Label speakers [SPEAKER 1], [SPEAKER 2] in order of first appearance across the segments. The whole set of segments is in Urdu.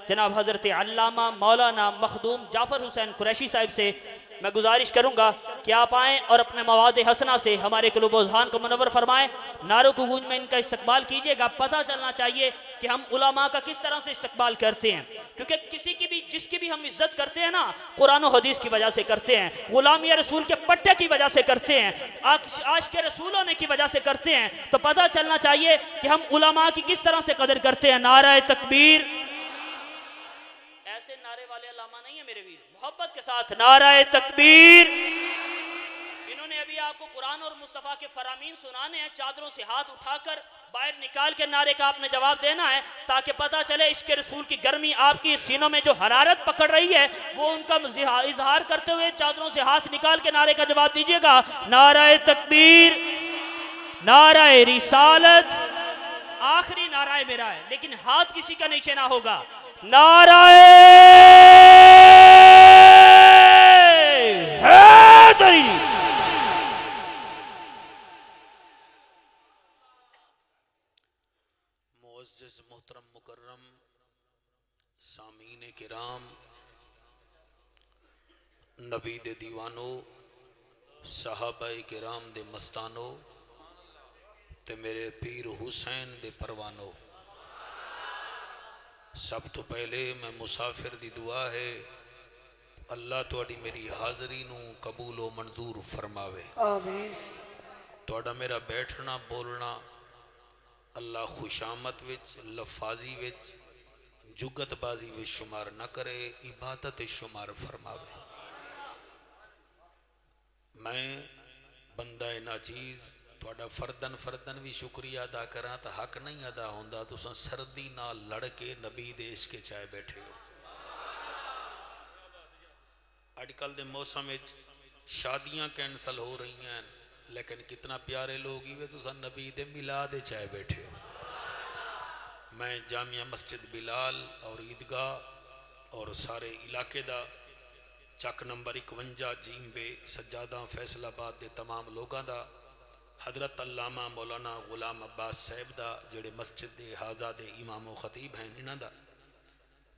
[SPEAKER 1] جناب حضرت علامہ مولانا مخدوم جعفر حسین قریشی صاحب سے میں گزارش کروں گا کہ آپ آئیں اور اپنے مواد حسنہ سے ہمارے قلوب و اذہان کو منور فرمائیں. نعروں کو گونج میں ان کا استقبال کیجئے گا. پتہ چلنا چاہیے کہ ہم علماء کا کس طرح سے استقبال کرتے ہیں، کیونکہ جس کی بھی ہم عزت کرتے ہیں نا، قرآن و حدیث کی وجہ سے کرتے ہیں، غلامی رسول کے پٹے کی وجہ سے کرتے ہیں، عاشق رسول ہونے کی وجہ سے کرتے ہیں. تو پتہ چلنا چاہیے کہ ہم علماء کی کس طرح سے قدر کرتے ہیں. نعرہ تکبیر. ایسے نعرے والے علامہ نہیں ہیں میرے ویر، محبت کے ساتھ نعرہ تکبیر. انہوں نے ابھی آپ کو قرآن اور مصطفیٰ کے فرامین سنانے ہیں. چادروں سے ہاتھ اٹھا کر باہر نکال کے نعرے کا آپ نے جواب دینا ہے، تاکہ پتہ چلے عشق رسول کی گرمی آپ کی سینوں میں جو حرارت پکڑ رہی ہے وہ ان کا اظہار کرتے ہوئے چادروں سے ہاتھ نکال کے نعرے کا جواب دیجئے گا. نعرہ تکبیر، نعرہ رسالت. آخری نعرہ میرا ہے لیکن ہاتھ کسی کا نیچے نہ ہوگا. نعرہ حیدری.
[SPEAKER 2] معزز محترم مکرم سامعین کرام، نبی دے دیوانو، صحابہ کرام دے مستانو تے میرے پیر حسین دے پروانو، سب تو پہلے میں مسافر دی دعا ہے اللہ توڑی میری حاضری نو قبول و منظور فرماوے.
[SPEAKER 3] آمین.
[SPEAKER 2] توڑا میرا بیٹھنا بولنا اللہ خوشامت وچ، لفاظی وچ، جگت بازی وچ شمار نہ کرے، عبادت شمار فرماوے. میں بندہ ناچیز توڑا فردن بھی شکریہ ادا کراں تا حق نہیں ادا ہوندا. تساں سردی نہ لڑ کے نبی دے اس کے چائے بیٹھے ہو. اج کل دے موسم وچ شادیاں کینسل ہو رہی ہیں، لیکن کتنا پیارے لوگ ہی وے تساں نبی دے میلاد دے چائے بیٹھے ہو. میں جامعہ مسجد بلال اور عیدگاہ اور سارے علاقے دا چک نمبر 51 جیم بے سجادہ فیصل آباد دے تمام لوگاں دا، حضرت علامہ مولانا غلام عباس صاحب دا جڑے مسجد دے حاضہ دے امام و خطیب ہیں، انہاں دا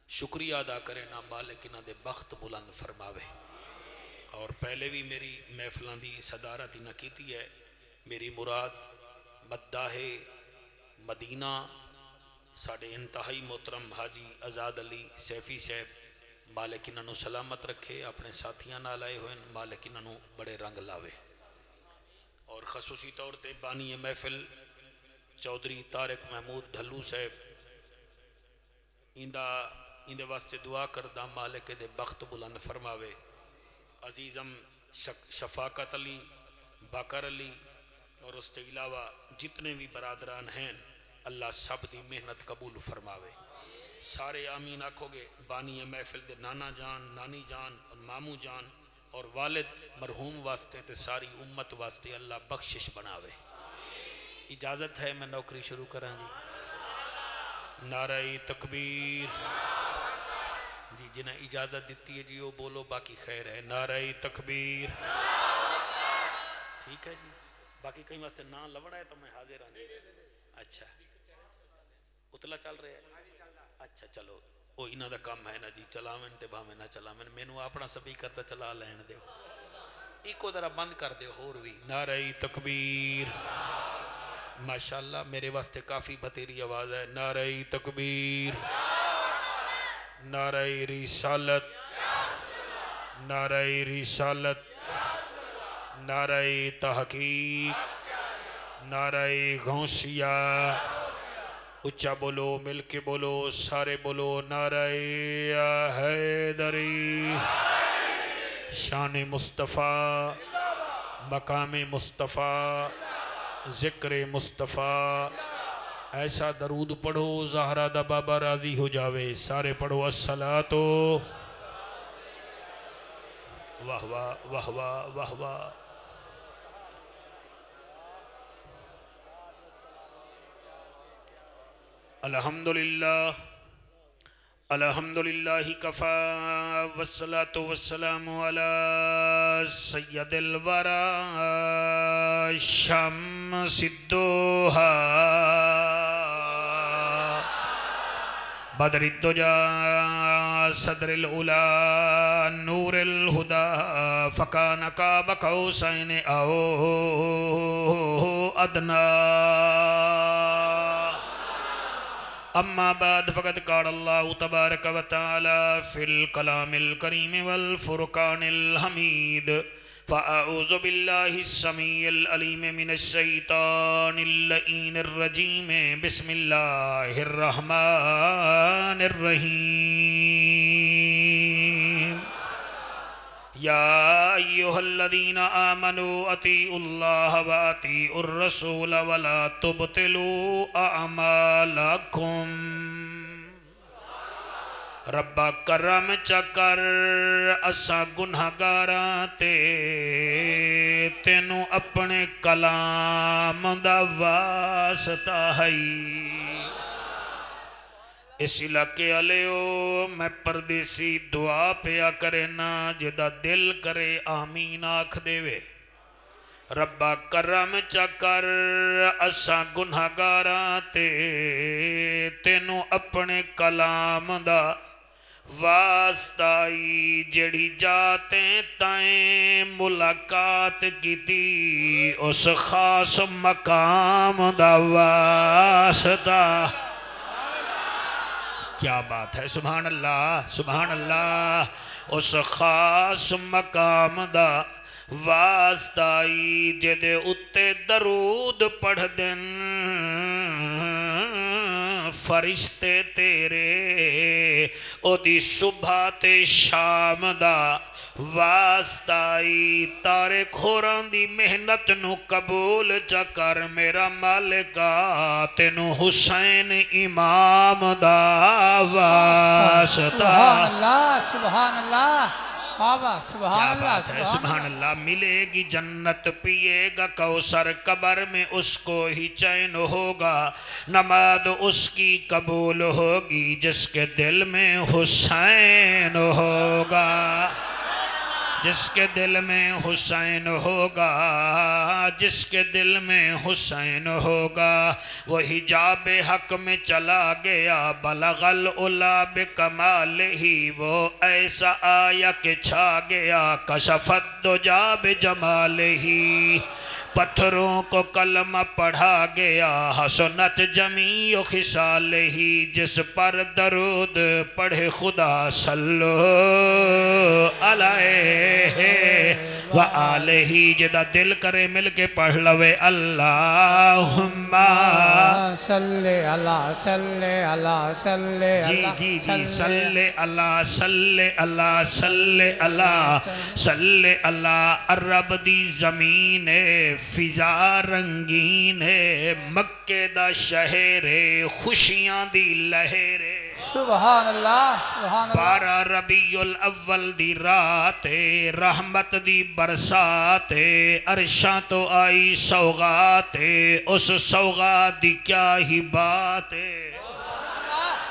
[SPEAKER 2] شکریہ ادا کرے نا مالک انہاں دے بخت بلند فرماوے. اور پہلے بھی میری محفلان دی صدارت نہ کیتی ہے. میری مراد مداح مدینہ ساڑھے انتہائی محترم حاجی آزاد علی سیفی صاحب، مالک انہاں نو سلامت رکھے، اپنے ساتھیاں نال آئے ہوئے مالک انہاں نو بڑے رنگ لاوے. اور خصوصی طور تے بانی محفل چودھری طارق محمود ڈھلو صاحب، اندے واسطے دعا کردہ مالک دے بخت بلند فرماوے. عزیزم شفاقت علی، باقر علی اور اس کے علاوہ جتنے بھی برادران ہیں اللہ سب دی محنت قبول فرماوے. سارے آمین آکھو گے. بانی محفل دے نانا جان، نانی جان اور مامو جان اور والد مرحوم واسطے تے ساری امت واسطے اللہ بخشش بناوے. اجازت ہے میں نوکری شروع کریں جی. نعرہ تکبیر. جی جنہیں اجازت دیتی ہے جی وہ بولو، باقی خیر ہے. نعرہ تکبیر. ٹھیک ہے جی. باقی کہیں واسطے نہ لوڑا ہے تو میں حاضر ہوں جی. اچھا اتلا چل رہے ہیں. اچھا چلو وہ انہاں دا کام ہے نا جی، چلاویں تے بھاویں نہ چلاویں، مینوں اپنا سبھی کرتا چلا لین دیو. ایکو ذرا بند کر دیو اور بھی. نعرہ تکبیر. ماشاءاللہ میرے واسطے کافی بتیری آواز ہے. نعرہ تکبیر، نعرہ رسالت، نعرہ رسالت، نعرہ تحقیق، نعرہ غوثیہ. اچھا بولو، مل کے بولو، سارے بولو. نعرہ حیدری. شان مصطفیٰ، مقام مصطفیٰ، ذکر مصطفیٰ. ایسا درود پڑھو زہرا دا بابا راضی ہو جاوے. سارے پڑھو الصلاۃ. واہ واہ واہ واہ واہ واہ. الحمدللہ الحمدللہ کفا والصلاة والسلام علی سید الورا شمس الدوحا بدر الدجا صدر الأولى نور الهدى فكان قاب قوسين أو أدنى أما بعد فقد قال الله تبارك وتعالى في الكلام الكريم والفرقان الحميد فأعوذ بالله السميع العليم من الشيطان اللعين الرجيم بسم الله الرحمن الرحيم يا أيها الذين آمنوا أطيعوا الله وأطيعوا الرسول ولا تبطلوا أعمالكم ربا کرم چکر اسا گناہگاراں تے تینوں اپنے کلام دا واسطہ ہے اس علاقے علیو میں پردیسی دعا پیا کرے نا جدا دل کرے آمین آکھ دے وے ربا کرم چکر اسا گناہگاراں تے تینوں اپنے کلام دا واسطائی جڑی جاتیں تائیں ملاقات کی تھی اس خاص مقام دا واسطہ کیا بات ہے سبحان اللہ سبحان اللہ اس خاص مقام دا واسطائی جدے اتے درود پڑھ دن فرشتے تیرے او دی صبح تے شام دا واسطائی تارے کھوران دی محنت نو قبول چکر میرا مالکا تینو حسین امام دا واسطہ
[SPEAKER 3] سبحان اللہ سبحان اللہ بابا سبحان
[SPEAKER 2] کیا
[SPEAKER 3] اللہ
[SPEAKER 2] بات ہے سبحان اللہ ملے گی جنت پیے گا کوثر قبر میں اس کو ہی چین ہوگا نماز اس کی قبول ہوگی جس کے دل میں حسین ہوگا جس کے دل میں حسین ہوگا جس کے دل میں حسین ہوگا وہ حجاب حق میں چلا گیا بلغ العلا بکمالہ وہ ایسا آیا کہ چھا گیا کشفت دجا بجمالہ پتھروں کو کلمہ پڑھا گیا حسنت جمیع خصالہ جس پر درود پڑھے خدا صلو علیہ وآلہ جدا دل کرے مل کے پڑھ لوے اللہم
[SPEAKER 3] صلی اللہ صلی اللہ صلی
[SPEAKER 2] جی
[SPEAKER 3] اللہ
[SPEAKER 2] جی جی صلی اللہ صلی اللہ صلی اللہ صلی اللہ عرب دی زمین فضا رنگین مکہ دا شہر خوشیاں دی لہر
[SPEAKER 3] سبحان اللہ سبحان اللہ
[SPEAKER 2] 12 ربیع الاول دی رات رحمت دی برسات عرشاں تو آئی سوغات اس سوغات دی کیا ہی بات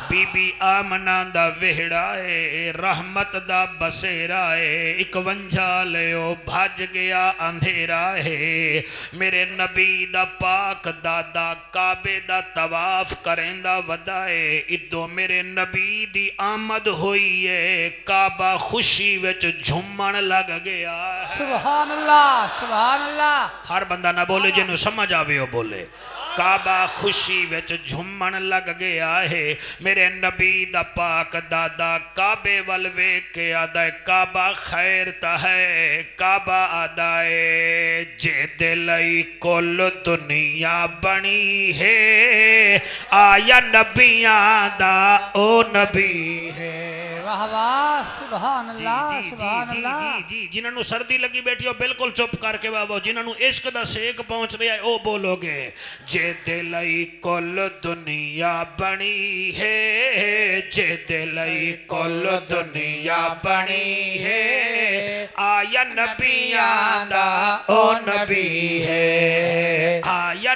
[SPEAKER 2] بی بی آمنہ دا وہڑائے رحمت دا بسیرائے 51 لیو بھاج گیا اندھیرائے میرے نبی دا پاک دادا کعبے دا طواف کریں دا ودائے ادو میرے نبی دی آمد ہوئی ہے کعبہ خوشی وچ جھمن لگ گیا
[SPEAKER 3] سبحان اللہ سبحان اللہ
[SPEAKER 2] ہر بندہ نہ بولے جنہوں سمجھ آوے ہو بولے کعبہ خوشی وچ جھمن لگ گیا ہے میرے نبی دا پاک دادا کعبے والوے کے آدھائے کعبہ خیر تا ہے کعبہ آدھائے جے دلائی کل دنیا بنی ہے آیا نبیاں دا او نبی ہے
[SPEAKER 3] واہ واہ سبحان اللہ سبحان اللہ
[SPEAKER 2] جی جنہوں نے سردی لگی بیٹھی ہو بالکل چپ کر کے بابا جنہوں نے عشق دا سیک پہنچ رہا ہے او بولو گے جے دلائی کل دنیا بنی ہے جے دلائی کل دنیا بنی ہے آیا نبیاں دا او نبی ہے آیا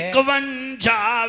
[SPEAKER 2] 51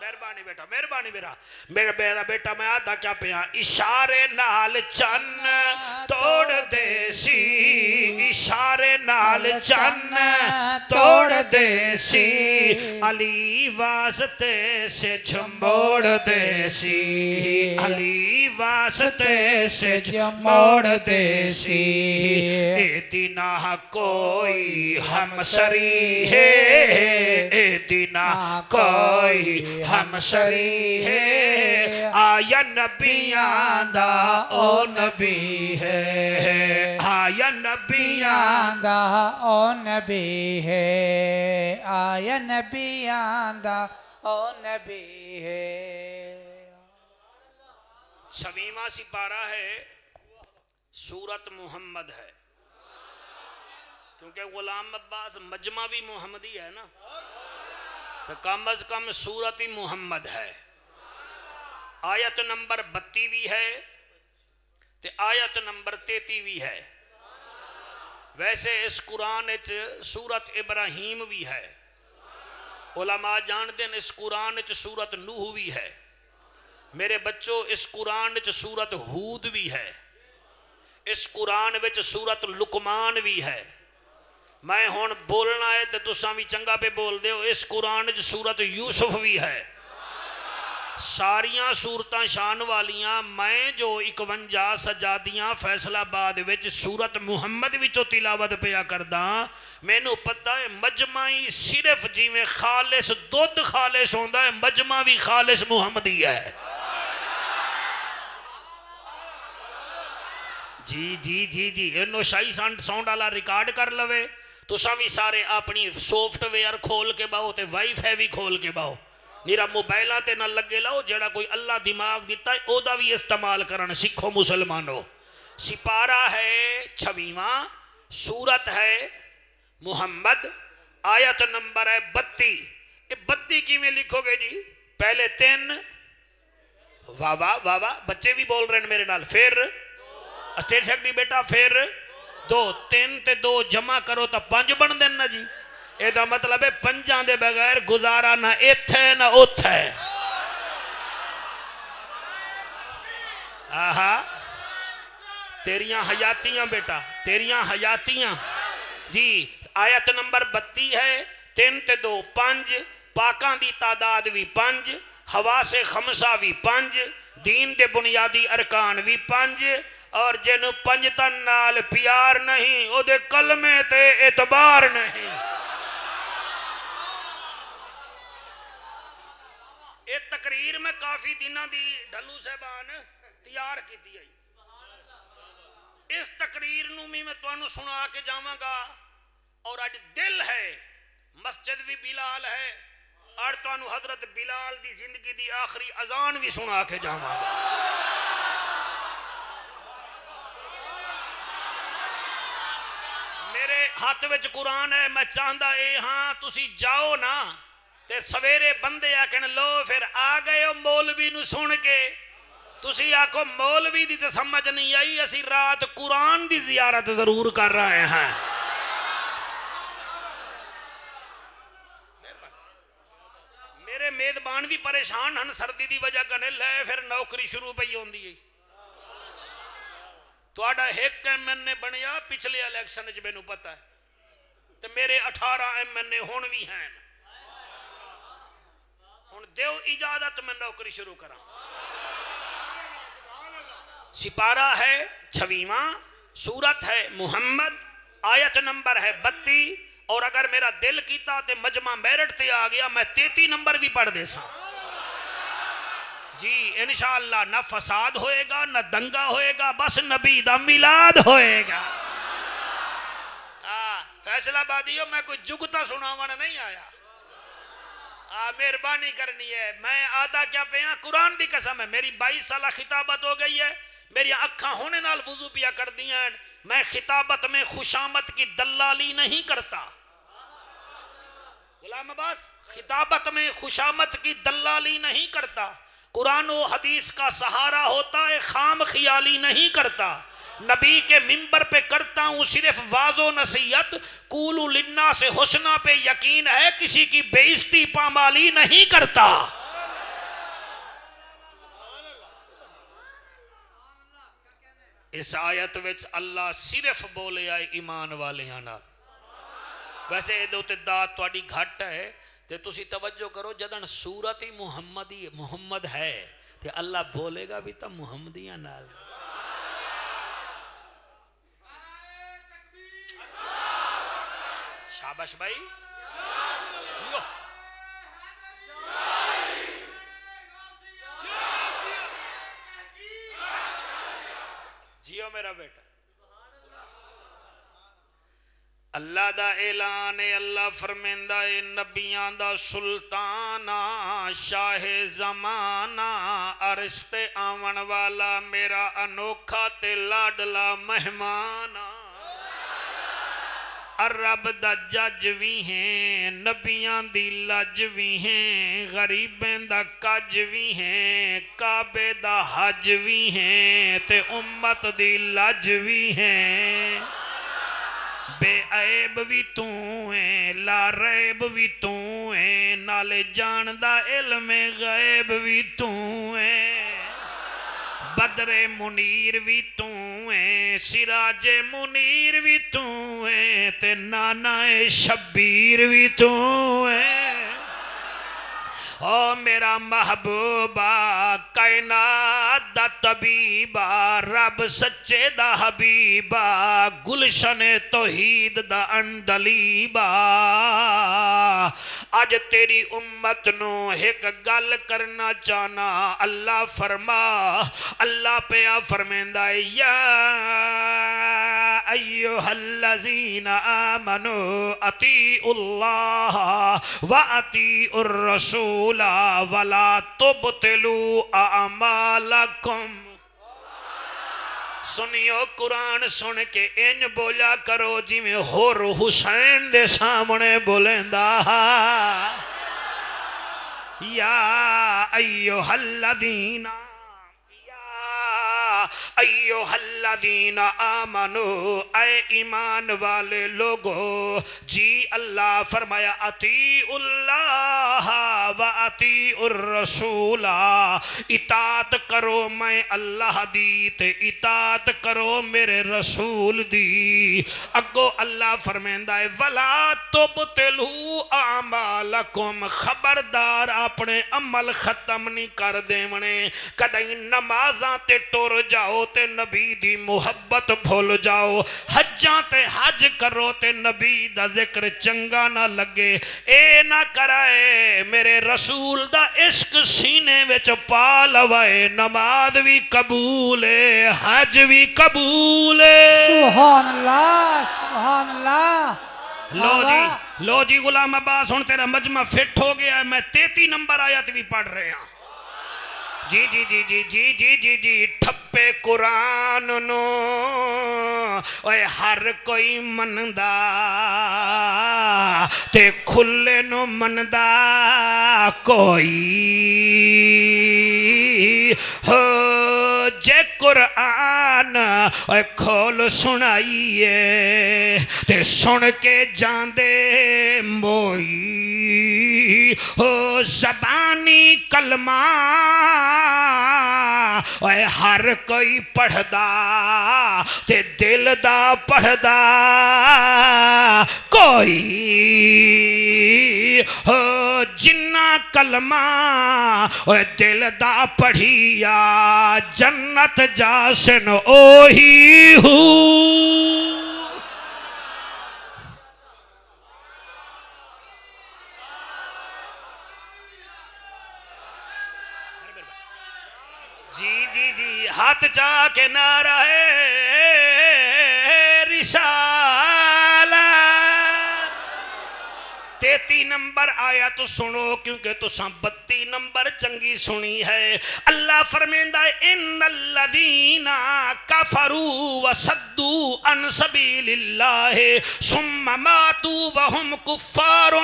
[SPEAKER 2] مہربانی بیٹا مہربانی میرا بیٹا میں آدھا کیا پیا اشارے نال چن توڑ دے سی اشارے نال چن توڑ دے سی علی واسطے سے جھموڑ دے سی علی واسطے سے جھموڑ دے سی اے دینا کوئی ہمسری ہے اے دینا کوئی ہمسری ہے آیا نبیاں دا او نبی ہے آیا نبیاں
[SPEAKER 3] دا او نبی ہے آیا نبی آندا او نبی ہے
[SPEAKER 2] 26واں سپارہ ہے سورت محمد ہے کیونکہ غلام عباس مجمع بھی محمدی ہے نا تو کم از کم سورت محمد ہے آیت نمبر 32 ہے تے آیت نمبر 33 ہے ویسے اس قرآن سورت ابراہیم بھی ہے علماء جانتے ہیں اس قرآن سورت نوح بھی ہے میرے بچوں اس قرآن سورت ہود بھی ہے اس قرآن وچ سورت لقمان بھی ہے میں ہون بولنا ہے تو تساں بھی چنگا پہ بول دے ہو اس قرآن سورت یوسف بھی ہے ساریاں صورتاں شان والیاں میں جو 51 سجادیاں فیصل آباد وچ سورت محمد وچوں تلاوت پیا کردا مینوں پتہ ہے مجمعی صرف جویں خالص دودھ خالص ہوندا ہے مجمع بھی خالص محمدی ہے جی نوشائی ساؤنڈ والا ریکارڈ کر لوے تساں بھی سارے اپنی سافٹ ویئر کھول کے باؤ تے وائی فائی بھی کھول کے باؤ نیرا موبائلاں تے نہ لگے لاؤ جڑا کوئی اللہ دماغ دیتا ہے او دا بھی استعمال کرن سکھو مسلمانوں سپارہ ہے 26واں سورت ہے محمد آیت نمبر ہے 32 32 کی میں لکھو گے جی پہلے 3 واہ واہ واہ واہ بچے بھی بول رہے ہیں میرے نال پھر اسٹیج سیکٹری بیٹا پھر 2 3 تے 2 جمع کرو تا 5 بن دینا جی اے دا مطلب ہے 5 دے بغیر گزارا نہ ایتھے نہ اوتھے آہا تیریاں حیاتیاں بیٹا تیریاں حیاتیاں جی آیت نمبر 32 ہے 3 تے 2 5 پاکاں دی تعداد بھی 5 حواس خمسہ بھی 5 دین دے بنیادی ارکان بھی 5 اور جنو 5 تن نال پیار نہیں او دے کلمے تے اعتبار نہیں ایک تقریر میں کافی دنوں دی ڈھلو صاحبان تیار کی دی ہے اس تقریر نو میں تو سنا کے جاواں گا اور آج دل ہے مسجد بھی بلال ہے اور تو حضرت بلال دی زندگی دی آخری اذان بھی سنا کے جاواں گا میرے ہاتھ وچ قرآن ہے میں چاہندہ اے ہاں تسی جاؤ نا تے سویرے بندے آکن لو پھر آ گئے ہو مولوی نو سن کے تسی آکو مولوی دی تے سمجھ نہیں آئی اسی رات قرآن دی زیارت ضرور کر رہے ہیں میرے میدبان بھی پریشان ہن سردی دی وجہ کنے لے پھر نوکری شروع پہ ہوندی ہے تو آڈا ایک ایم این نے بنیا پچھلے الیکشن جو میں نو پتا ہے تو میرے 18 ایم این نے ہون بھی ہیں ہون دیو اجازت میں نوکری شروع کرا سپارہ ہے 26واں سورت ہے محمد آیت نمبر ہے 32 اور اگر میرا دل کیتا تے مجمع میرٹ تے آ گیا میں 33 نمبر بھی پڑھ دے سا جی انشاءاللہ نہ فساد ہوئے گا نہ دنگا ہوئے گا بس نبی دا میلاد ہوئے گا فیصلہ بادیوں میں کوئی جگتا سناوانا نہیں آیا مہربانی کرنی ہے میں آدھا کیا پہاں قرآن دی قسم ہے میری 22 سالہ خطابت ہو گئی ہے میری اکھاں ہونے نال وضو پیا کر دیا ہیں میں خطابت میں خوشامت کی دلالی نہیں کرتا غلام عباس خطابت میں خوشامت کی دلالی نہیں کرتا قرآن و حدیث کا سہارا ہوتا ہے خام خیالی نہیں کرتا نبی کے منبر پہ کرتا ہوں صرف واض و نصیحت قولوا للناس حسنا پہ یقین ہے کسی کی بے عزتی پامالی نہیں کرتا اس آیت وچ اللہ صرف بولے آئے ایمان والیاں نال. ویسے یہ دوتے دات توڑی گھٹ ہے تے تسی توجہ کرو جدن سورت ہی محمد ہے تے اللہ بولے گا بھی تا محمدیاں نال. شاباش بھائی جیو جیو میرا بیٹا. اللہ دا اعلان ہے, اللہ فرمیندہ ہے نبیان دا سلطانہ شاہ زمانہ عرش تے آون والا میرا انوکھا تے لاڈلا مہمانہ. رب دا جج بھی ہیں نبیان دی لج بھی ہیں غریبیں دا کج بھی ہیں کعبے دا حج بھی ہیں تے امت دی لج بھی ہیں. بے عیب بھی تو ہیں لا ریب بھی تو ہیں نالے جان دا علم غیب بھی تو ہیں. بدر منیر بھی تو ہیں سراج منیر بھی تو ہیں تے نانا شبیر بھی تو ہیں. او میرا محبوبہ کائنات دا طبیبہ رب سچے دا حبیبہ گلشن توحید دا اندلیبہ. آج تیری امت نو ایک گل کرنا چاہنا. اللہ فرما اللہ پہ فرمیندہ یا ایوہ الذین آمنوا اطیعوا اللہ و اطیعوا الرسول ولا تبطلوا اعمالکم. سنیو قرآن سن کے ان بولا کرو جی میں ہور حسین دے سامنے بولندہ یا ایوہ الذین ایوہ الذین آمنو اے ایمان والے لوگو جی اللہ فرمایا اطیعوا اللہ و اطیعوا الرسول اطاعت کرو میں اللہ دی تے اطاعت کرو میرے رسول دی. اگو اللہ فرمیندہ ہے ولا تبطلوا اعمالکم خبردار اپنے عمل ختم نہیں کر دیونے. کدیں نمازاں تے ٹر جاؤ تے نبی دی محبت بھول جاؤ حجاں تے حج کرو تے نبی دا ذکر چنگا نہ لگے. اے نہ کرائے میرے رسول دا عشق سینے وچ پا لوائے نماز بھی قبول ہے حج بھی قبول ہے.
[SPEAKER 3] سبحان اللہ سبحان اللہ.
[SPEAKER 2] لو جی غلام عباس ہن تیرا مجمع فٹ ہو گیا ہے. میں 33 نمبر آیت بھی پڑھ رہے ہیں. جی جی جی جی جی جی جی جی ٹھپے قرآن نو اے ہر کوئی مندہ تے کھلے نو مندہ کوئی ہو جے قرآن اے کھول سنائیے تے سن کے جاندے موئی ہو زبانی کلمہ اے ہر کوئی پڑھ دا تے دل دا پڑھ دا کوئی ہو جنہ کلمہ اے دل دا پڑھیا جنت جاسن اوہی ہوں. جی جی جی ہاتھ چاہ کے نعرہ رسالہ 33 نمبر آیا تو سنو کیونکہ تو 32 نمبر چنگی سنی ہے. اللہ فرمیندہ ان الذین کفروا وصدوا عن سبیل اللہ ثم ماتوا وهم کفار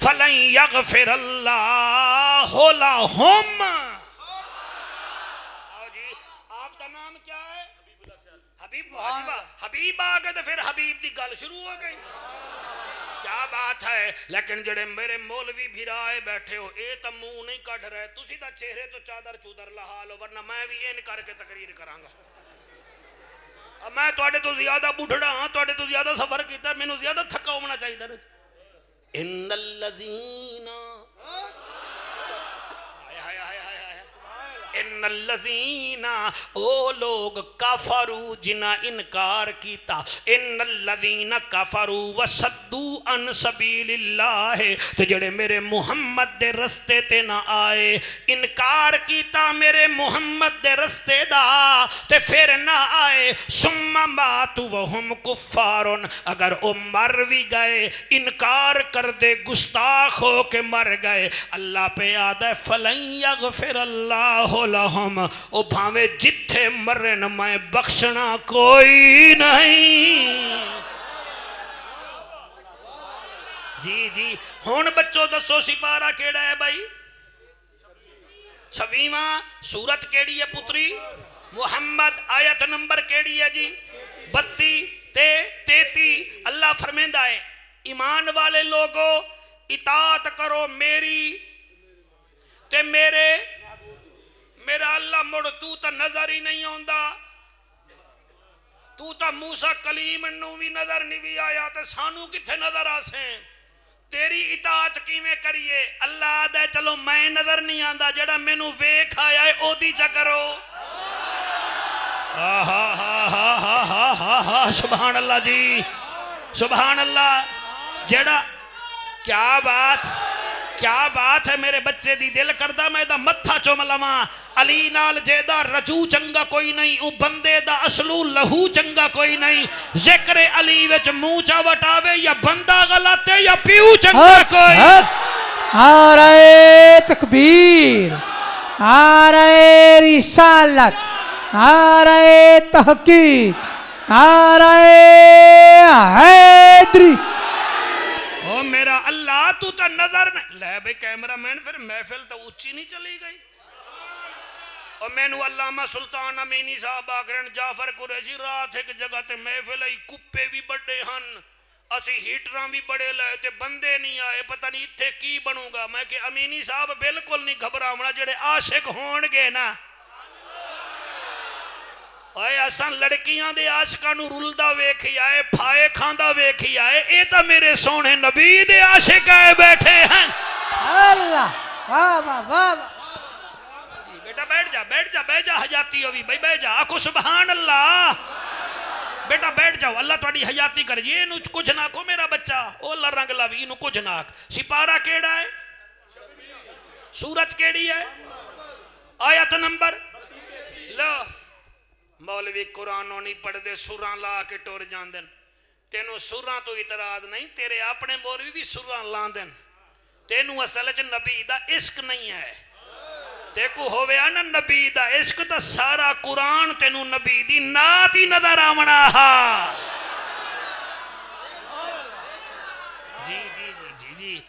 [SPEAKER 2] فلن یغفر اللہ لهم. حبیب آگے تو پھر حبیب دی گل شروع ہو گئی. کیا بات ہے. لیکن جڑے میرے مولوی بھیرائے بیٹھے ہو اے تا منہ نہیں کٹ رہے تسی دا چہرے تو چادر چودر لہا لو ورنہ میں بھی این کر کے تقریر کرانگا. میں تواڈے تو زیادہ بڈھڑا ہاں، تواڈے تو زیادہ سفر کیتا، مینوں زیادہ تھکا ہونا چاہیے. ان الذین ان الذین او لوگ کفروا جنہ انکار کیتا، ان الذین کفروا وصدوا عن سبیل اللہ، تے جڑے میرے محمد دے رستے تے نہ آئے، انکار کیتا میرے محمد دے رستے دا تے پھر نہ آئے، ثم ماتوا وہم کفار، اگر او مر بھی گئے انکار کر دے گستاخ ہو کے مر گئے، اللہ پہ یاد ہے فلن یغفر اللہ لہم، او بھاوے جتھے مرن میں بخشنا کوئی نہیں. جی جی ہون بچوں دسو سپارہ کیڑا ہے بھائی؟ 26واں. سورت کیڑی ہے پتری؟ محمد. آیت نمبر کیڑی ہے جی؟ 32 تے 33. اللہ فرمیندہ ہے ایمان والے لوگو اطاعت کرو میری تے میرا اللہ مڑ تو تا نظر ہی نہیں ہوندا، تو تا موسیٰ کلیم نو بھی نظر نہیں بھی آیا تے سانو کتھے نظر آسیں، تیری اطاعت کی میں کریے. اللہ آدھے چلو میں نظر نہیں آندہ، جڑا میں نو ویکھ آیا ہے او دی چا کرو. سبحان اللہ جی سبحان اللہ. جڑا کیا بات ہے میرے بچے دی، دل کردہ میں دا متھا چوم لواں. علی نال جیدہ رجو چنگا کوئی نہیں، او بندے دا اصلو لہو چنگا کوئی نہیں. ذکر علی وچ منہ چا وٹاوے یا بندہ غلط ہے یا پیو چنگا کوئی.
[SPEAKER 3] نعرہ تکبیر، نعرہ رسالت، نعرہ تحقیق، نعرہ حیدری.
[SPEAKER 2] او میرا اللہ تو تا نظر نہیں لے بھئی کیمرہ مین، پھر محفل تا اچھی نہیں چلی گئی. اور میں نو علامہ سلطان امینی صاحب آکرن جعفر قریشی رات ایک جگہ تے محفل آئی، کپے بھی بڑے ہن، اسی ہیٹراں بھی بڑے لائے تے بندے نہیں آئے، پتہ نہیں اتھے کی بنوں گا. میں کہ امینی صاحب بالکل نہیں گھبرا ہونا، جڑے عاشق ہون گے نا. اے اساں لڑکیاں دے عاشقاں نو رلدا ویکھی آئے، پھائے کھاندا ویکھی آئے، اے تا میرے سونے نبی دے عاشق آئے بیٹھے ہیں.
[SPEAKER 3] اللہ واہ واہ واہ.
[SPEAKER 2] جی بیٹا بیٹھ جا حیاتی ہوئی بھائی، بیٹھ جا آکھو سبحان اللہ. بیٹا بیٹھ جاؤ، اللہ تواڈی حیاتی کر. یہ نو کچھ نہ کو میرا بچہ، او اللہ رنگ لاوی نو کچھ نہ. سپارہ کیڑا ہے؟ سورت کیڑی ہے؟ آیت نمبر لو. مولوی قرآنوں نہیں پڑھ دے، سوراں لا کے ٹور جاندن. تینوں سوراں تو اعتراض نہیں، تیرے اپنے مولوی بھی سوراں لاندن. تینوں اصل چ نبی دا عشق نہیں ہے. دیکھو ہوئے نا نبی دا عشق تا سارا قرآن تینوں نبی دی نات ہی نظر آونا. جی جی جی جی جی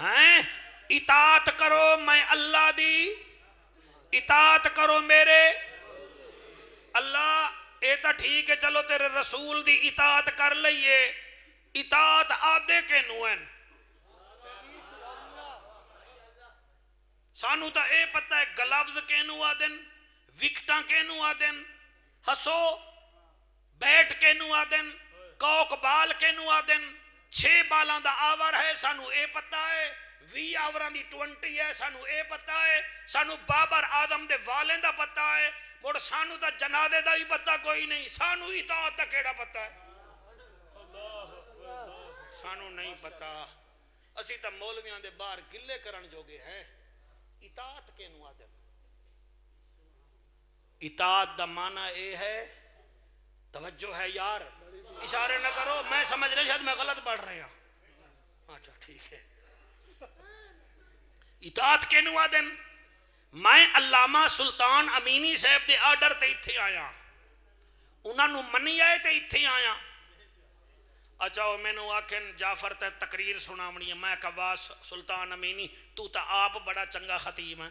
[SPEAKER 2] ہیں اطاعت کرو میں اللہ دی، اطاعت کرو میرے اللہ. اے تا ٹھیک ہے چلو تیرے رسول دی اطاعت کر لئیے. اطاعت آدھے کے نوین سانو تا اے پتہ ہے گلوز کے نو آدن، وکٹاں کے نو آدن، ہسو بیٹ کے نو آدن، کوک بال کے نو آدن. 6 بالاں دا آور ہے سانو اے پتہ ہے، 20 آوراں دی 20 ہے سانو اے پتہ ہے. سانو بابر آدم دے والیں دا پتہ ہے، مڑ سانو تا جنادے دا بھی پتہ کوئی نہیں. سانو اطاعت دا کیڑا پتہ ہے؟ سانو نہیں پتہ. اسی تا مولویاں دے باہر گلے کرن جوگے ہیں. اطاعت کے نو آدم، اطاعت دا معنی اے ہے، توجہ ہے یار، اشارے نہ کرو، میں سمجھ رہے شاید میں غلط پڑھ رہے ہیں. اچھا ٹھیک ہے. اطاعت کے نو آدم. میں علامہ سلطان امینی صاحب دے آرڈر تے اتھے آیا، انہاں نو منی آئے تے اتھے آیا. اچھا وہ میں نو آکھن جعفر تے تقریر سناونی ہے. میں کہا سلطان امینی تو تا آپ بڑا چنگا خطیب ہے.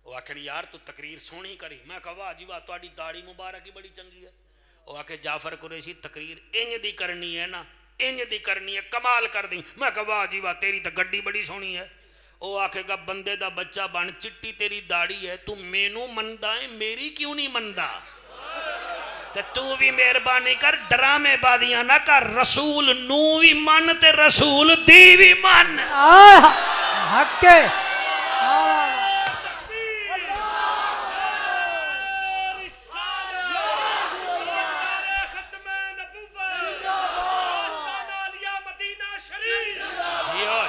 [SPEAKER 2] وہ آکھن یار تو تقریر سونی کری. میں کہا واہ جی واہ تواڈی داڑھی مبارک ہی بڑی چنگی ہے. وہ آکھے جعفر قریشی تقریر انج دی کرنی ہے نا، انج دی کرنی ہے، کمال کر دی. میں کہا واہ جی واہ تیری تا گڈی بڑی سونی ہے. وہ آکھے گا بندے دا بچہ بن، چٹی تیری داڑھی ہے، تو مینوں مندا ہے میری کیوں نہیں مندا؟ تے تو بھی مہربانی کر ڈرامے بازیاں نہ کر رسول نو بھی من تے رسول دی بھی من
[SPEAKER 3] حق کے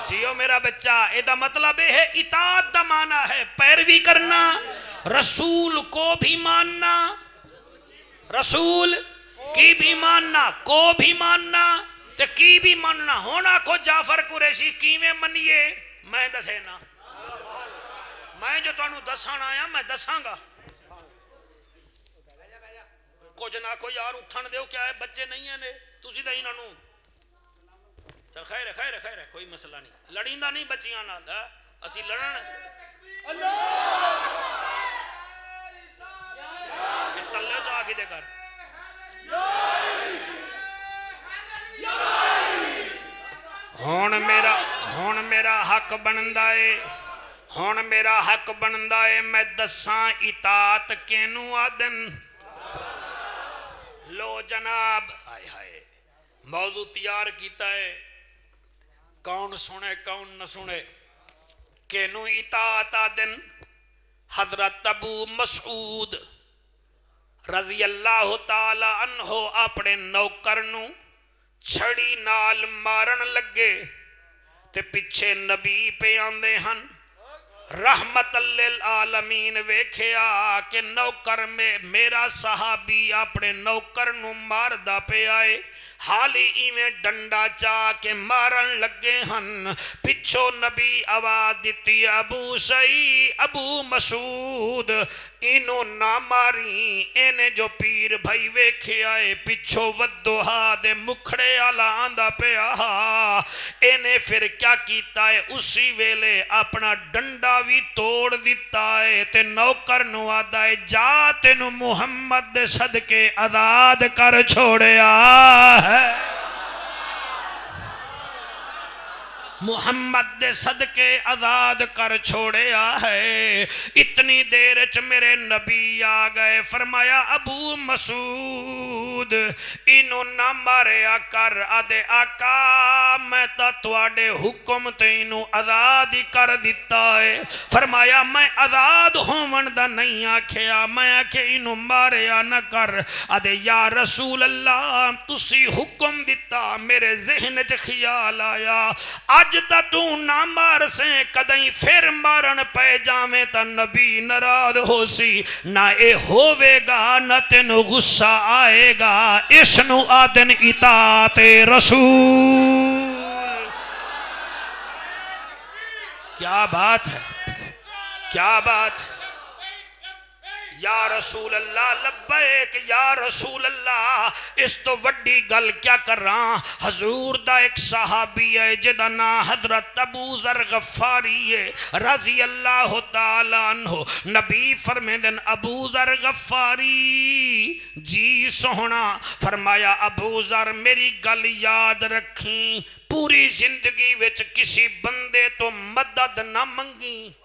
[SPEAKER 2] جیو میرا بچہ ایدہ مطلب ہے اطاعت دا معنی ہے پیروی کرنا رسول کو بھی ماننا رسول کی بھی ماننا کو بھی ماننا تے کی بھی ماننا ہونا کو جعفر قریشی کی میں منیے میں دسے نا میں جو تانوں دسان آیا میں دساں گا کچھ نہ کو یار اٹھن دیو کیا ہے بچے نہیں ہیں نے تسی دا انہاں نوں چل خیر ہے کوئی مسئلہ نہیں لڑیندہ نہیں بچیاں نال اسی لڑن تلے چاہ کی دے کر ہون میرا حق بندا ہے میں دساں اطاعت کینوں آدن لو جناب ہائے ہائے موضوع تیار کیتا ہے کون سنے کون نہ سنے کینوں اطاعت آدن حضرت ابو مسعود رضی اللہ تعالی عنہ اپنے نوکر نوں چھڑی نال مارن لگے تے پیچھے نبی پہ آندے ہن رحمت للعالمین ویکھیا کہ نوکر میں میرا صحابی اپنے نوکر نو ماردا پہ آئے حالی ایویں ڈنڈا چاہ کے مارن لگے ہن پچھو نبی آواز دیتی ابو سعید ابو مسعود اینو نہ ماری اینے جو پیر بھائی ویکھے آئے پچھو ودوہا دے مکھڑے آلا آندہ پہ آہا اینے پھر کیا کیتا ہے اسی ویلے اپنا ڈنڈا بھی توڑ دیتا ہے تے نوکر نو آدھا ہے جا تینو محمد دے صدقے آزاد کر چھوڑے آہ محمد دے صدقے آزاد کر چھوڑیا ہے اتنی دیر چ میرے نبی آ گئے فرمایا ابو مسعود انہوں نہ ماریا کر آدھے آقا میں تا تواڈے حکم تے انہوں آزاد ہی کر دیتا ہے فرمایا میں آزاد ہون دا نہیں آکھیا میں آکھے انہوں ماریا نہ کر آدھے یا رسول اللہ تسی حکم دیتا میرے ذہن چ خیال آیا آج تا تو نہ مار سے کدیں پھر مارن پہ جاویں تا نبی ناراض ہو سی نہ اے ہووے گا نہ تینو غصہ آئے گا اس نو آدن اطاعت رسول کیا بات ہے کیا بات یا رسول اللہ لبیک یا رسول اللہ اس تو وڈی گل کیا کر رہا حضور دا ایک صحابی ہے جدا نا حضرت ابو ذر غفاری ہے رضی اللہ تعالیٰ عنہ نبی فرمیدن ابو ذر غفاری جی سونا فرمایا ابو ذر میری گل یاد رکھیں پوری زندگی وچ کسی بندے تو مدد نہ منگی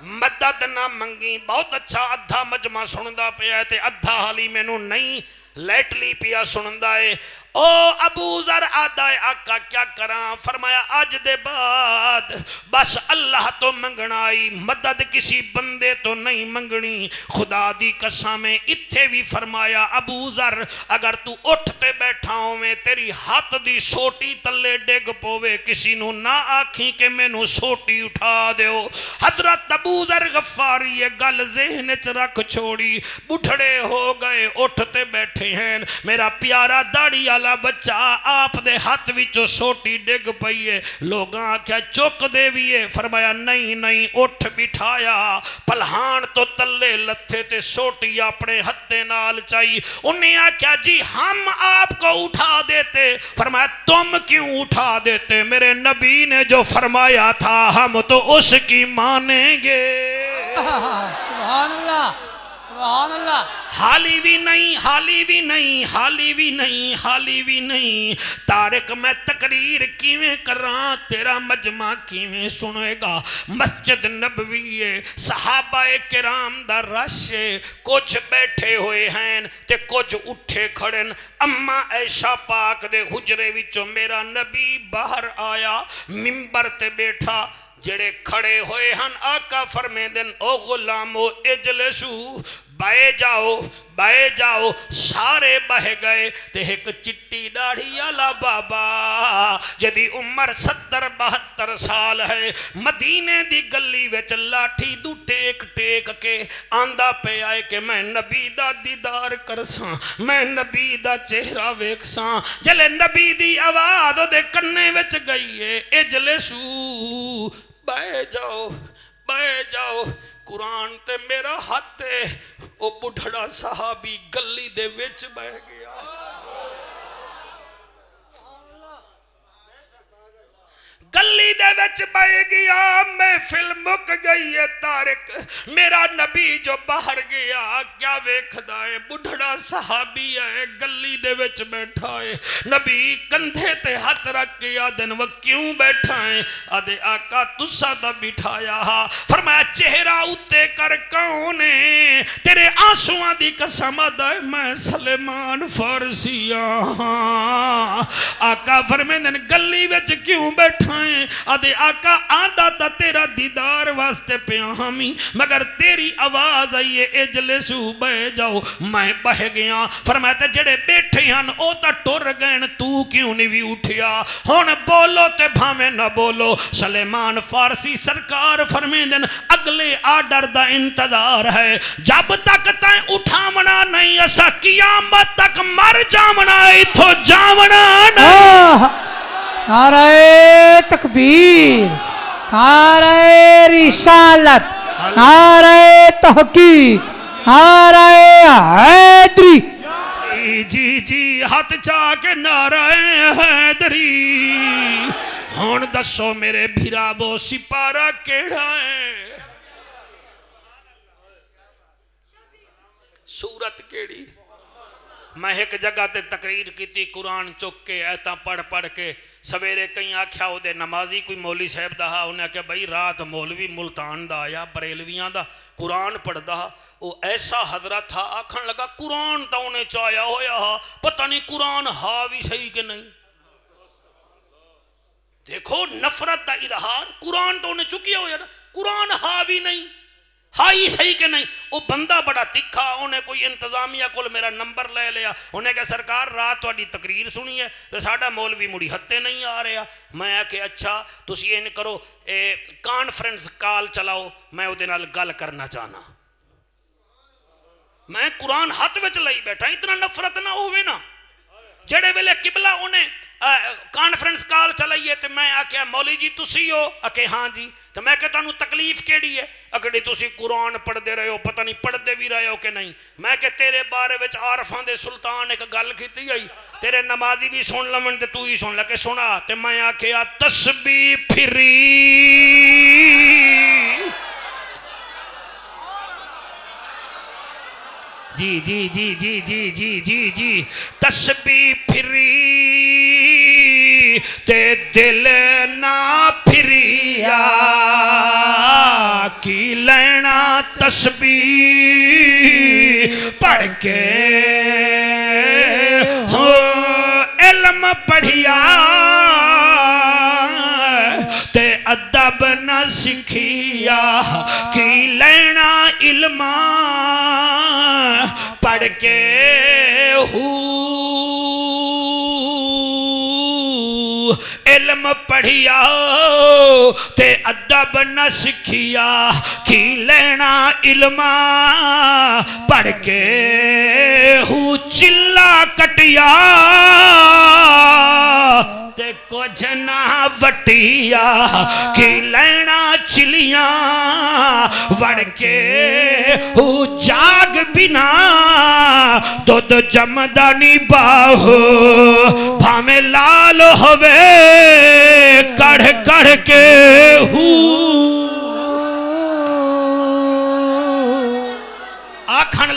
[SPEAKER 2] مدد نہ منگی بہت اچھا ادھا مجمع سندا پیا ہے تے ادھا حالی میں نو نہیں لیٹلی پیا سندا ہے او ابو ذر آدھا ہے آقا کیا کراں فرمایا آج دے بعد بس اللہ تو منگنائی مدد کسی بندے تو نہیں منگنی خدا دی قسم اتھے بھی فرمایا ابو ذر اگر تو اٹھتے بیٹھا ہوں میں تیری ہاتھ دی سوٹی تلے ڈگ پوے کسی نو نہ آکھیں کہ میں نو سوٹی اٹھا دیو حضرت ابو ذر غفاری یہ گل ذہن چ رکھ چھوڑی بڑھڑے ہو گئے اٹھتے بیٹھے ہیں میرا پیارا داڑھی والا بچہ آپ دے ہاتھ وچوں سوٹی ڈگ پئی ہے لوگاں کیا چک دے بھی ہے فرمایا نہیں اٹھ بٹھایا پلہان تو تلے لتھے تے سوٹی اپنے ہتھے نال چائی انہیں کیا جی ہم آپ کو اٹھا دیتے فرمایا تم کیوں اٹھا دیتے میرے نبی نے جو فرمایا تھا ہم تو اس کی مانیں گے
[SPEAKER 3] سبحان اللہ سبحان اللہ
[SPEAKER 2] حالی بھی نہیں، حالی بھی نہیں، حالی بھی نہیں، حالی بھی نہیں۔ تارک میں تقریر کیویں کراں، تیرا مجمع کیویں سنے گا۔ مسجد نبوی ہے، صحابہ کرام دا رش ہے، کچھ بیٹھے ہوئے ہیں تے کچھ اٹھے کھڑن۔ اما عائشہ پاک دے حجرے وچوں میرا نبی باہر آیا، منبر تے بیٹھا، جڑے کھڑے ہوئے ہن آقا فرمیندن او غلامو اجلسو، بائے جاؤ بائے جاؤ۔ سارے بہ گئے تے ایک چٹی داڑھی والا بابا جدی عمر 70-72 سال ہے، مدینے دی گلی وچ لاٹھی دو ٹیک ٹیک کے آندا پہ آئے کہ میں نبی دا دیدار کرساں، میں نبی دا چہرہ ویکساں۔ جلے نبی دی آواز دے کنے وچ گئی ہے، اجلسو، بائے جاؤ بائے جاؤ۔ قرآن تے میرا ہاتھ ہے، او بڑھڑا صحابی گلی دے وچ بہ گیا۔ گلی دے وچ بہ گیا، محفل مک گئی ہے۔ تارک میرا نبی جو باہر گیا کیا ویکھدا ہے؟ بڑھڑا صحابی ہے، گلی دے وچ بیٹھا ہے۔ نبی کندھے تے ہاتھ رکھ کے آدن وہ کیوں بیٹھا ہے؟ آدھے آقا تسا دا بٹھایا ہا۔ فرمایا چہرہ اتے کر کون ہے؟ تیرے آنسواں دی قسم آدھے میں سلیمان فارسی ہاں۔ آقا فرمیندن گلی وچ کیوں بیٹھا ہے؟ آدھے آقا آدھا تا تیرا دیدار واسطے پیا ہمی، مگر تیری آواز آئیے اجلسو، بہ جاؤ، میں بہ گیا۔ فرمایا جڑے بیٹھے ہن او تا ٹر گئن، تو کیوں نہیں بھی اٹھیا؟ ہن بولو تے بھامے نہ بولو۔ سلیمان فارسی سرکار فرمیندن اگلے آرڈر دا انتظار ہے، جب تک تائیں اٹھامنا نہیں اسا قیامت تک مر جامنا، ایتھو جامنا نہیں۔
[SPEAKER 3] نعرہ تکبیر، نعرہ رسالت، نعرہ تحقیق، نعرہ حیدری۔
[SPEAKER 2] جی جی ہاتھ چاہ کے نعرہ حیدری۔ ہون دسو میرے بھیرابو سپارہ کیڑا ہے؟ سورت کیڑی؟ میں ایک جگہ تے تقریر کی تھی، قرآن چک کے ایتا پڑھ پڑھ کے سویرے کہیں آکھیا ہو دے نمازی کوئی مولی صاحب دا، انہیں کہا بھائی رات مولوی ملتان دا آیا بریلویاں دا قرآن پڑھ دا۔ وہ ایسا حضرت تھا آکھن لگا قرآن تا انہیں چاہیا ہویا ہا، پتہ نہیں قرآن ہا بھی صحیح کہ نہیں۔ دیکھو نفرت دا اظہار، قرآن تو انہیں چکیا ہویا نا، قرآن ہا بھی نہیں، ہائی صحیح کہ نہیں۔ وہ بندہ بڑا تکھا، انہیں کوئی انتظامیہ کول میرا نمبر لے لیا، انہیں کہا سرکار رات واڑی تقریر سنی ہے تو ساڑھا مولوی مڑی ہتے نہیں آ رہا۔ میں کہ اچھا تسی یہ نہیں کرو، کانفرنس کال چلاؤ، میں او دنال گل کرنا چاہنا۔ میں قرآن ہاتھ وچ لئی بیٹھا، اتنا نفرت نہ ہوئے نا۔ جڑے ویلے قبلہ انہیں کانفرنس کال چلائیے تو میں آکھیا مولی جی تسی ہو؟ اکے ہاں جی۔ تو میں کہتا ہوں تکلیف کیڑی ہے؟ اگڑی تسی قرآن پڑھ دے رہے ہو، پتہ نہیں پڑھ دے بھی رہے ہو کہ نہیں۔ میں کہ تیرے بارے وچ عارفاں دے سلطان ایک گل کیتی آئی، تیرے نمازی بھی سن لمن تے تو ہی سن لکے سنا۔ تے میں آکھیا تسبیح پھری جی جی جی جی جی جی جی جی تسبیح پھری تے دل نہ پھریا، کی لینا تسبیح پڑھ کے ہو علم پڑھیا تے ادب نہ سکھیا، کی لینا علم پڑھ کے علم پڑھیا تے ادب نہ سکھیا، کی لینا علم پڑھ کے چلا کٹیا تے کچھ نہ وٹیا، کی لینا چلیاں وڑ کے جاگ بنا دودھ جمدانی باہو بھامے لال ہوئے کڑھ کڑھ کے آکھن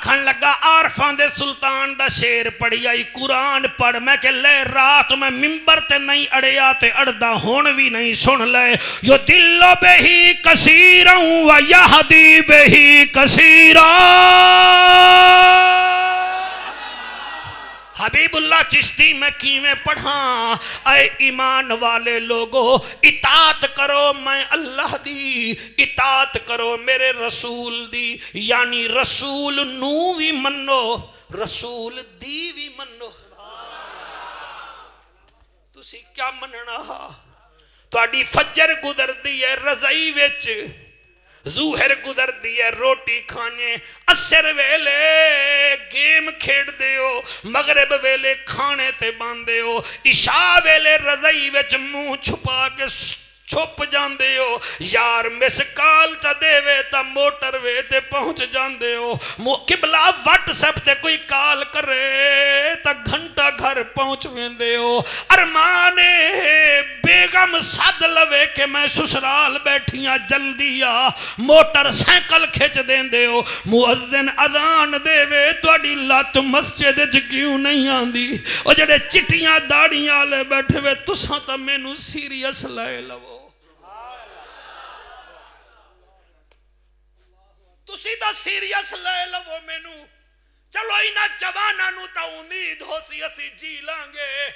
[SPEAKER 2] آکھن لگا عارفان دے سلطان دا شیر پڑھی آئی قرآن پڑھ میں کہ لے رات میں ممبر تے نہیں اڑیا تے اڑدا ہون بھی نہیں سن لے یو دلو بہی کثیرا و یہدی بہی کثیرا حبیب اللہ چشتی میں کیویں پڑھاں اے ایمان والے لوگو اطاعت کرو میں اللہ دی اطاعت کرو میرے رسول دی یعنی رسول نو بھی منو رسول دی بھی منو تسی کیا مننا تواڈی فجر گزر دی ہے رضائی وچ ظہر گزر دیئے روٹی کھانے اثر ویلے گیم کھیڑ دیو مغرب ویلے کھانے تے باندے ہو عشاء ویلے رضائی وچ منہ چھپا کے چھپ جاندے ہو یار مسکال چا دے وے تا موٹر وے تے پہنچ جاندے ہو قبلہ واٹ سب تے کوئی کال کرے تا گھنٹا گھر پہنچ ویندے ہو ارمانے بیگم صد لوے کہ میں سسرال بیٹھیاں جلدی آ موٹر سائیکل کھچ دیندے ہو مؤذن اذان دے وے توڑی لات مسجد وچ کیوں نہیں آندی او جڑے چٹیاں داڑیاں لے بیٹھے وے تساں تا مینوں سیریس لے لو تسی دا سیریس لے لو مینو چلو اینا جوانا نو تا امید ہو سی اسی جی لانگے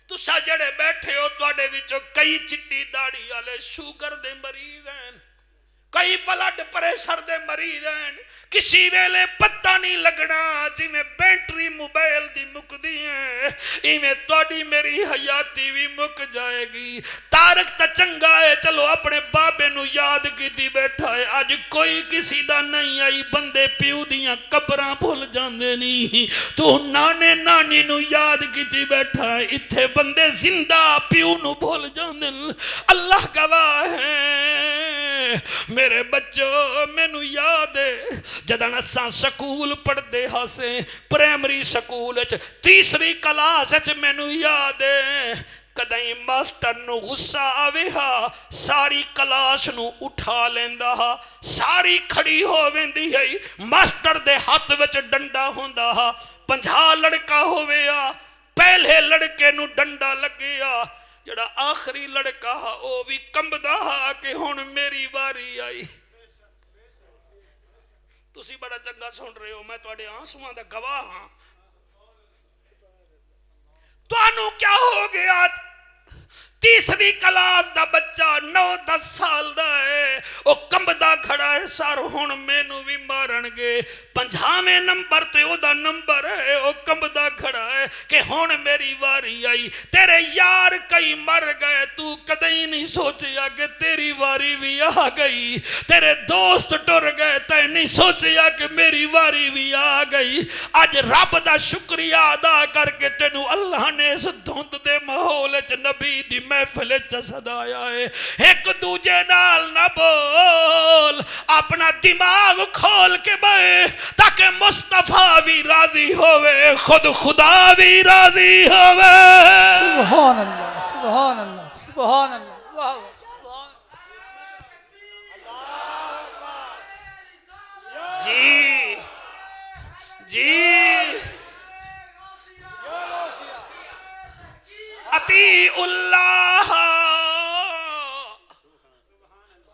[SPEAKER 2] تسا جڑے بیٹھے ہو توڑے وچو کئی چٹی داڑی آلے شوگر دے مریض ہیں کئی بلڈ پریشر دے مریض ہیں کسی ویلے پتہ نہیں لگنا جی میں بیٹری موبائل دی مک دی ہیں ایمیں توڑی میری حیاتی بھی مک جائے گی تارک تا چنگا ہے چلو اپنے بابے نو یاد کی دی بیٹھا ہے آج کوئی کسی دا نہیں آئی بندے پیو دیاں قبراں بھول جاندے نہیں تو نانے نانی نو یاد کی دی بیٹھا ہے اتھے بندے زندہ پیو نو بھول جاندے اللہ گواہ ہے میرے بچوں میں نو یاد ہے جدن اساں سکول پڑھ دے ہاسیں پریمری سکول تیسری کلاس میں نو یاد ہے کدیں ماسٹر نو غصہ آوے ہا ساری کلاس نو اٹھا لیندہ ہا ساری کھڑی ہو ویندی ہے ماسٹر دے ہاتھ وچ ڈنڈا ہوندہ ہا 50 لڑکا ہوئے ہا پہلے لڑکے نو ڈنڈا لگے ہا جڑا آخری لڑکا ہا او بھی کمبدہ ہا کہ ہون میری باری آئی تسی بڑا چنگا سن رہے ہو میں توڑے آنسوان دا گواہ ہاں تو انو کیا ہو گیا تیسری کلاس دا بچہ 9-10 سال دا ہے او کمبدہ کھڑا ہے سار ہون میں نو بھی مارن گے 50ویں نمبر تے او دا نمبر ہے او کمبدہ کھڑا ہے کہ ہون میری واری آئی تیرے یار کئی مر گئے تو کدیں نہیں سوچیا کہ تیری واری بھی آ گئی تیرے دوست ٹر گئے تے نہیں سوچیا کہ میری واری بھی آ گئی آج رب دا شکریہ ادا کر کے تینو اللہ نے اس دھند دے ماحول چ نبی دی محفل جسد آیا ہے ایک دوجے نال نہ بول اپنا دماغ کھول کے بے تاکہ مصطفیٰ بھی راضی ہوئے خود خدا بھی راضی ہوئے
[SPEAKER 3] سبحان اللہ سبحان اللہ سبحان اللہ واہ
[SPEAKER 2] جی جی اطیع اللہ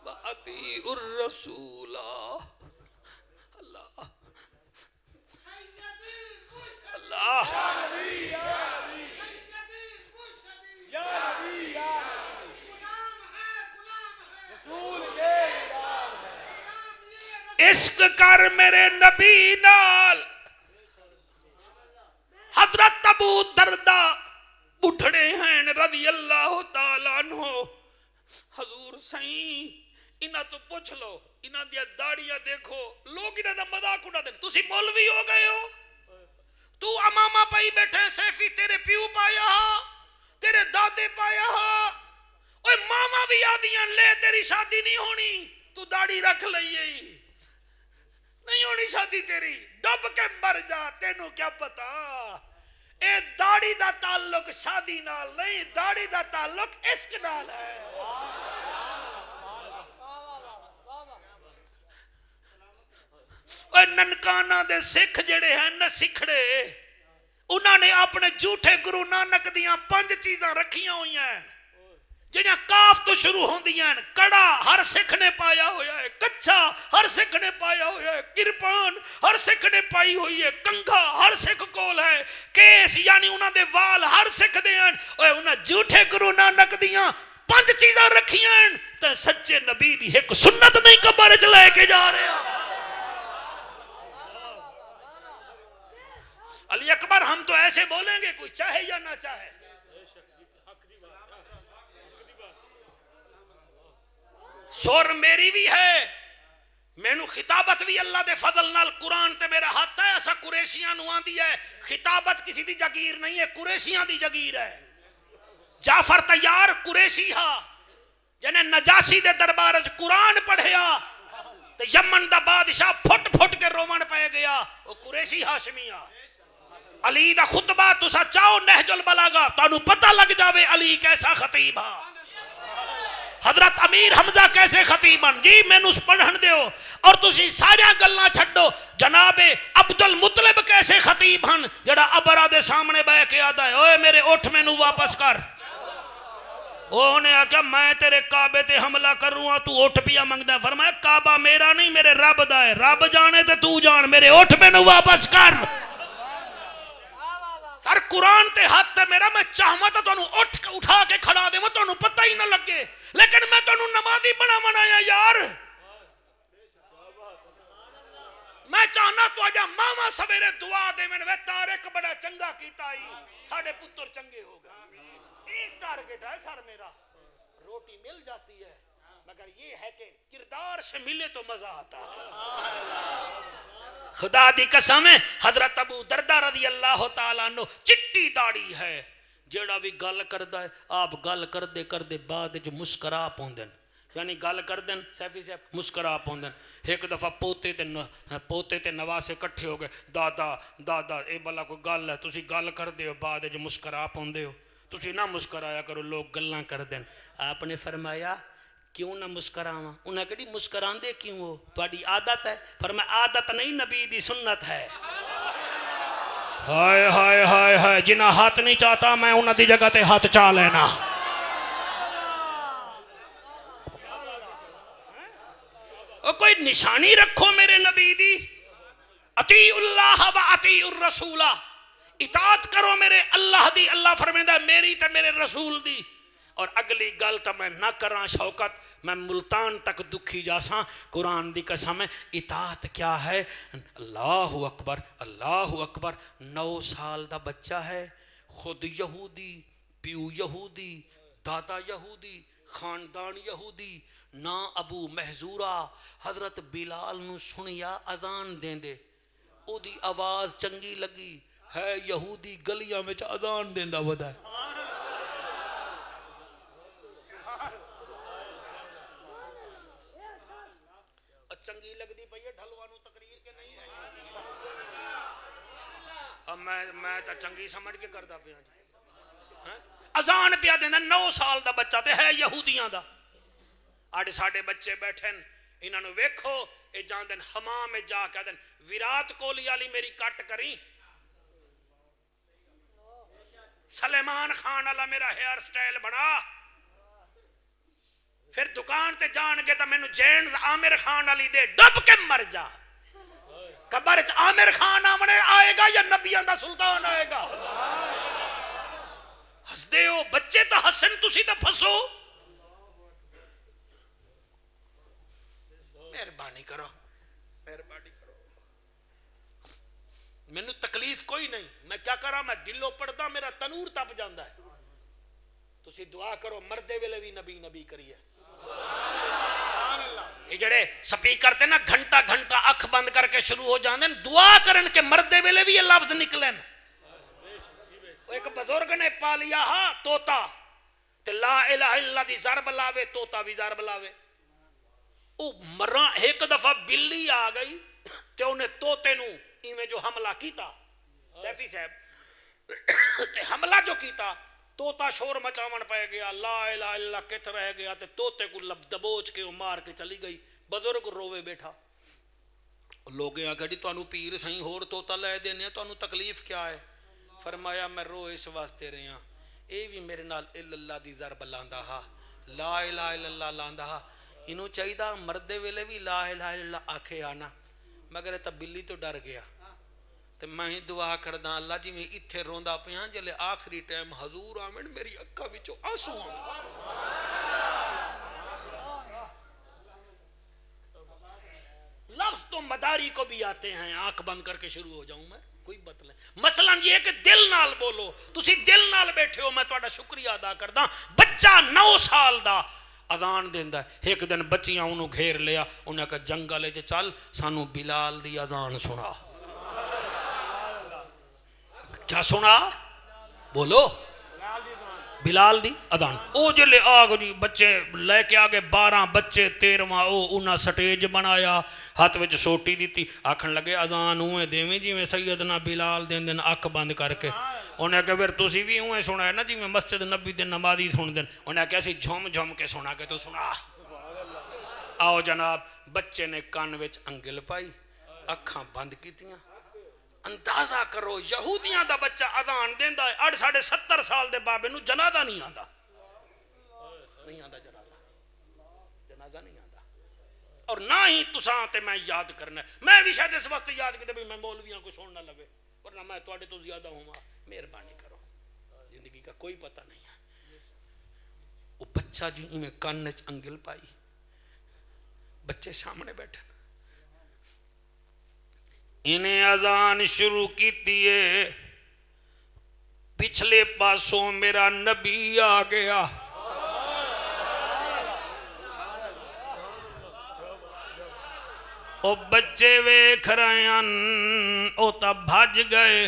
[SPEAKER 2] و اطیع الرسول اللہ اللہ عشق کر میرے نبی نال حضرت ابو دردہ اٹھڑے ہیں رضی اللہ تعالیٰ عنہ حضور سائیں انہاں تو پوچھ لو انہاں دیا داڑیاں دیکھو لوگ انہاں دا مذاق اڑا دیں تسی مولوی ہو گئے ہو تو امامہ پائی بیٹھے سیفی تیرے پیو پایا ہا تیرے دادے پایا ہا اوہ ماما بھی آدیاں لے تیری شادی نہیں ہونی تو داڑی رکھ لئیے نہیں ہونی شادی تیری ڈب کے مر جا تینوں کیا پتا اے داڑی دا تعلق شادی نال نہیں داڑی دا تعلق عشق نال ہے اوے ننکانہ دے سکھ جڑے ہیں نہ سکھڑے انہوں نے اپنے جھوٹے گرو نانک دیاں 5 چیزاں رکھیاں ہوئی ہیں جنہاں کاف تو شروع ہوندیاں ہیں کڑا ہر سکھ نے پایا ہویا ہے کچھا ہر سکھ نے پایا ہویا ہے کرپان ہر سکھ نے پائی ہوئی ہے کنگھا ہر سکھ کول ہے کیس یعنی انہاں دے وال ہر سکھ دے ہیں اوے انہاں جھوٹے گرو نانک دیاں 5 چیزاں رکھیاں ہیں تے سچے نبی دی ایک سنت نہیں قبر وچ لے کے جا رہے ہیں علی اکبر ہم تو ایسے بولیں گے کوئی چاہے یا نہ چاہے سور میری بھی ہے میں نو خطابت بھی اللہ دے فضل نال قرآن تے میرا ہاتھ ہے ایسا قریشیاں نو آن دی ہے خطابت کسی دی جگیر نہیں ہے قریشیاں دی جگیر ہے جعفر تیار قریشی ہا جنہیں نجاشی دے دربارج قرآن پڑھیا تے یمن دا بادشاہ پھٹ پھٹ کے رومن پہ گیا وہ قریشی ہاشمی ہا علی دا خطبہ تسا چاہو نہج البلاغہ تانوں پتہ لگ جاوے علی کیسا خطیب ہا حضرت امیر حمزہ کیسے خطیبن جی میں نو پڑھن دیو اور تسی سارا گلاں چھڈو جناب عبد المطلب کیسے خطیب ہن جڑا ابرا دے سامنے بیٹھ کے آدا ہے اوے میرے اٹھ مینوں واپس کر انہیں کہا میں تیرے کعبے تے حملہ کروں ہاں تو اٹھ پیا منگدا فرمایا کعبہ میرا نہیں میرے رب دا ہے رب جانے تے تو جان میرے اٹھ مینوں واپس کر سر قرآن تے ہاتھ تے میرا میں چاہما تا تو اٹھا کے کھڑا دے میں تو پتہ ہی نہ لگے لیکن میں تو نمازی بنا منایا یار میں چاہنا تو آجا ماما سویرے دعا دے میں نے تارک بڑا چنگا کیتا ہی ساڑھے پتر چنگے ہو گئے ایک ٹارگٹ ہے سر میرا روٹی مل جاتی ہے مگر یہ ہے کہ کردار سے ملے تو مزہ آتا خدا دی قسم ہے حضرت ابو دردہ رضی اللہ تعالیٰ عنہ چٹی داڑھی ہے جیڑا بھی گل کردا ہے آپ گل کردے کردے بعد جو مسکرا پوندن یعنی گل کردن سیفی صاحب مسکرا پوندن ایک دفعہ پوتے تے نواسے کٹھے ہو گئے دادا دادا اے بلا کوئی گل ہے تسی گل کردے ہو بعد جو مسکرا پوندے ہو تسی نہ مسکرایا کرو لوگ گلاں کردن آپ نے فرمایا کیوں نہ مسکراواں انہاں کہڑی مسکراندے کیوں ہو تہاڈی عادت ہے فرمایا عادت نہیں نبی دی سنت ہے ہائے ہائے ہائے ہائے جنہاں ہاتھ نہیں چاہتا میں انہاں دی جگہ تے ہاتھ چاہ لینا اور کوئی نشانی رکھو میرے نبی دی اطیع اللہ و اطیع الرسول اطاعت کرو میرے اللہ دی اللہ فرمیندہ میری تے میرے رسول دی اور اگلی گل تو میں نہ کراں شوکت میں ملتان تک دکھی جاساں قرآن دی قسم ہے اطاعت کیا ہے اللہ اکبر 9 سال دا بچہ ہے خود یہودی پیو یہودی دادا یہودی خاندان یہودی نا ابو محذورہ حضرت بلال نو سنیا اذان دین دے او دی آواز چنگی لگی ہے یہودی گلیاں میں اذان دین دا ودا ہے چنگی لگ دی پئی ہے ڈھلوانو تقریر کے نہیں ہے اب میں تا چنگی سمجھ کے کردا پیا جی اذان پیا دیندا 9 سال دا بچہ تے ہے یہودیاں دا آڑے ساڈے بچے بیٹھن انہاں نو ویکھو اے جاندن حمام میں جا کے دن ویرات کوہلی والی میری کٹ کری سلیمان خان والا میرا ہیئر سٹائل بنا پھر دکان تے جان گے تا مینو جینز عامر خان علی دے ڈب کے مر جا قبر وچ عامر خان آمنے آئے گا یا نبیاں دا سلطان آئے گا ہس دے ہو بچے تا حسن تسی تا پھسو مہربانی کرو مینو تکلیف کوئی نہیں میں کیا کرا میں دلو پڑھدا میرا تنور تپ جاندا ہے تسی دعا کرو مردے ویلے بھی نبی نبی کریے یہ جڑے سپیکر تے نا گھنٹا گھنٹا اکھ بند کر کے شروع ہو جاندے دعا کرن کے مردے ویلے بھی یہ لفظ نکلن ایک بزرگ نے پا لیا ہاں توتا تے لا الہ الا دی ضرب لاوے توتا بھی ضرب لاوے او مرا ایک دفعہ بلی آ گئی تے انہیں توتے نو ایویں جو حملہ کیتا سیفی صاحب تے حملہ جو کیتا توتا شور مچاون پہ گیا لا الہ الا کت رہ گیا تے توتے کو لب دبوچ کے مار کے چلی گئی بزرگ روے بیٹھا لوگیں آخیا جی تمہیں پیر سائیں ہور توتا لے دینے تمہیں تکلیف کیا ہے؟ فرمایا میں رو اس واسطے رہا اے بھی میرے نال اللہ دی ضرب لاندا ہا لا الہ الا اللہ لاندا ہا انہوں چاہیدہ مردے ویلے بھی لا الہ الا اللہ آکھے آنا مگر تا بلی تو ڈر گیا تو میں ہی دعا کردہ اللہ جی میں اتھے روندا پیاں جلے آخری ٹائم حضور آمین میری اکھا بچو آنسو لفظ تو مداری کو بھی آتے ہیں آنکھ بند کر کے شروع ہو جاؤں میں کوئی بات نہیں مثلا یہ کہ دل نال بولو تسی دل نال بیٹھے ہو میں تہاڈا شکریہ ادا کردا بچہ 9 سال دا اذان دیندا ہے ایک دن بچیاں انہوں گھیر لیا انہیں کہا جنگلے چ چل سانو بلال دی اذان سنا کیا سنا بولو بلال دی اذان او جلے آگو جی بچے لے کے آگے 12 بچے 13واں او انہاں سٹیج بنایا ہاتھ وچ سوٹی دیتی آکھن لگے اذان ہوئے دیویں جی میں سیدنا بلال دین دن اکھ بند کر کے انہیں کہا پھر تسی بھی ہوئے سنا ہے نا جی میں مسجد نبی دن نمازی سن دن انہیں کہا سی جھوم جھوم کے سنا کے تو سنا آؤ جناب بچے نے کان وچ انگل پائی اکھاں بند کیتیاں اندازہ کرو یہودیاں دا بچہ اذان دیندا ہے 70 سال دے بابے نو جنازہ نہیں آندا جنازہ نہیں آندا اور نہ ہی تساں تے میں یاد کرنا میں بھی شاید اس وقت یاد کیتے بھی میں مولویاں کو سن نہ لگے ورنہ میں تواڈے تو زیادہ ہوں مہربانی کرو زندگی کا کوئی پتہ نہیں ہے وہ بچہ جی میں کان وچ انگل پائی بچے سامنے بیٹھے انہیں اذان شروع کیتی ہے پچھلے پاسوں میرا نبی آ گیا او بچے ویکھ رہے ہیں او تا بھج گئے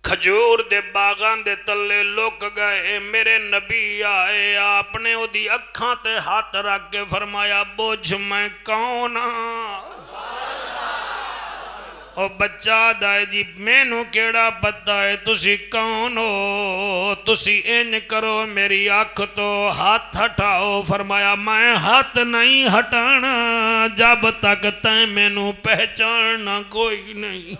[SPEAKER 2] کھجور دے باغان دے تلے لک گئے میرے نبی آئے آپ نے او دی اکھاں تے ہاتھ رکھ کے فرمایا بوجھ میں کون او بچہ دائے جی میں نو کیڑا پتہ ہے تسی کون ہو تسی این کرو میری آنکھ تو ہاتھ ہٹاؤ فرمایا میں ہاتھ نہیں ہٹانا جب تک تیں میں نو پہچاننا کوئی نہیں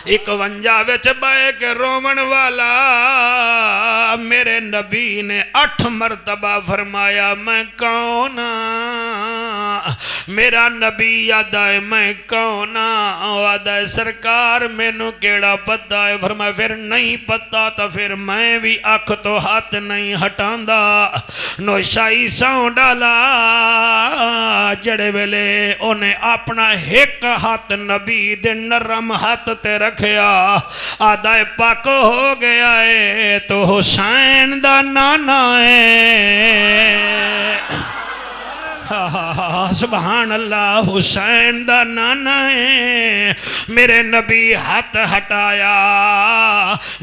[SPEAKER 2] 51 وچ بائے کے رومن والا میرے نبی نے 8 مرتبہ فرمایا میں کون میرا نبی یاد ہے میں کون یاد ہے سرکار میں نو کیڑا پتہ ہے فرمایا پھر نہیں پتہ تو پھر میں بھی آنکھ تو ہاتھ نہیں ہٹاندا نوشائی ساؤں ڈالا جڑے ویلے انہیں اپنا ایک ہاتھ نبی دے نرم ہاتھ تے رکھیا آدھا پاک ہو گیا ہے تو حسین دا نانا ہے سبحان اللہ حسین دا نانا ہے میرے نبی ہاتھ ہٹایا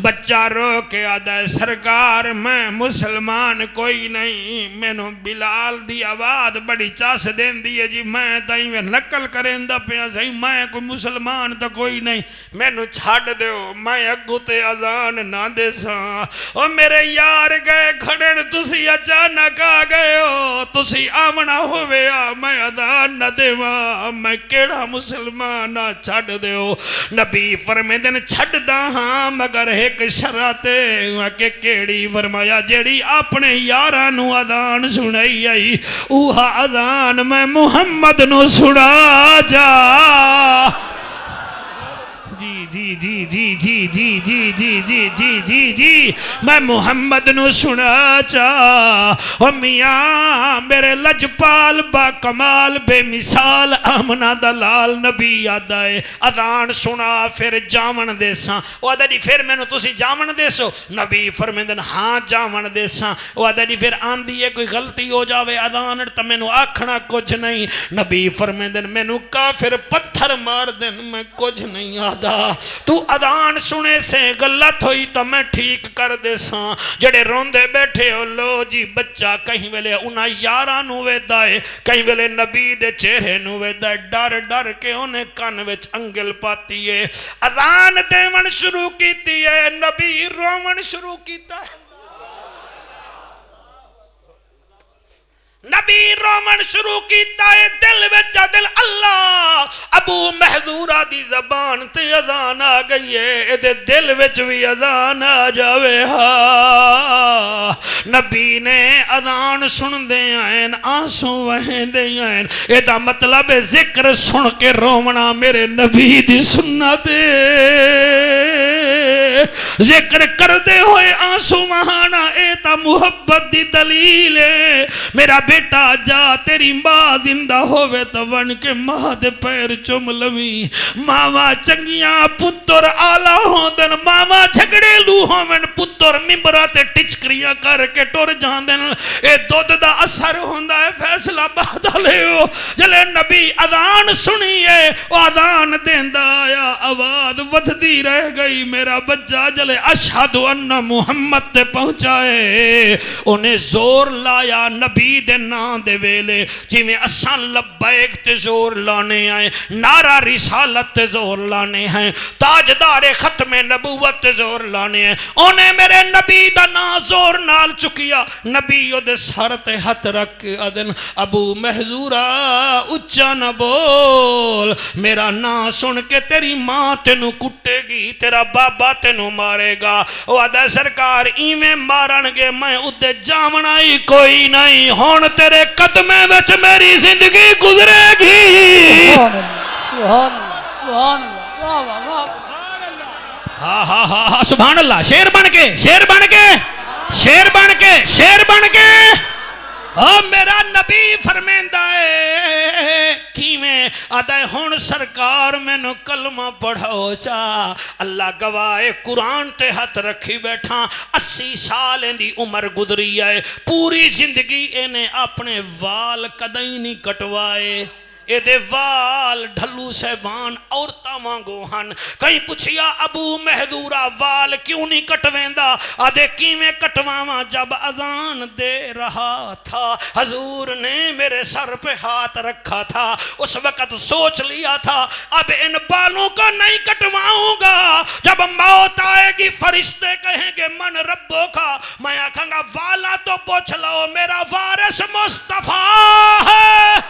[SPEAKER 2] بچہ رو کے آدھا سرکار میں مسلمان کوئی نہیں میں نو بلال دی آواز بڑی چاس دین دیئے جی میں تائیں میں نقل کریں دا پیا سہی میں کوئی مسلمان تا کوئی نہیں میں نو چھاڑ دیو میں اگو تے اذان نہ دے ساں اور میرے یار گئے کھڑن تسی اچانک آ گئے ہو تسی آمنا ہوئے میں اذان نہ دے میں کیڑا مسلمان چھڑ دیو نبی فرمے دن چھڑ دا ہاں مگر ایک شراتے کہ کیڑی فرمایا جیڑی اپنے یارانو اذان سنائی آئی اوہا اذان میں محمد نو سنا جا جی جی جی جی جی جی جی جی جی جی جی میں محمد نو سنا چاہ او میاں میرے لجپال با کمال بے مثال آمنہ دلال نبی یاد آئے اذان سنا پھر جامن دے ساں وہ آدھا دی پھر میں نو تسی جامن دے سو نبی فرمیدن ہاں جامن دے ساں وہ آدھا دی پھر آن دیئے کوئی غلطی ہو جاوے اذان تا میں نو آکھنا کچھ نہیں نبی فرمیدن میں نو کافر پتھر مار دن میں کچھ نہیں آدھا تو اذان سنے سے غلط ہوئی تو میں ٹھیک کر دے ساں جڑے روندے بیٹھے ہو لو جی بچہ کہیں ویلے انہاں یاران ہوئے دائے کہیں ویلے نبی دے چہرے نوے دائے ڈر ڈر کے انہیں کان وچ انگل پاتی ہے اذان دیون شروع کیتی ہے نبی رومن شروع کیتا ہے نبی رومن شروع کیتا ہے دل وچ دل اللہ ابو محذورہ دی زبان تے اذان آ گئی ہے اے دے دل وچ بھی اذان آ جاوے ہاں نبی نے اذان سن دے آئین آنسوں وہیں دے آئین اے دا مطلب ذکر سن کے رومنا میرے نبی دی سنت ذکر کر دے ہوئے آنسو مہانا اے تا محبت دی دلیل ہے میرا بیٹا جا تیری ماں زندہ ہوئے تو ون کے ماں دے پیر چم لوی ماما چنگیاں پتر آلہ ہوندن ماما جھگڑے لو ہومن پتر ممبراتے ٹچکریاں کر کے ٹور جاندن اے دودھ دا اثر ہوندہ ہے فیصلہ بہدہ لے ہو جلے نبی اذان سنیے اذان دیندہ آیا آواز ودھ دی رہ گئی میرا بچہ جلے اشہد ان محمد تے پہنچائے انہیں زور لایا نبی دے نام دے ویلے جی میں اساں لبیک تے زور لانے آئے نعرہ رسالت تے زور لانے ہیں تاجدار ختم نبوت تے زور لانے ہیں انہیں میرے نبی دا نام زور نال چکیا نبی یو دے سر تے ہتھ رکھ ادن ابو محذورہ اچھا نہ بول میرا نام سن کے تیری ماں تینو کٹے گی تیرا بابا تینو مارے گا وعدہ سرکار ایویں مارن گے میں ادھے جامنا ہی کوئی نہیں ہون تیرے قدمے وچ میری زندگی گزرے گی
[SPEAKER 3] سبحان اللہ سبحان اللہ واہ واہ واہ
[SPEAKER 2] ہاں ہاں ہاں ہاں سبحان اللہ شیر بن کے شیر بن کے شیر بن کے شیر بن کے میرا نبی فرمیندہ ہے کیویں آدھے ہون سرکار میں نو کلمہ پڑھو چاہ اللہ گواہ قرآن تے ہاتھ رکھی بیٹھا 80 سال دی عمر گزری ہے پوری زندگی انہیں اپنے وال کدیں نہیں کٹوائے اے دے وال ڈھلو سہبان عورتاں وانگو ہن کہیں پوچھیا ابو محذورہ وال کیوں نہیں کٹویندہ آدھے کیویں کٹواواں جب اذان دے رہا تھا حضور نے میرے سر پہ ہاتھ رکھا تھا اس وقت سوچ لیا تھا اب ان بالوں کو نہیں کٹواؤں گا جب موت آئے گی فرشتے کہیں گے من ربوں کا میں آکھاں گا والا تو پوچھ لو میرا وارث مصطفیٰ ہے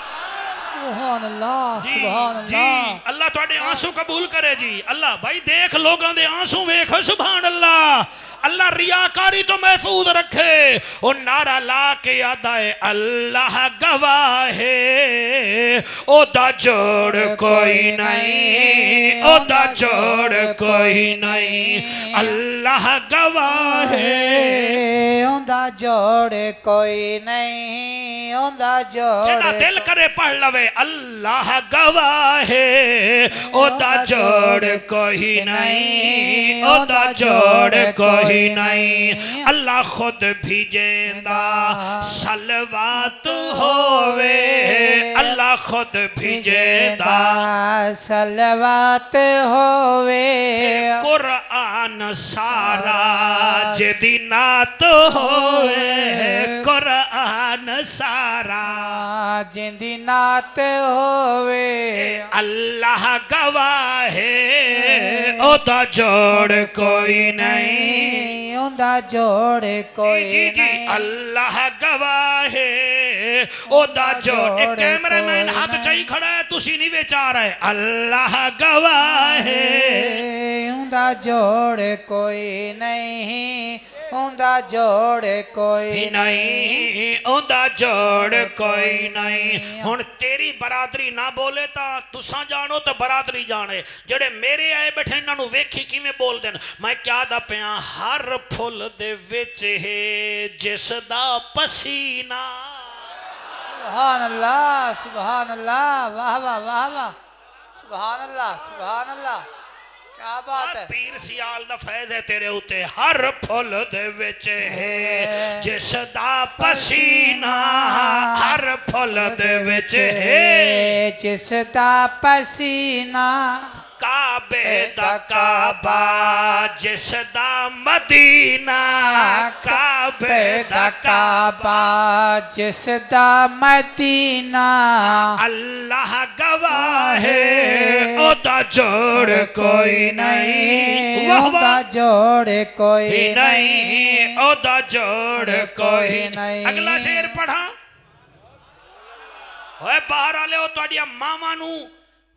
[SPEAKER 3] سبحان اللہ
[SPEAKER 2] جی
[SPEAKER 3] سبحان
[SPEAKER 2] جی
[SPEAKER 3] اللہ
[SPEAKER 2] اللہ تواڈے آنسو قبول کرے جی اللہ بھائی دیکھ لوگاں دے آنسو ویکھ سبحان اللہ اللہ ریاکاری تو محفوظ رکھے اور نعرہ لا کے یاد آئے اللہ گواہ ہے او دا جوڑ کوئی نہیں او دا جوڑ کوئی نہیں اللہ گواہ ہے
[SPEAKER 3] او دا جوڑ کوئی نہیں او دا جوڑ
[SPEAKER 2] جینا دل کرے پڑھ لوے اللہ گواہ ہے او دا جوڑ کوئی نہیں او دا جوڑ کوئی نہیں اللہ خود بھی جیندہ سلوات ہوئے اللہ خود بھی جیندہ
[SPEAKER 3] سلوات ہوئے
[SPEAKER 2] قرآن سارا جدینات ہوئے قرآن سارا
[SPEAKER 3] جدینات ہوئے
[SPEAKER 2] اللہ گواہ ہے او دا جوڑ کوئی نہیں
[SPEAKER 3] اوندا جوڑ کوئی
[SPEAKER 2] جی جی
[SPEAKER 3] نہیں
[SPEAKER 2] اللہ گواہ ہے او دا جوڑ ایک کیمرہ مین ہاتھ چاہی کھڑا ہے تسی نہیں بیچا رہا ہے اللہ گواہ ہے
[SPEAKER 3] اوندا جوڑ کوئی نہیں اوندا جوڑ کوئی
[SPEAKER 2] نہیں اوندا جوڑ کوئی نہیں ہن تیری برادری نہ بولے تا تساں جانو تو برادری جانے جڑے میرے آئے بیٹھے انہاں نو ویکھی کیویں بول دین میں کیا دا پیاں ہر پھل دے وچ ہے جس دا پسینہ
[SPEAKER 3] سبحان اللہ سبحان اللہ واہ واہ واہ واہ سبحان اللہ کیا بات ہے
[SPEAKER 2] پیر سیال دا فیض ہے تیرے ہوتے ہر پھل دے وچ ہے جس دا پسینہ ہر پھل دے وچ ہے
[SPEAKER 3] جس دا پسینہ
[SPEAKER 2] کعبے دا کعبہ جس دا مدینہ کعبے دا کعبہ
[SPEAKER 3] جس دا مدینہ
[SPEAKER 2] اللہ گواہ ہے او دا جوڑ کوئی نہیں
[SPEAKER 3] او دا جوڑ کوئی
[SPEAKER 2] نہیں او دا جوڑ کوئی نہیں
[SPEAKER 3] نہیں
[SPEAKER 2] اگلا شعر پڑھا ہوئے باہر آلے ہو تو ماما نو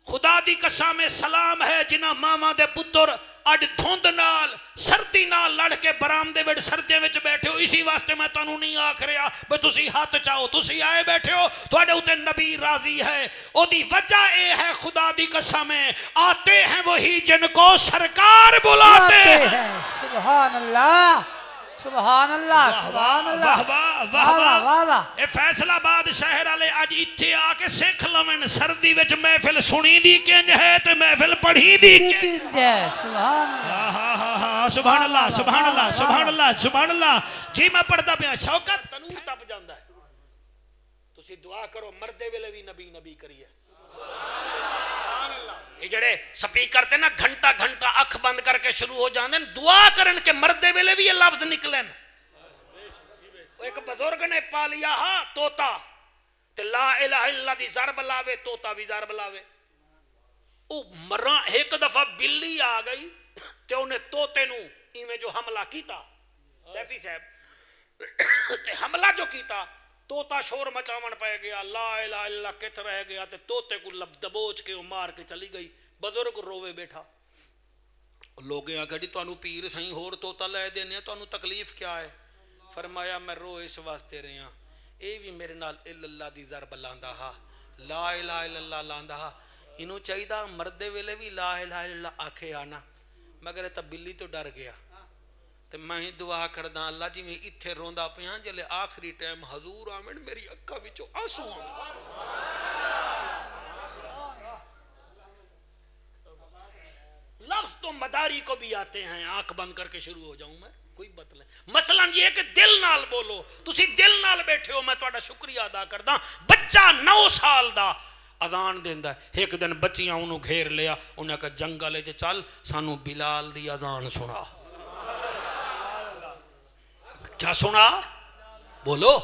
[SPEAKER 2] خدا دی قسم سلام ہے جنہ ماما دے پتر اڈ دھند نال سردی نال لڑ کے برامدے وچ سردیاں وچ بیٹھے ہو. اسی واسطے میں تانوں نہیں آکھ رہا بے تسی ہاتھ چاہو, تسی آئے بیٹھے ہو تواڈے اوتے نبی راضی ہے. او دی وجہ اے ہے خدا دی قسم آتے ہیں وہی جن کو سرکار بلاتے ہیں.
[SPEAKER 3] سبحان اللہ سبحان اللہ سبحان اللہ.
[SPEAKER 2] واہ واہ واہ
[SPEAKER 3] واہ واہ.
[SPEAKER 2] اے فیصل آباد شہر والے اج ایتھے آ کے سکھ لون سردی وچ محفل سنی دی کنج ہے تے محفل پڑھی دی کنج.
[SPEAKER 3] سبحان اللہ
[SPEAKER 2] سبحان اللہ سبحان اللہ سبحان اللہ سبحان اللہ. جی میں پڑھتا پیا شوکت تنور تپ جاندا ہے. تسی دعا کرو مردے ویلے بھی نبی نبی کریے. یہ جڑے سپیکر تے نا گھنٹا گھنٹا اکھ بند کر کے شروع ہو جاندے دعا کرن کے مردے ویلے بھی یہ لفظ نکلن. ایک بزرگ نے پا لیا ہاں توتا تے لا الہ الا اللہ دی ضرب لاوے توتا بھی ضرب لاوے. او مرا ایک دفعہ بلی آ گئی تے انہیں توتے نو ایویں جو حملہ کیتا سیفی صاحب تے حملہ جو کیتا توتا شور مچاون پہ گیا لا الہ الا اللہ کت رہ گیا تے توتے کو لب دبوچ کے مار کے چلی گئی. بزرگ روے بیٹھا. لوگیں آگے جی تانوں پیر سہیں ہور توتا لے دینے ہیں تانوں تکلیف کیا ہے؟ فرمایا میں رو اس واسطے رہے ہیں اے بھی میرے نال اللہ دی ضرب لاندا ہا لا الہ الا اللہ لاندا ہا. انہوں چاہیدہ مردے ویلے بھی لا الہ الا اللہ آکھے آنا مگر تا بلی تو ڈر گیا. تے میں ہی دعا کرداں اللہ جی میں اتھے روندا پیاں جلے آخری ٹائم حضور آمن میری اکھا وچوں آنسو لفظ تو مداری کو بھی آتے ہیں. آنکھ بند کر کے شروع ہو جاؤں میں کوئی بات نہیں. مثلا یہ کہ دل نال بولو تسی دل نال بیٹھے ہو میں تہاڈا شکریہ ادا کردا. بچہ 9 سال دا اذان دیندا ہے. ایک دن بچیاں انہوں گھیر لیا انہیں کہا جنگلے چ چل سانو بلال دی اذان سنا. کیا سنا بولو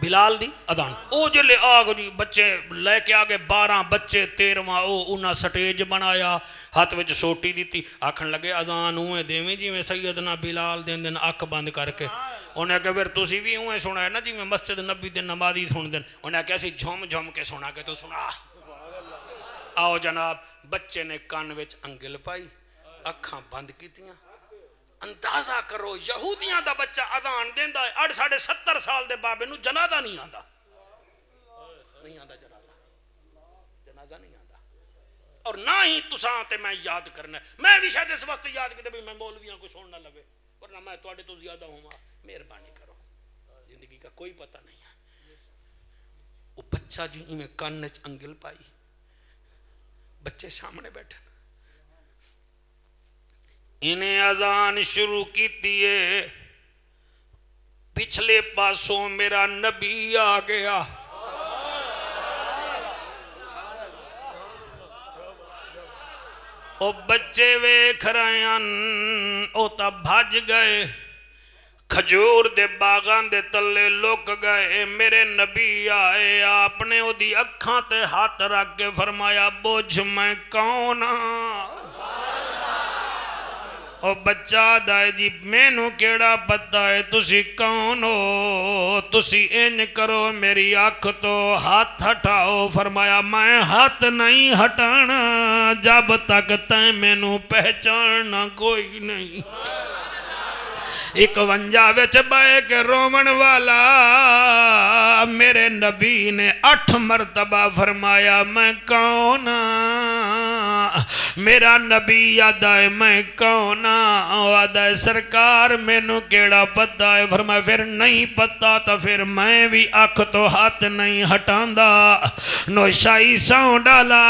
[SPEAKER 2] بلال دی اذان. او جلے آگ جی بچے لے کے آگے 12 بچے 13واں او انہاں سٹیج بنایا ہاتھ وچ سوٹی دیتی آکھن لگے اذان اوے دیویں جویں سیدنا بلال دین دن اکھ بند کر کے. انہیں کہا پھر تسی بھی اوے سنا ہے نا جی میں مسجد نبی دے نمازی سن دین. انہیں کہا سی جھوم جھوم کے سنا کے تو سنا. آؤ جناب بچے نے کان وچ انگل پائی اکھاں بند کیتیاں. اندازہ کرو یہودیاں دا بچہ اذان دیندا ہے 70 سال دے بابے نو جنازہ نہیں آندا. نہیں آندا جنازہ نہیں آندا. اور نہ ہی تساں تے میں یاد کرنا. میں بھی شاید اس وقت یاد کیتے بھی میں مولویاں کو سننا لگے ورنہ میں تواڈے تو زیادہ ہوں. مہربانی کرو زندگی کا کوئی پتہ نہیں ہے. وہ بچہ جی میں کان وچ انگل پائی بچے سامنے بیٹھے انہیں اذان شروع کی دیئے پچھلے پاسوں میرا نبی آ گیا. او بچے ویکھ رہے ہیں او تا بھج گئے کھجور دے باغان دے تلے لک گئے. میرے نبی آئے آپ نے او دی اکھاں تے ہاتھ رکھ کے فرمایا بوجھ میں کون ہاں. او بچہ دائے جی میں نو کیڑا پتہ ہے تسی کون ہو. تسی انج کرو میری آنکھ تو ہاتھ ہٹاؤ. فرمایا میں ہاتھ نہیں ہٹانا جب تک تیں میں نو پہچاننا کوئی نہیں. 51 وچ بے کے رومن والا میرے نبی نے 8 مرتبہ فرمایا میں کون ہاں. میرا نبی یاد آئے میں کون ہاں. یاد آئے سرکار میں نو کیڑا پتہ ہے. فرمایا پھر نہیں پتہ تو پھر میں بھی آنکھ تو ہاتھ نہیں ہٹاندا. نوشائی ساؤں ڈالا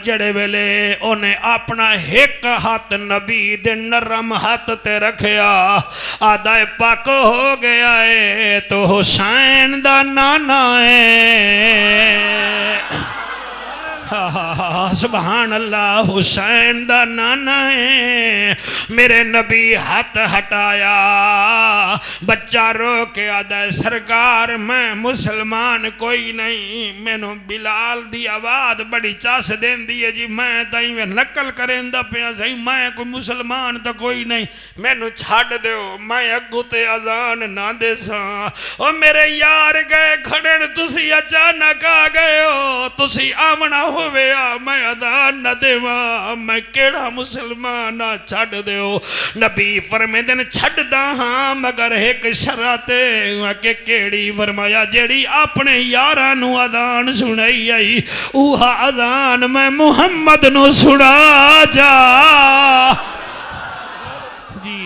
[SPEAKER 2] جڑے ویلے انہیں اپنا ایک ہاتھ نبی دے نرم ہاتھ تے رکھیا آدھائے پاک ہو گیا ہے تو حسین دا نانا ہے. سبحان اللہ حسین دا نانا ہے میرے نبی ہاتھ ہٹایا بچہ رو کے آدھا سرکار میں مسلمان کوئی نہیں مینوں بلال دی آواز بڑی چاس دین دیئے جی میں تائیں میں نقل کریں دا پیا سہی میں کوئی مسلمان تا کوئی نہیں مینوں چھاڑ دیو میں اگو تے اذان نہ دے ساں او میرے یار گئے کھڑن تسی اچانک آ گئے ہو تسی آمنا ہوئے میں اذان نہ دے میں کیڑا مسلمان چھڑ دیو نبی فرمے دن چھڑ دا ہاں مگر ایک شراتے کہ کیڑی فرمایا جیڑی اپنے یارانو اذان سنائی آئی اوہا اذان میں محمد نو سنا جا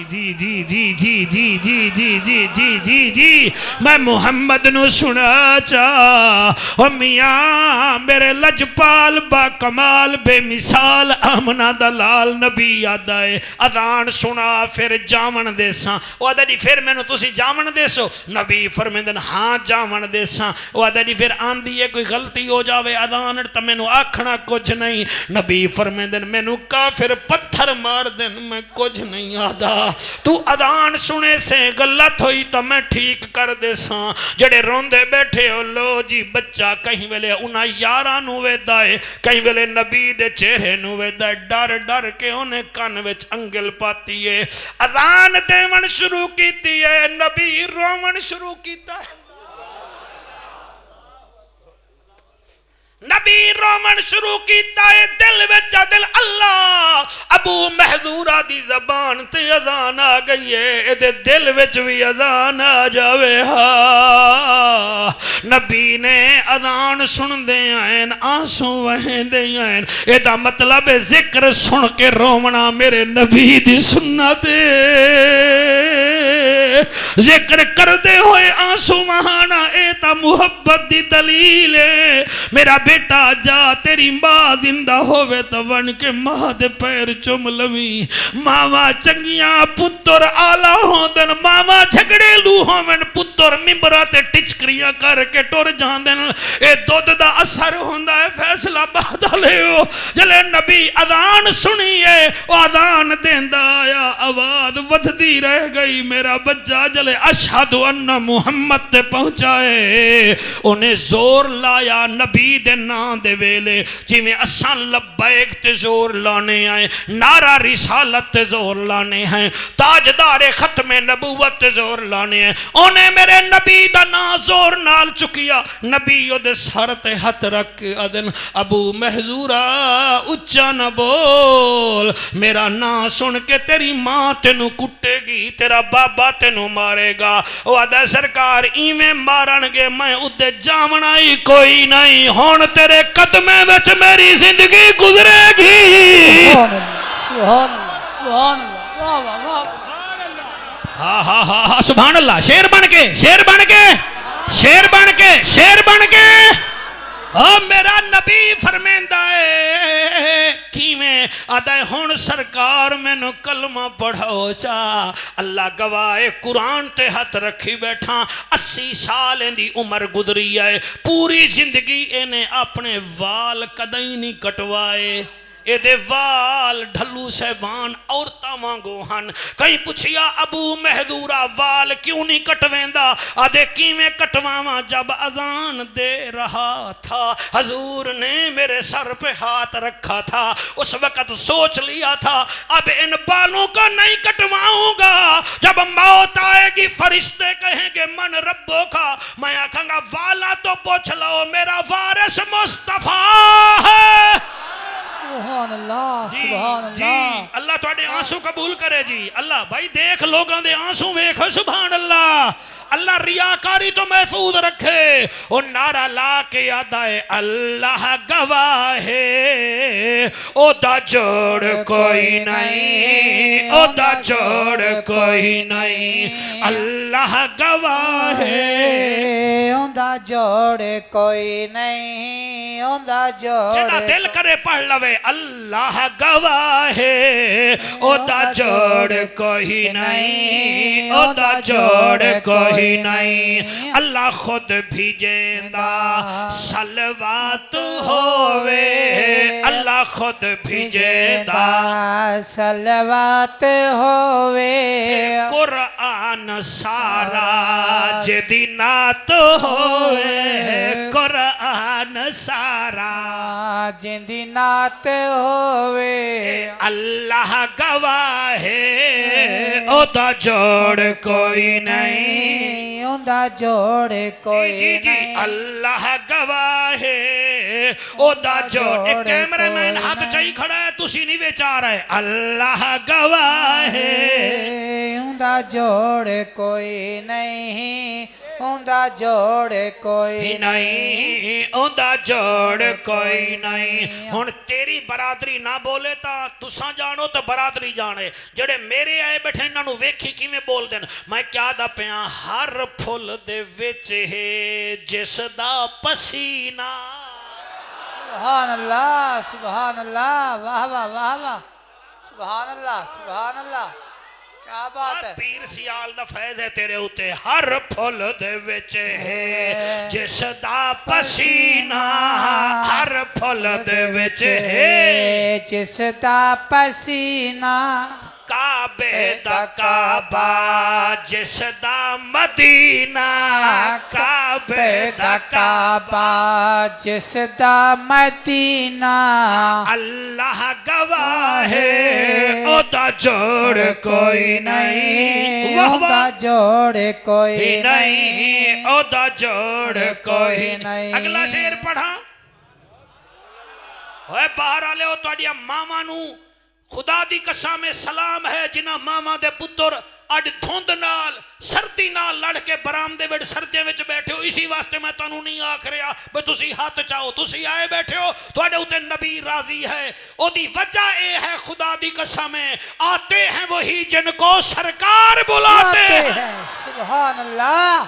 [SPEAKER 2] جی جی جی جی جی جی جی جی جی جی جی میں محمد نو سنا چاہ میاں میرے لجپال با کمال بے مثال آمنہ دلال نبی یاد آئے اذان سنا پھر جامن دے ساں وہ آدھا دی پھر میں نے تسی جامن دے سو نبی فرمیدن ہاں جامن دے ساں وہ آدھا دی پھر آن دیئے کوئی غلطی ہو جاوے اذان تا میں نے آکھنا کچھ نہیں نبی فرمیدن میں نے کافر پتھر مار دن میں کچھ نہیں آدھا تو اذان سنے سے غلط ہوئی تو میں ٹھیک کر دے ساں جڑے روندے بیٹھے ہو لو جی بچہ کہیں ویلے انہاں یاران ہوئے دائے کہیں ویلے نبی دے چہرے نوے دائے ڈر ڈر کے انہیں کان وچ انگل پاتی ہے اذان دیون شروع کیتی ہے نبی رومن شروع کیتا ہے نبی رومن شروع کیتا ہے دل وچا دل اللہ ابو محذورہ دی زبان تے اذان آ گئی ہے دے دل وچ بھی اذان آ جاوے ہاں نبی نے اذان سن دے آئین آنسوں وہیں دے آئین اے دا مطلب ذکر سن کے رومنا میرے نبی دی سنت ذکر کر دے ہوئے آنسوں وہانا اے تا محبت دی دلیل ہے میرا بیٹا جا تیری ماں زندہ ہوئے تو ون کے ماں دے پیر چم لوی ماما چنگیاں پتر آلہ ہوندن ماما جھگڑے لو ہومن پتر ممبراتے ٹچکریاں کر کے ٹور جاندن اے دودھ دا اثر ہوندہ ہے فیصلہ بہدہ لے ہو جلے نبی اذان سنیے وہ اذان دیندہ آیا آواز ودھ دی رہ گئی میرا بچہ جلے اشہد ان محمد تے پہنچائے انہیں زور لایا نبی دے نا دے ویلے جی میں اسان لبیک تے زور لانے آئے نعرہ رسالت تے زور لانے ہیں تاجدار ختم نبوت تے زور لانے ہیں انہیں میرے نبی دا نا زور نال چکیا نبی دے سر تے ہتھ رکھ کے ادن ابو محذورہ اچھا نہ بول میرا نا سن کے تیری ماں تینو کٹے گی تیرا بابا تینو مارے گا وہ ادھا سرکار ایمیں مارن گے میں ادھے جامنا ہی کوئی نہیں ہون تیرے قدمے وچ میری زندگی گزرے گی
[SPEAKER 3] سبحان اللہ سبحان اللہ
[SPEAKER 2] ہاں ہاں ہاں ہاں سبحان اللہ شیر بن کے شیر بن کے شیر بن کے شیر بن کے میرا نبی فرمیندہ ہے کیویں آدھے ہون سرکار میں نو کلمہ پڑھو چاہ اللہ گواہ قرآن تے ہاتھ رکھی بیٹھا 80 سال دی عمر گزری ہے پوری زندگی انہیں اپنے وال کدیں نہیں کٹوائے اے دے وال ڈھلو سہبان عورتاں وانگو ہن کہیں پوچھیا ابو محذورہ وال کیوں نہیں کٹویندا آدھے کیویں کٹواواں جب اذان دے رہا تھا حضور نے میرے سر پہ ہاتھ رکھا تھا اس وقت سوچ لیا تھا اب ان بالوں کو نہیں کٹواؤں گا جب موت آئے گی فرشتے کہیں گے من ربوں کا میں آکھاں گا والا تو پوچھ لو میرا وارث مصطفیٰ ہے
[SPEAKER 3] سبحان اللہ
[SPEAKER 2] جی
[SPEAKER 3] سبحان
[SPEAKER 2] جی
[SPEAKER 3] اللہ
[SPEAKER 2] اللہ تو اڈے آنسو قبول کرے جی اللہ بھائی دیکھ لوگاں دے آنسو ویکھ سبحان اللہ اللہ ریاکاری تو محفوظ رکھے اور نعرہ لا کے یاد آئے اللہ گواہ ہے او دا جوڑ کوئی نہیں او دا جوڑ کوئی نہیں اللہ گواہ ہے
[SPEAKER 3] او دا جوڑ کوئی نہیں اوندا جوڑ
[SPEAKER 2] جدا دل کرے پڑھ لوے اللہ گواہ ہے اودا جوڑ کوئی نہیں اودا جوڑ کوئی نہیں اللہ خود بھی جیندہ صلوات ہووے اللہ خود بھی جیندہ
[SPEAKER 3] صلوات ہووے
[SPEAKER 2] قرآن سارا جدی نات ہوئے قرآن سارا
[SPEAKER 3] جندی نات ہووے
[SPEAKER 2] اللہ گواہ ہے اودا جوڑ کوئی نہیں
[SPEAKER 3] اوندا جوڑ کوئی
[SPEAKER 2] جی
[SPEAKER 3] نہیں
[SPEAKER 2] اللہ گواہ ہے اودا جوڑ ایک کیمرے مین ہاتھ چاہی کھڑا ہے تسی نہیں بیچا رہا ہے اللہ گواہ ہے
[SPEAKER 3] اوندا جوڑ کوئی نہیں اوندا جوڑ کوئی
[SPEAKER 2] نہیں اوندا جوڑ کوئی نہیں ہن تیری برادری نہ بولے تا تساں جانو تو برادری جانے جڑے میرے آئے بیٹھے انہاں نو ویکھی کیویں بول دین میں کیا دا پیاں ہر پھل دے وچ ہے جس دا پسینہ
[SPEAKER 3] سبحان اللہ سبحان اللہ واہ واہ واہ واہ سبحان اللہ کیا بات ہے
[SPEAKER 2] پیر سیال دا فیض ہے تیرے ہوتے ہر پھل دے وچ ہے جس دا پسینہ ہر پھل دے وچ ہے
[SPEAKER 3] جس دا پسینہ
[SPEAKER 2] کعبے دا کعبہ جس دا مدینہ کعبے دا کعبہ
[SPEAKER 3] جس دا مدینہ
[SPEAKER 2] اللہ گواہ ہے اودا جوڑ کوئی نہیں
[SPEAKER 3] اوندا جوڑ کوئی
[SPEAKER 2] نہیں اودا جوڑ کوئی
[SPEAKER 3] نہیں
[SPEAKER 2] اگلا شعر پڑھا ہوئے باہر آلے ہو تو اڈیا ماما نو خدا دی قسم سلام ہے جنہ ماما دے پتر اڈ دھوند نال سردی نال لڑ کے برامدے وچ سردیاں وچ بیٹھے ہو اسی واسطے میں تانوں نہیں آکھ رہا بے تسی ہاتھ چاہو تسی آئے بیٹھے ہو تواڈے اوتے نبی راضی ہے او دی وجہ اے ہے خدا دی قسم آتے ہیں وہی جن کو سرکار بلاتے ہیں
[SPEAKER 3] سبحان اللہ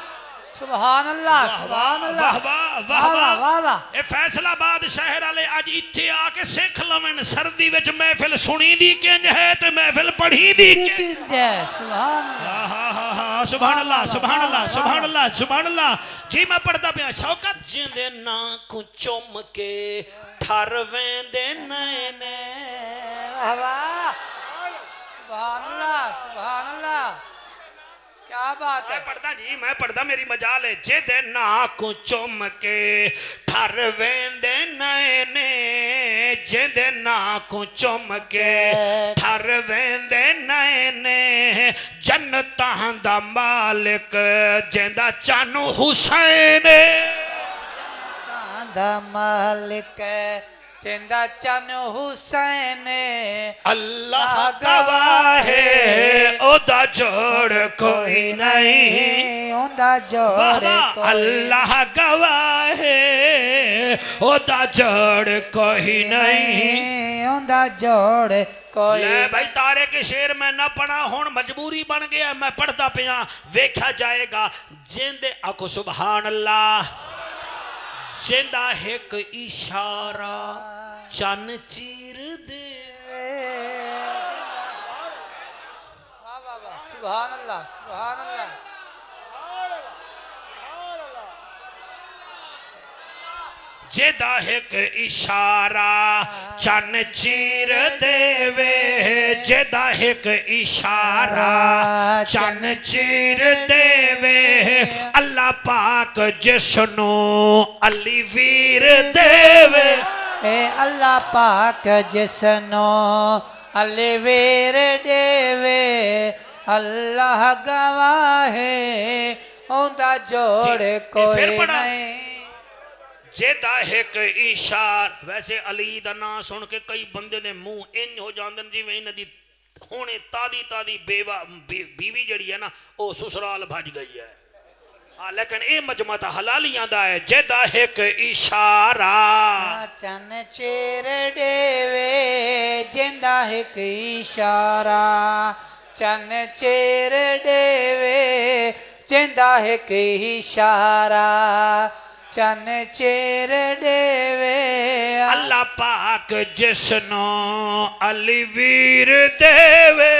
[SPEAKER 3] سبحان اللہ سبحان اللہ
[SPEAKER 2] واہ واہ
[SPEAKER 3] واہ واہ
[SPEAKER 2] اے فیصل آباد شہر والے اج ایتھے آ کے سکھ لون سردی وچ محفل سنی دی کنج ہے تے محفل پڑھی دی کنج
[SPEAKER 3] سبحان اللہ
[SPEAKER 2] سبحان اللہ سبحان اللہ سبحان اللہ سبحان اللہ جی میں پڑھتا پیا شوکت جیندے نا کو چوم کے ٹھر ویندے نینے
[SPEAKER 3] واہ واہ سبحان اللہ کیا بات ہے
[SPEAKER 2] میں پڑھتا میری مجال ہے جے دے نا کو چوم کے ٹھر ویندے نینے جے دے نا کو چوم کے ٹھر ویندے نینے جنتاں دا مالک جیندا چانو حسین
[SPEAKER 3] جنتاں دا مالک جیندا چانو حسین
[SPEAKER 2] اللہ گواہ ہے اودا جوڑ کوئی نہیں
[SPEAKER 3] اوندا جوڑ کوئی
[SPEAKER 2] اللہ گواہ ہے اودا جوڑ کوئی نہیں
[SPEAKER 3] اوندا جوڑ کوئی
[SPEAKER 2] لے بھائی تارے کے شعر میں نہ پڑھا ہون مجبوری بن گیا میں پڑھتا پیا ویکھا جائے گا جیندے آکو سبحان اللہ جیندہ ایک اشارہ چن چیر دے
[SPEAKER 3] سبحان اللہ سبحان اللہ
[SPEAKER 2] جیدہ ایک اشارہ چن چیر دے وے جیدہ ایک اشارہ چن چیر دے وے اللہ پاک جسنو علی ویر دے وے
[SPEAKER 3] اے اللہ پاک جسنو علی ویر دے وے اللہ گواہ ہے اوندا جوڑ کوئی نہیں
[SPEAKER 2] جیدہ ایک اشار ویسے علی دا نا سن کے کئی بندے دے منہ ان ہو جاندن جی میں انہاں دی ہونے تادی بیوی جڑی ہے نا او سسرال بھج گئی ہے لیکن اے مجمع تا حلالیاں دا ہے جیدہ ایک اشارہ
[SPEAKER 3] چن چیر ڈیوے جیندہ ایک اشارہ چن چیر ڈیوے جیندہ ایک اشارہ چن چیر دیوے
[SPEAKER 2] اللہ پاک جسنو علی ویر دیوے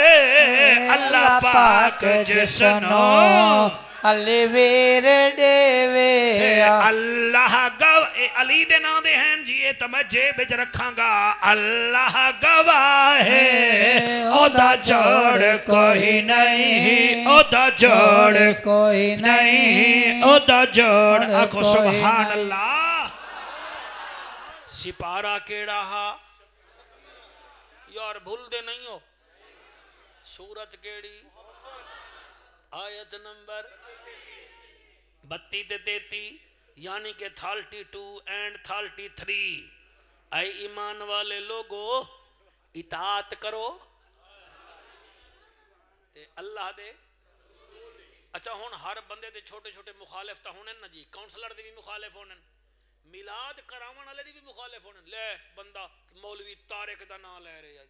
[SPEAKER 2] اللہ پاک جسنو
[SPEAKER 3] علی ویر دیوے
[SPEAKER 2] اللہ علی دے نا دے ہیں جی یہ تو میں جیب وچ رکھاں گا اللہ گواہ ہے او دا جوڑ کوئی نہیں او دا جوڑ
[SPEAKER 3] کوئی نہیں
[SPEAKER 2] او دا جوڑ آکھو سبحان اللہ سپارہ کیڑا ہا یار بھول دے نہیں ہو سورت کیڑی آیت نمبر 32 33 یعنی کہ 32 and 33 اے ایمان والے لوگو اطاعت کرو تے اللہ دے اچھا ہون ہر بندے دے چھوٹے چھوٹے مخالف تا ہونے نا جی کونسلر دے بھی مخالف ہونے میلاد کراون والے دی بھی مخالف ہونے لے بندہ مولوی طارق دا نام لے رہے ہیں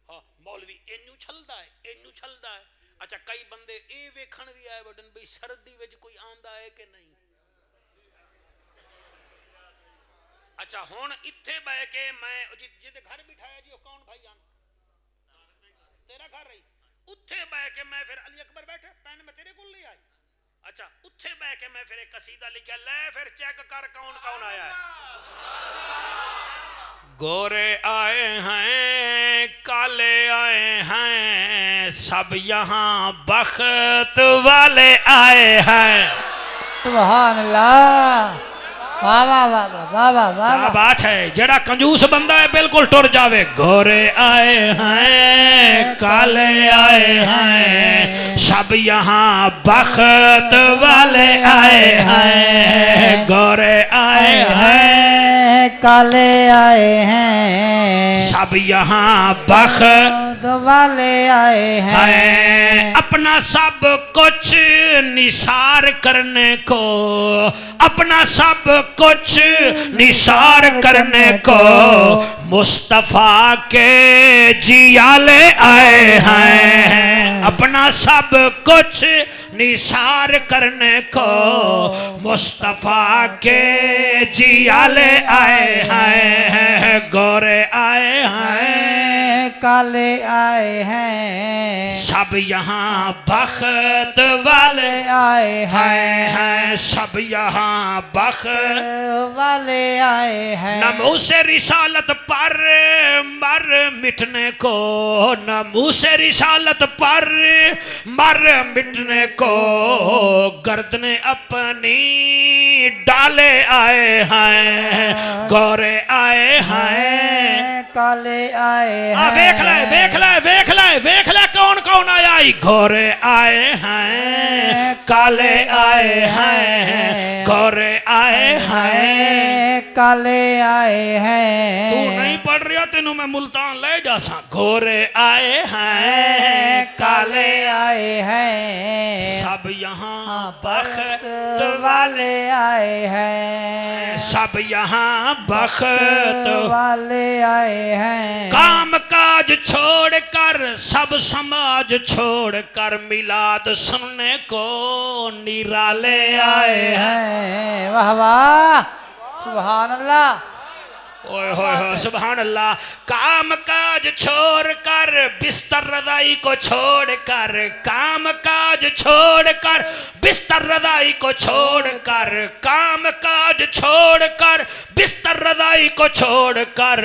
[SPEAKER 2] ہاں مولوی اینو چھلدا ہے اچھا کئی بندے اے ویکھن بھی آئے بڑن بھئی سردی وچ کوئی آندا ہے کہ نہیں اچھا ہون اتھے بے کے میں جیدے گھر بٹھایا جی کون بھائی جان تیرا گھر رہی اتھے بے کے میں پھر علی اکبر بیٹھے پین میں تیرے کل لے آئی اچھا اتھے بے کے میں پھر ایک قصیدہ لکھا لے پھر چیک کر کون کون آیا ہے گورے آئے ہیں کالے آئے ہیں سب یہاں بخت والے آئے ہیں
[SPEAKER 3] سبحان اللہ واہ واہ واہ واہ واہ واہ
[SPEAKER 2] کیا بات ہے جڑا کنجوس بندہ ہے بالکل ٹر جاوے گورے آئے ہیں کالے آئے ہیں سب یہاں بخت والے آئے ہیں گورے آئے ہیں
[SPEAKER 3] کالے آئے ہیں
[SPEAKER 2] سب یہاں بخت
[SPEAKER 3] والے آئے ہیں
[SPEAKER 2] اپنا سب کچھ نثار کرنے کو اپنا سب کچھ نثار کرنے کو مصطفیٰ کے جیالے آئے ہیں اپنا سب کچھ نثار کرنے کو مصطفیٰ کے جیالے آئے ہیں گورے آئے ہیں
[SPEAKER 3] کالے آئے ہیں
[SPEAKER 2] سب یہاں بخت والے
[SPEAKER 3] آئے
[SPEAKER 2] ہیں سب یہاں بخت
[SPEAKER 3] والے آئے ہیں
[SPEAKER 2] ناموس رسالت پر مر مٹنے کو ناموس رسالت پر مر مٹنے کو گردن اپنی ڈالے آئے ہیں گورے آئے ہیں
[SPEAKER 3] کالے آئے ہیں
[SPEAKER 2] ویکھ لائے کون کون آیا گورے آئے ہیں کالے آئے ہیں گورے آئے ہیں
[SPEAKER 3] کالے آئے ہیں
[SPEAKER 2] تو نہیں پڑھ رہا تینوں میں ملتان لے جا سا گورے آئے ہیں کالے
[SPEAKER 3] آئے ہیں
[SPEAKER 2] سب یہاں بخت
[SPEAKER 3] والے آئے ہیں
[SPEAKER 2] سب یہاں بخت
[SPEAKER 3] والے آئے ہیں
[SPEAKER 2] کام کاج چھوڑ کر سب سماج چھوڑ کر میلاد سننے کو نرالے آئے ہیں
[SPEAKER 3] واہ واہ سبحان اللہ
[SPEAKER 2] اوہ ہوئے سبحان اللہ کام کاج چھوڑ کر بستر رضائی کو چھوڑ کر کام کاج چھوڑ کر بستر رضائی کو چھوڑ کر کام کاج چھوڑ کر بستر رضائی کو چھوڑ کر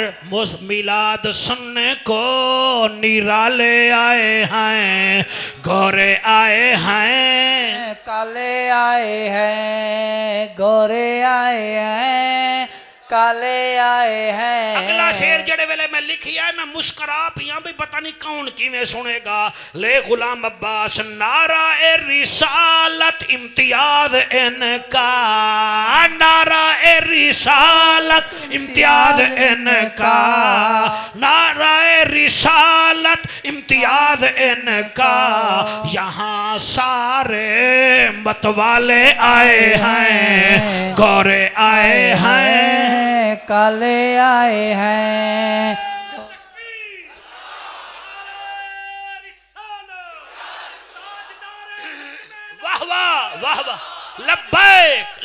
[SPEAKER 2] میلاد سننے کو نرالے آئے ہیں گورے آئے ہیں
[SPEAKER 3] کالے آئے ہیں گورے آئے ہیں کالے آئے ہیں
[SPEAKER 2] اگلا شیر جڑے ویلے میں لکھی ہے میں مسکرا پیاں بھی پتہ نہیں کون کی میں سنے گا لے غلام عباس نعرہ رسالت امتیاز ان کا نعرہ رسالت امتیاز ان کا نعرہ رسالت امتیاز ان کا یہاں سارے متوالے آئے ہیں گورے آئے ہیں
[SPEAKER 3] کالے آئے ہیں
[SPEAKER 2] واہ واہ واہ واہ لبیک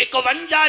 [SPEAKER 2] 51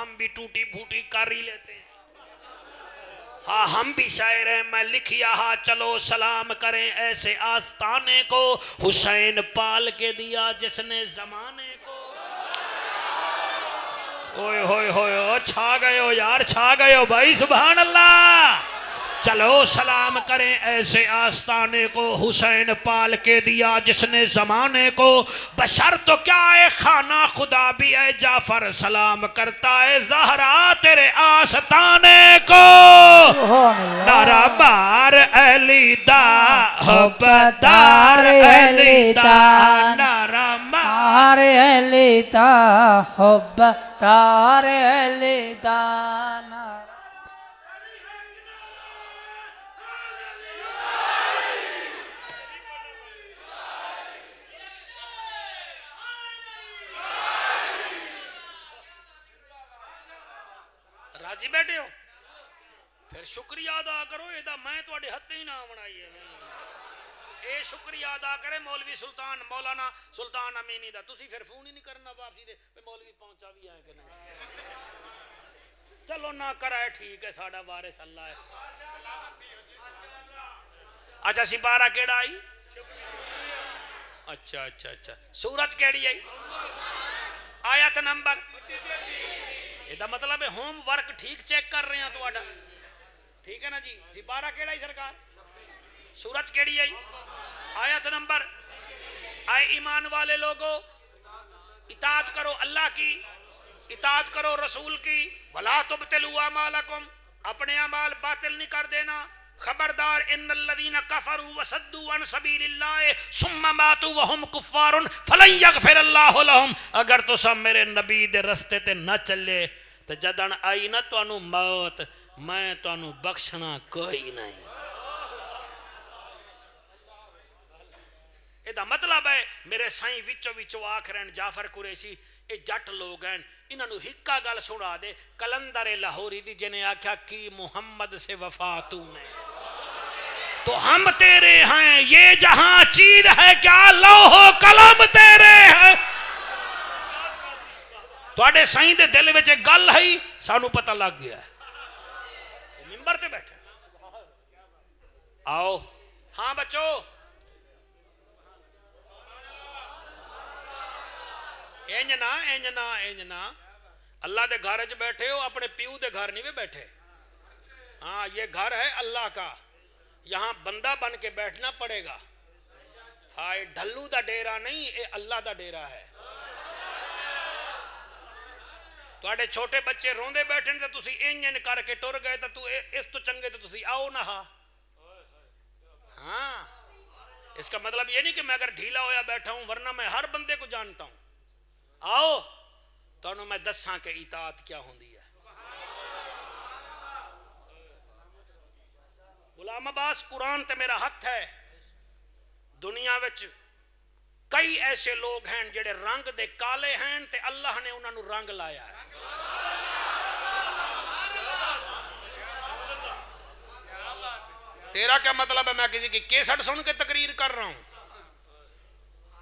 [SPEAKER 2] ہم بھی ٹوٹی پھوٹی کر ہی لیتے ہیں. ہاں ہم بھی شاعر ہیں. میں لکھیا ہاں چلو سلام کریں ایسے آستانے کو حسین پال کے دیا جس نے زمانے کو. اوئے ہوئے ہوئے چھا گئے ہو یار, چھا گئے ہو بھائی, سبحان اللہ. چلو سلام کریں ایسے آستانے کو حسین پال کے دیا جس نے زمانے کو. بشر تو کیا ہے خانہ خدا بھی ہے جعفر سلام کرتا ہے زہرا تیرے آستانے کو. نعرہ بار علی دا حبدار علی دا, نعرہ بار
[SPEAKER 3] علی دا حبدار علی دا.
[SPEAKER 2] راضی بیٹھے ہو پھر شکریہ ادا کرو. ایدہ میں توڑے ہتھے ہی نہ بنائی ہے. اے شکریہ ادا کرے مولوی سلطان مولانا سلطان امینی دا. تسی پھر فون ہی نہیں کرنا واپسی دے مولوی پہنچا بھی آئے کہ نہیں. چلو نہ کرائے ٹھیک ہے, ساڑھا وارث اللہ ہے. اچھا سپارہ کیڑا آئی؟ اچھا سورج کیڑی آئی؟ آیت نمبر. یہ مطلب ہے ہوم ورک ٹھیک چیک کر رہے ہیں تو آڈا ٹھیک ہے نا جی. سپارہ کیڑا ہی سرکار؟ سورج کیڑی آئی؟ آیت نمبر. آئے ایمان والے لوگو اطاعت کرو اللہ کی, اطاعت کرو رسول کی. وَلَا تُبْتِلُوا أَعْمَالَكُمْ, اپنے اعمال باطل نہیں کر دینا. خبردار ان الذین کفروا وصدوا عن سبیل اللہ ثم ماتوا وهم کفار فلن یغفر اللہ لهم. اگر تو سب میرے نبی دے رستے تے نہ چلے تو جدن آئی نہ تو انو موت میں تو انو بخشنا کوئی نہیں. یہ مطلب ہے میرے سائیں وچو آکھرین جعفر قریشی اے جٹ لوگ ہیں انہوں نے ہکا گل سنا دے. کلندر لاہوری دی جنہیں آکھا کی محمد سے وفا تو نے تو ہم تیرے ہیں. یہ جہاں چیز ہے کیا لوح قلم تیرے ہیں. تواڈے سائیں دے دل وچ گل ہے سانو پتہ لگ گیا ہے. منبر تے بیٹھے آؤ. ہاں بچو اینجنا اللہ دے گھر وچ بیٹھے ہو, اپنے پیو دے گھر نہیں بیٹھے. ہاں یہ گھر ہے اللہ کا, یہاں بندہ بن کے بیٹھنا پڑے گا. ہاں یہ ڈھلو دا ڈیرا نہیں, یہ اللہ دا ڈیرا ہے. تواڈے چھوٹے بچے روندے بیٹھے تے تسی انجن کر کے ٹر گئے تو اس تو چنگے تو تسی آؤ نہ. ہاں اس کا مطلب یہ نہیں کہ میں اگر ڈھیلا ہویا بیٹھا ہوں, ورنہ میں ہر بندے کو جانتا ہوں. آؤ تو انہوں میں دساں کہ اطاعت کیا ہوندی ہے. غلام عباس قرآن تے میرا ہاتھ ہے. دنیا وچ کئی ایسے لوگ ہیں جڑے رنگ دے کالے ہیں تے اللہ نے انہوں نے رنگ لایا ہے. تیرا کیا مطلب ہے میں کسی کی کیسٹ سن کے تقریر کر رہا ہوں؟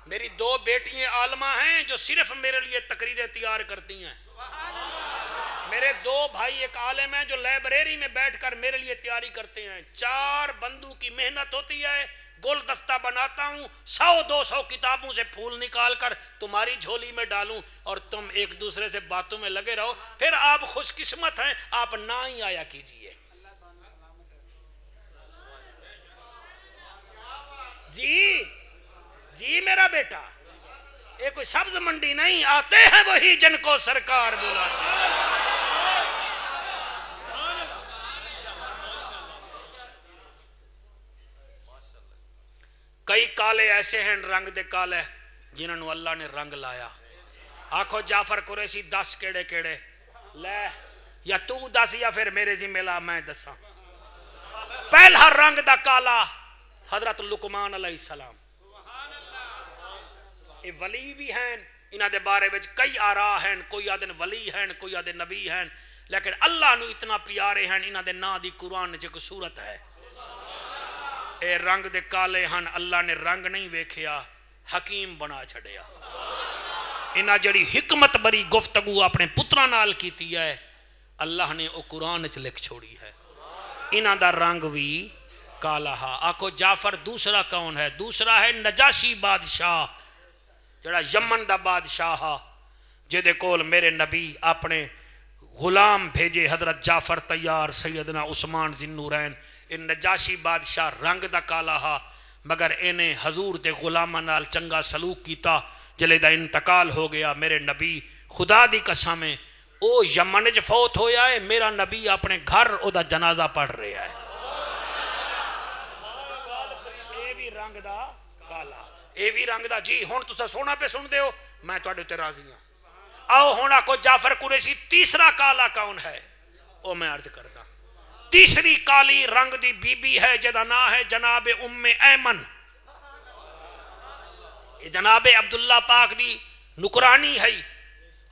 [SPEAKER 2] میری 2 بیٹیاں عالمہ ہیں جو صرف میرے لیے تقریریں تیار کرتی ہیں. میرے 2 بھائی ایک عالم ہیں جو لائبریری میں بیٹھ کر میرے لیے تیاری کرتے ہیں. 4 بندوں کی محنت ہوتی ہے. گل دستہ بناتا ہوں, 100-200 کتابوں سے پھول نکال کر تمہاری جھولی میں ڈالوں اور تم ایک دوسرے سے باتوں میں لگے رہو. پھر آپ خوش قسمت ہیں, آپ نہ ہی آیا کیجئے. جی میرا بیٹا, یہ کوئی سبز منڈی نہیں, آتے ہیں وہی جن کو سرکار بلاتے ہیں. کئی کالے ایسے ہیں رنگ دے کالے جنہوں نے اللہ نے رنگ لایا. آکھو جعفر قریشی 10 کیڑے کیڑے لے, یا تو 10 یا پھر میرے ذمہ لا میں دساں. پہلا رنگ دا کالا حضرت لقمان علیہ السلام. یہ ولی بھی ہیں, انہاں دے بارے وچ کئی آراء ہیں, کوئی آدھے ولی ہیں کوئی آدھے نبی ہیں, لیکن اللہ نو اتنا پیارے ہیں. انہاں دے نا دی قرآن وچ ایک سورت ہے, اے رنگ دے کالے ہن اللہ نے رنگ نہیں ویکھیا حکیم بنا چھڑیا انہاں جڑی حکمت بری گفتگو اپنے پتراں نال کیتی ہے اللہ نے او قرآن چ لکھ چھوڑی ہے انہاں دا رنگ بھی کالا ہا آکھو جعفر دوسرا کون ہے دوسرا ہے نجاشی بادشاہ جڑا یمن دا بادشاہ ہا جدے کول میرے نبی اپنے غلام بھیجے حضرت جعفر تیار سیدنا عثمان ذی النورین ان نجاشی بادشاہ رنگ دا کالا ہا مگر انہیں حضور دے غلاماں نال چنگا سلوک کیتا جلے دا انتقال ہو گیا میرے نبی خدا دی قسم ہے او یمن وچ فوت ہویا ہے میرا نبی اپنے گھر او دا جنازہ پڑھ رہا ہے اے بھی رنگ دا کالا اے بھی رنگ دا جی ہن تساں سونا پہ سن دے ہو میں تواڈے تے راضی ہاں آؤ ہونا کو جعفر قریشی تیسرا کالا کون ہے او میں عرض کردا تیسری کالی رنگ دی بی بی ہے جدا نا ہے جناب ام ایمن جناب عبداللہ پاک دی نکرانی ہے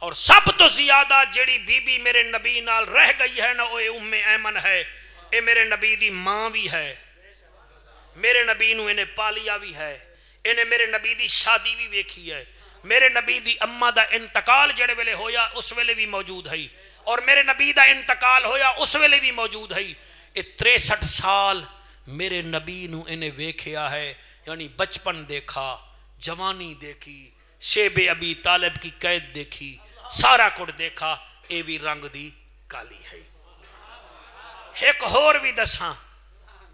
[SPEAKER 2] اور سب تو زیادہ جڑی بی بی میرے نبی نال رہ گئی ہے نا وہ ام ایمن ہے اے میرے نبی دی ماں بھی ہے میرے نبی نو انہیں پالیا بھی ہے انہیں میرے نبی دی شادی بھی ویکھی ہے میرے نبی دی اماں دا انتقال جڑے ویلے ہویا اس ویلے بھی موجود ہے اور میرے نبی دا انتقال ہویا اس ویلے بھی موجود ہے اے 63 سال میرے نبی نو انہیں ویکھیا ہے یعنی بچپن دیکھا جوانی دیکھی شیب ابی طالب کی قید دیکھی سارا کچھ دیکھا اے بھی رنگ دی کالی ہے ایک اور بھی دساں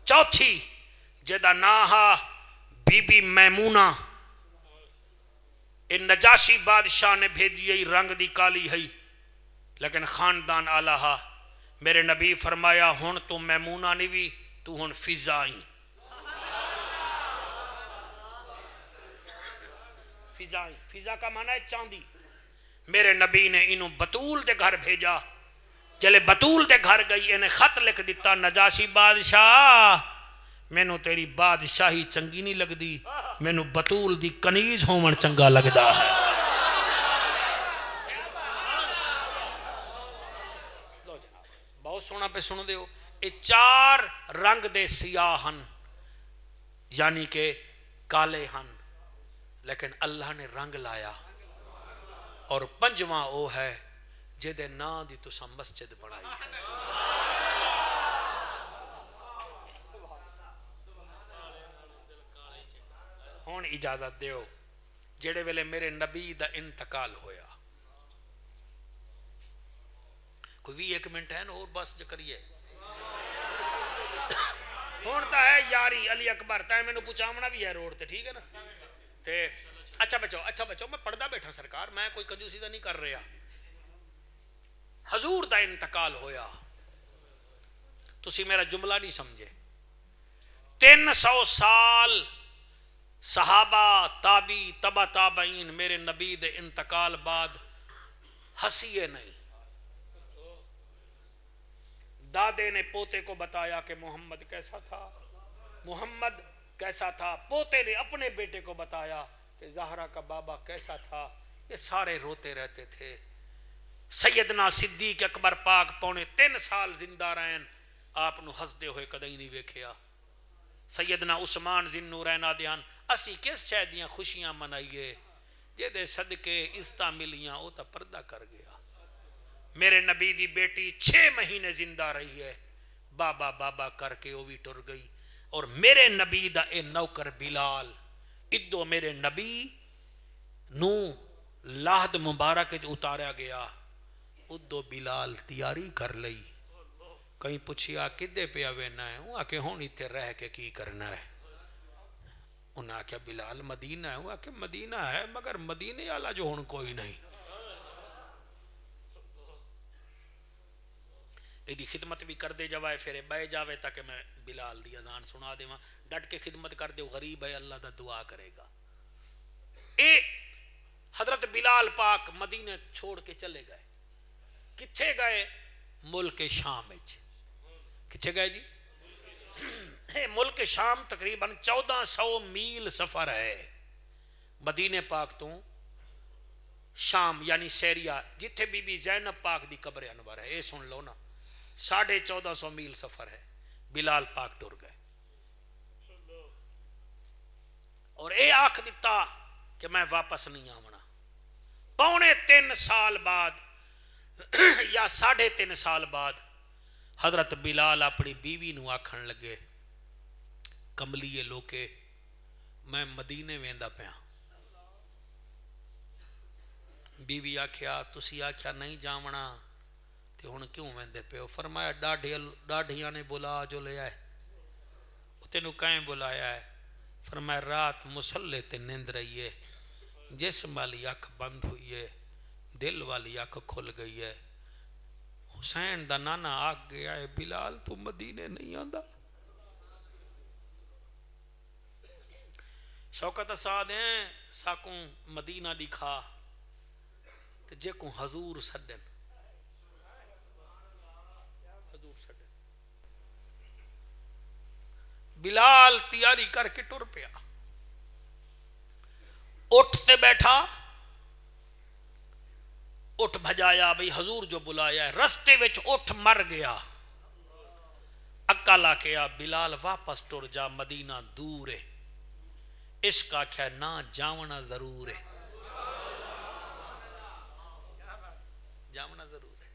[SPEAKER 2] چوتھی جدا ناہا بی بی میمونہ ان نجاشی بادشاہ نے بھیجی ہے رنگ دی کالی ہے لیکن خاندان آلہ ہا میرے نبی فرمایا ہن تو میمونہ نہیں بھی تو ہن فضا ہی فضا کا معنی ہے چاندی میرے نبی نے انہوں بطول دے گھر بھیجا جلے بطول دے گھر گئی انہیں خط لکھ دیتا نجاشی بادشاہ میں نو تیری بادشاہی چنگی نہیں لگ دی میں نو بطول دی کنیز ہومن چنگا لگ دا ہے بہت سونا پہ سن دے ہو اے 4 رنگ دے سیاہن یعنی کہ کالے ہن لیکن اللہ نے رنگ لایا اور 5واں او ہے جدے نا دی تسا مسجد بنائی ہے ہون اجازت دیو جڑے ویلے میرے نبی دا انتقال ہویا کوئی 1 منٹ ہے نا اور بس جو کریے ہون تا ہے یاری علی اکبر تا ہے میں نے پوچھامنا بھی ہے روڈ تے ٹھیک ہے نا تے اچھا بچو میں پڑھدا بیٹھا سرکار میں کوئی کنجوسی دا نہیں کر رہا حضور دا انتقال ہویا تسی میرا جملہ نہیں سمجھے 300 سال صحابہ تابی تبا تابعین میرے نبی دے انتقال بعد ہسیے نہیں دادے نے پوتے کو بتایا کہ محمد کیسا تھا محمد کیسا تھا پوتے نے اپنے بیٹے کو بتایا کہ زہرا کا بابا کیسا تھا یہ سارے روتے رہتے تھے سیدنا صدیق اکبر پاک 3.5 سال زندہ رہن آپ نو ہسدے ہوئے کدی نہیں ویکھیا سیدنا عثمان ذی النورین آدیان اسی کس شاید دیاں خوشیاں منائیے جے دے صدقے عزتاں ملیاں او تا پردہ کر گیا میرے نبی دی بیٹی 6 مہینے زندہ رہی ہے بابا بابا کر کے وہ بھی ٹر گئی اور میرے نبی دا اے نوکر بلال ادو میرے نبی نو لاہد مبارک اتاریا گیا ادو بلال تیاری کر لئی کہیں پوچھیا کدے پہ آوینا ہے وہ آکے ہون ایتھے رہ کے کی کرنا ہے انہاں کیا بلال مدینہ ہے وہ آکے مدینہ ہے مگر مدینے والا جو ہون کوئی نہیں ایدی خدمت بھی کر دے جوائے پھر بے جاوے تاکہ میں بلال دی اذان سنا دے وہاں ڈٹ کے خدمت کر دے غریب ہے اللہ دا دعا کرے گا اے حضرت بلال پاک مدینہ چھوڑ کے چلے گئے کتھے گئے ملک شام کتھے گئے جی ملک شام تقریباً 1400 میل سفر ہے مدینہ پاک تو شام یعنی سیریا جتھے بی بی زینب پاک دی قبر انور ہے اے سن لو نا 1450 میل سفر ہے بلال پاک ٹر گئے آکھ دیتا کہ میں واپس نہیں آونا. 2.25 سال بعد یا 3.5 سال بعد حضرت بلال اپنی بیوی نو آکھن لگے کملیے لوکے میں مدینے ویندا پیا. بیوی آکھیا تسی آکھیا نہیں جاونا تے ہن کیوں ویندے پیو؟ فرمایا ڈاڈھیاں نے بلا جو لے آئے. تینوں کہیں بلایا ہے؟ فرمایا رات مسلے تے نیند رہی ہے، جسم والی اکھ بند ہوئی ہے، دل والی اکھ کھل گئی ہے. حسین دا نانا آگ گیا ہے بلال تو مدینے نہیں آندا. شوکت اساد ہیں ساکوں مدینہ دکھا تے جے کو حضور سڈن بلال تیاری کر کے ٹر پیا. اٹھتے بیٹھا اٹھ بھجایا بھئی حضور جو بلایا ہے. رستے وچ اٹھ مر گیا. اکا لا کے آ بلال واپس ٹر جا مدینہ دور ہے. عشق آکھیا نہ جاونا ضرور ہے. جاونا ضرور ہے.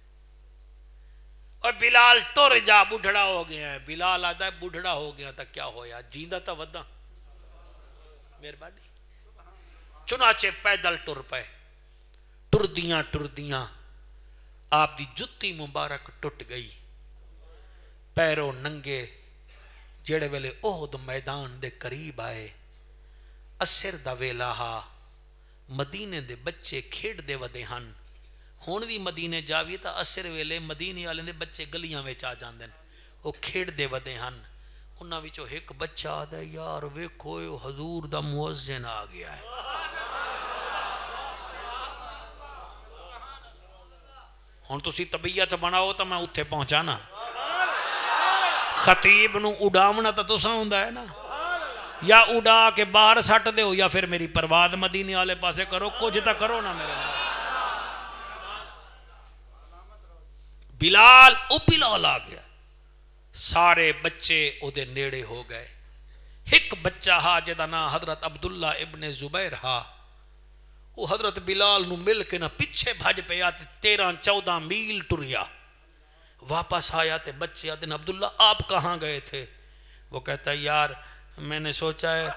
[SPEAKER 2] اور بلال ٹر جا بڑھڑا ہو گیا ہے. بلال آدھا ہے بڑھڑا ہو گیا تا کیا ہویا جیندہ تا ودا مہربانی. چنانچہ پیدل ٹر پے. ٹردیاں آپ دی جتی مبارک ٹٹ گئی. پیروں ننگے جڑے ویلے احد میدان دے قریب آئے. اسر دا ویلا ہا. مدینے دے بچے کھیڑ دے ودے ہن. ہون بھی مدینے جاوی تا اسر ویلے مدینے والے دے بچے گلیاں وچ آ جاندے او کھیڑ دے ودے ہن. انہاں وچوں ایک بچہ آدا یار ویکھو حضور دا مؤذن آ گیا ہے. ہن تسی طبیعت بناؤ تا میں اتھے پہنچانا. خطیب نو اڈاونا تا تساں ہوندا ہے نا. یا اڈا کے باہر سٹ دے ہو یا پھر میری پرواد مدینے والے پاسے کرو. کچھ تا کرو نا میرے نال. بلال بلال آ گیا. سارے بچے او دے نیڑے ہو گئے. ایک بچہ ہا جدا نا حضرت عبداللہ ابن زبیر ہا. وہ حضرت بلال نو مل کے نا پیچھے بھاج پیا 13-14 میل ٹریا. واپس آیا تے بچے آدھے عبداللہ آپ کہاں گئے تھے؟ وہ کہتا ہے یار میں نے سوچا ہے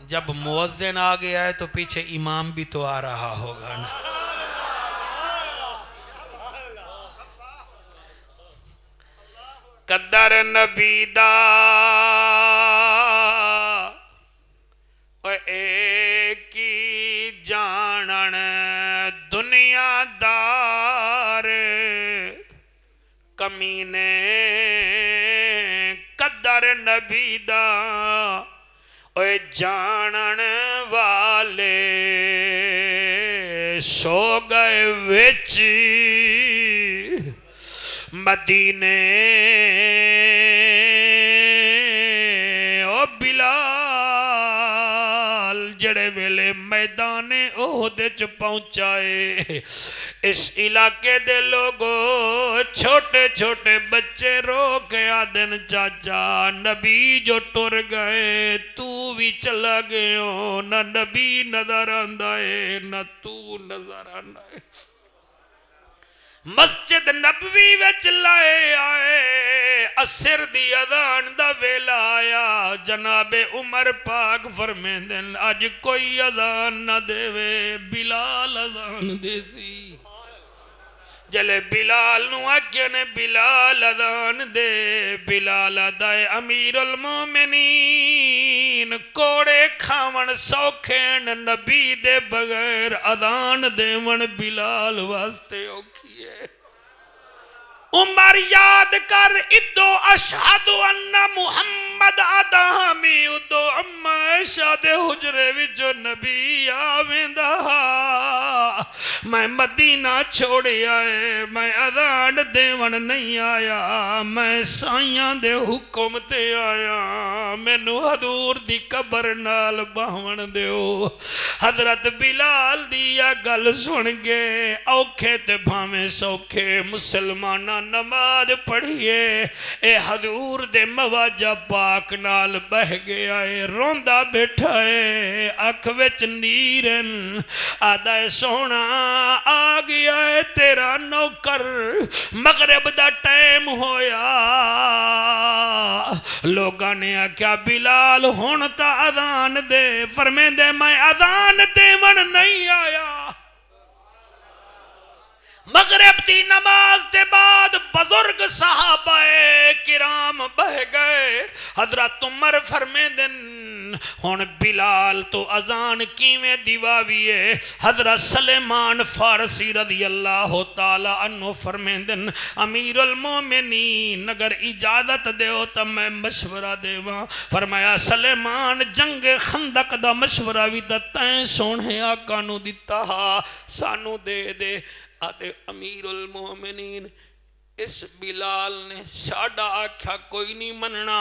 [SPEAKER 2] جب مؤذن آ گیا ہے تو پیچھے امام بھی تو آ رہا ہوگا نا. قدر نبی دا ایک ہی جانن دنیا دار کمینے. قدر نبی دا اے جانن والے سو گئے وچ مدینے. او بلال جڑے ویلے میدان احد وچ پہنچائے اس علاقے دے لوگوں چھوٹے چھوٹے بچے رو کے آدن چاچا نبی جو ٹر گئے تو بھی چلا گئے نہ نبی نظر آندائے نہ تو نظر آندائے. مسجد نبوی وچ لائے آئے اسر دی اذان دا ویلا آیا. جناب عمر پاک فرمیندن اج کوئی اذان نہ دے وے بلال اذان دے سی. جلے بلال نو آگے نے بلال اذان دے. بلال ادائے امیر المومنین کوڑے کھاون سوکھین نبی دے بغیر اذان دے من بلال واسطے اوکھی ہے. عمر یاد کر ادو اشہد ان محمد آدمی ادو اما عائشہ دے حجرے وچوں نبی آویندا میں مدینہ چھوڑیا ہے میں اذان دیون نہیں آیا میں سائیاں دے حکم تے آیا مینوں حضور دی قبر نال باون دیو حضرت بلال دی یا گل سن گے اوکھے تے بھاویں سوکھے مسلمانہ نماز پڑھیے اے حضور دے مواجہ پاک نال بہ گیا ہے روندہ بیٹھا ہے اکھ وچ نیرن آدھا سونا آ گیا ہے تیرا نوکر مغرب دا ٹائم ہویا لوگاں نے آکھیا بلال ہون تا اذان دے فرمے دے میں اذان دیون نہیں آیا مغرب دی نماز دے بعد بزرگ صحابہ کرام بہ گئے حضرت عمر فرمے دن ہون بلال تو اذان کیویں دیواویے حضرت سلیمان فارسی رضی اللہ تعالی عنہ فرمے دن امیر المومنین اگر اجازت دیو تا میں مشورہ دیواں فرمایا سلیمان جنگ خندق دا مشورہ بھی دتائیں سونے آقا نو دیتا سانو دے دے آدھے امیر المومنین اس بلال نے شاڑا آکھا کوئی نہیں مننا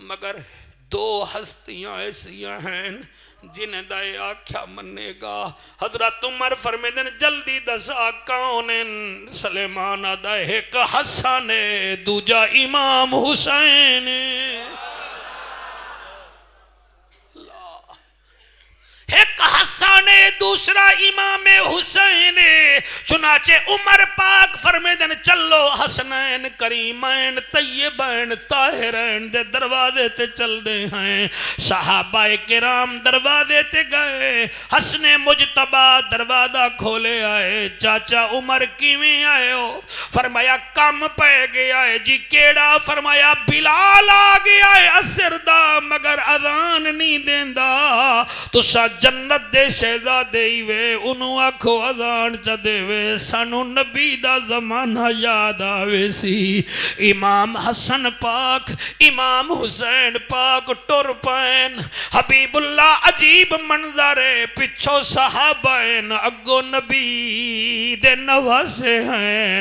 [SPEAKER 2] مگر دو ہستیاں ایسیاں ہیں جنہیں دائے آکھا مننے گا حضرت عمر فرمیدن جلدی دسا کونن سلیمان آدھا ایک حسن دوجا امام حسین ایک حسن دوسرا امام حسین چنانچہ عمر پاک فرمیدن چلو حسنین کریمین طیبین طاہرین دے دروازے تے چل دے ہیں صحابہ کرام دروازے تے گئے حسن مجتبہ دروازہ کھولے آئے چاچا عمر کیویں آئے ہو فرمایا کم پہ گیا ہے جی کیڑا فرمایا بلال آ گیا ہے اثر دا مگر اذان نہیں دیندہ تو سا جنت دے شہزادے وے انہوں آکھو اذان چا دے وے سانو نبی دا زمانہ یاد آوے سی امام حسن پاک امام حسین پاک ٹر پائن حبیب اللہ عجیب منظرے پچھو صحابین اگو نبی دے نواسے ہیں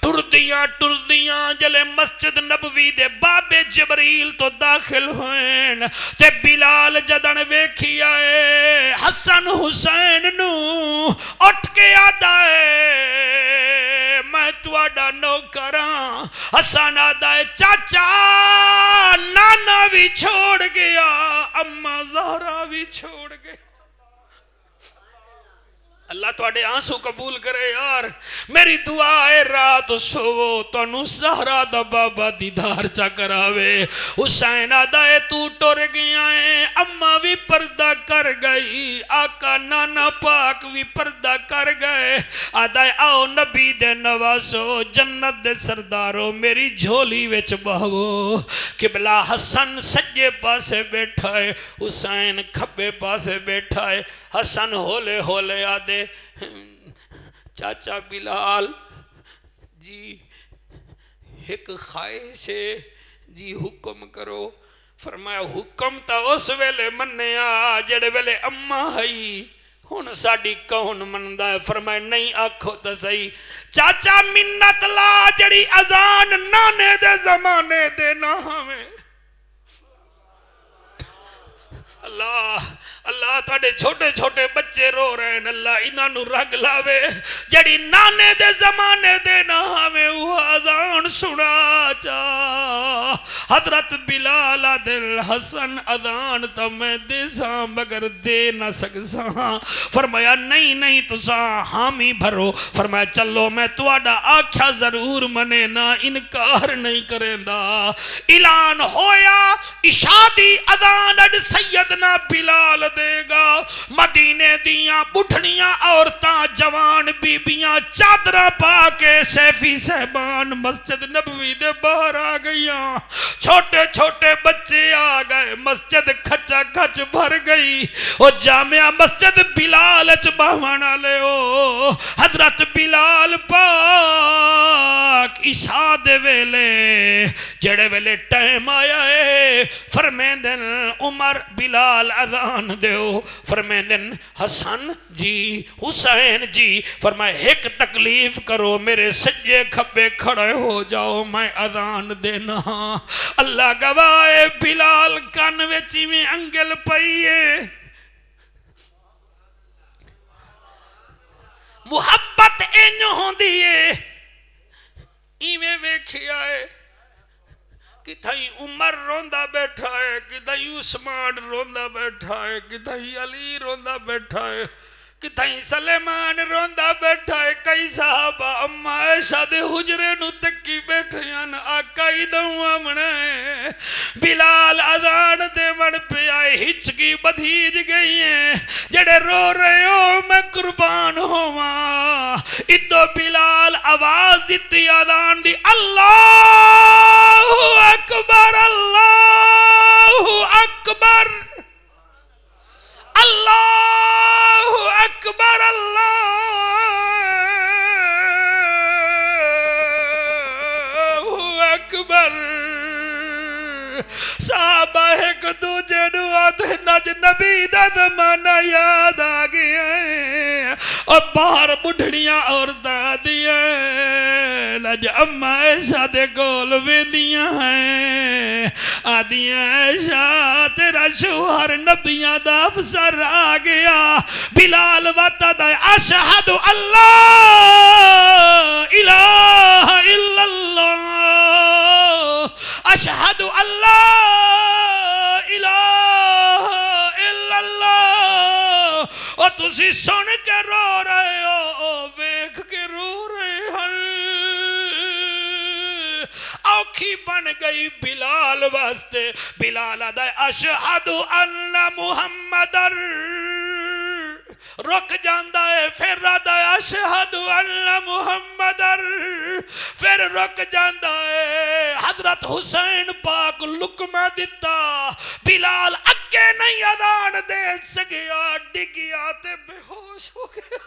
[SPEAKER 2] ٹر دیاں جلے مسجد نبوی دے باب جبریل تو داخل ہوئیں تے بلال جدن ویکھی آئے حسن حسین نو اٹھ کے آدھا ہے میں تواڈا نوکراں حسن آدھا ہے چاچا نانا بھی چھوڑ گیا اماں زہرا بھی چھوڑ گیا اللہ تواڈے آنسو قبول کرے یار میری دعا ہے رات سوو تانوں زہرا دا بابا دیدار چا کراوے حسین آدھا ہے تو ٹر گیا ہے اماں بھی پردہ کر گئی آقا نانا پاک بھی پردہ کر گئے آدھا ہے آؤ نبی دے نواسو جنت دے سردارو میری جھولی وچ بہو قبلہ حسن سجے پاسے بیٹھا ہے حسین کھبے پاسے بیٹھا ہے حسن ہولے ہولے آدھے چاچا بلال جی ایک خواہش ہے جی حکم کرو فرمایا حکم تا اس ویلے منیا جڑے ویلے اماں ہئی ہن ساڈی کون مندا ہے فرمایا نہیں آکھو تے صحیح چاچا منت لا جڑی اذان نانے دے زمانے دے نہ ہوے اللہ تھوڑے چھوٹے چھوٹے بچے رو رہے ہیں اللہ انہاں نو رگ لاوے جڑی نانے دے زمانے دے نہ ہمیں وہ اذان سنا چا حضرت بلال دل حسن اذان تا میں دے ساں مگر دے نہ سکساں فرمایا نہیں تساں حامی بھرو فرمایا چلو میں تواڈا آکھیا ضرور منے نہ انکار نہیں کریں دا اعلان ہویا عشاء دی اذان اڈ سیدنا بلال دے گا مدینے دیاں بٹھنیاں عورتاں جوان بیبیاں چادرہ پا کے سیفی صاحبان مسجد نبوی دے باہر آ گئیاں چھوٹے چھوٹے بچے آ گئے مسجد کھچا کھچ بھر گئی وہ جامعہ مسجد بلال باہوانا لے حضرت بلال پاک عشاء دے ویلے جڑے ویلے ٹائم آیا ہے فرمیندن عمر بلال اذان دیو فرمیندن حسن جی حسین جی فرمائے ایک تکلیف کرو میرے سجے کھبے کھڑے ہو جاؤ میں اذان دینا اللہ گواہ بلال کان وچی میں انگل پئیے محبت اینو ہوندی ہے ایویں ویکھیا ہے کتھائی عمر روندہ بیٹھا ہے کتھائی عثمان روندہ بیٹھا ہے کتھائی علی روندہ بیٹھا ہے کتھائی سلیمان روندہ بیٹھا ہے کئی صحابہ اما عائشہ دے حجرے نو تکی بیٹھے ہیں آقائی دعوہ منے بلال اذان دے من پہ آئے ہچکی بدھیج گئی ہیں جڑے رو رہے ہو میں قربان ہوا ادو بلال آواز دیتی اذان دی اللہ اکبر اللہ اکبر اللہ اکبر اللہ اکبر صحابہ ایک دوجے نو آدھے نج نبی دا زمانہ یاد آگیا ہے اور باہر بڑھڑیاں اور دادیاں نج اما عائشہ دے گول ویندیاں ہیں آدیاں عائشہ تیرا شوہر نبیاں دا افسر آگیا بلال واتا دا اشہد اللہ الہ الا اللہ اشہد اللہ الہ الا اللہ اور تسی سن کے رو رہے ہو ویکھ کے رو رہے ہیں اوکھی بن گئی بلال واسطے بلال ادائے اشہد ان محمد رک جاندہ ہے پھر ادائے اشہد ان محمد پھر رک جاندہ ہے حضرت حسین پاک لکمہ دیتا بلال اگے نہیں اذان دے سگیا ڈگیا تے بے ہوش ہو گیا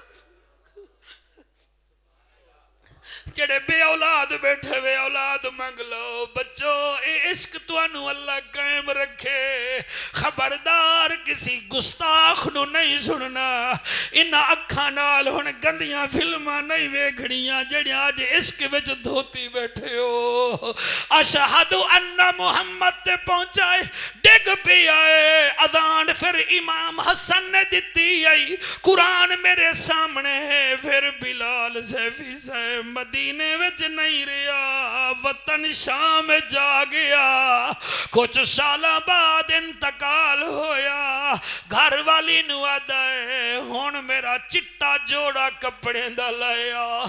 [SPEAKER 2] جڑے بے اولاد بیٹھے وے اولاد مانگ لو بچو اے عشق توانو اللہ قائم رکھے خبردار کسی گستاخ نو نہیں سننا انہا اکھاں نال ہن گندیاں فلماں نہیں ویکھڑیاں جڑے آج عشق وچ دھوتی بیٹھے ہو اشہد ان محمد تے پہنچائے ڈگ پہ آئے اذان پھر امام حسن نے دیتی آئی قرآن میرے سامنے ہے پھر بلال سیفی سے مدینے وچ نہیں رہا وطن شام جا گیا کچھ سالہ بعد انتقال ہویا گھر والی نو آدھے ہون میرا چٹا جوڑا کپڑے دا لیا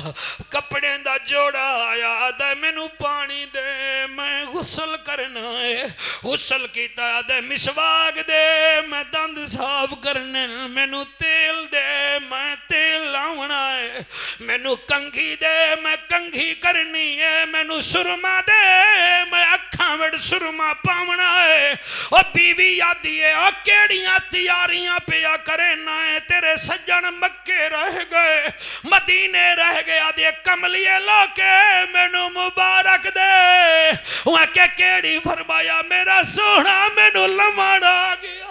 [SPEAKER 2] کپڑے دا جوڑا آیا آدھے میں نو پانی دے میں غسل کرنا ہے غسل کیتا آدھے مسواک دے میں دند صاف کرنے میں نو تیل دے میں تیل لاؤنا ہے میں نو کنگھی دے میں کنگھی کرنی ہے میں نو سرما دے میں اکھاں وڑ سرما پاونا ہے اور بیوی یادی ہے اور کیڑیاں تیاریاں پیا کرنا ہے تیرے سجن مکے رہ گئے مدینے رہ گیا دے کملیے لوکے میں نو مبارک دے وہاں کے کیڑی فرمایا میرا سونا میں نو لماڑا گیا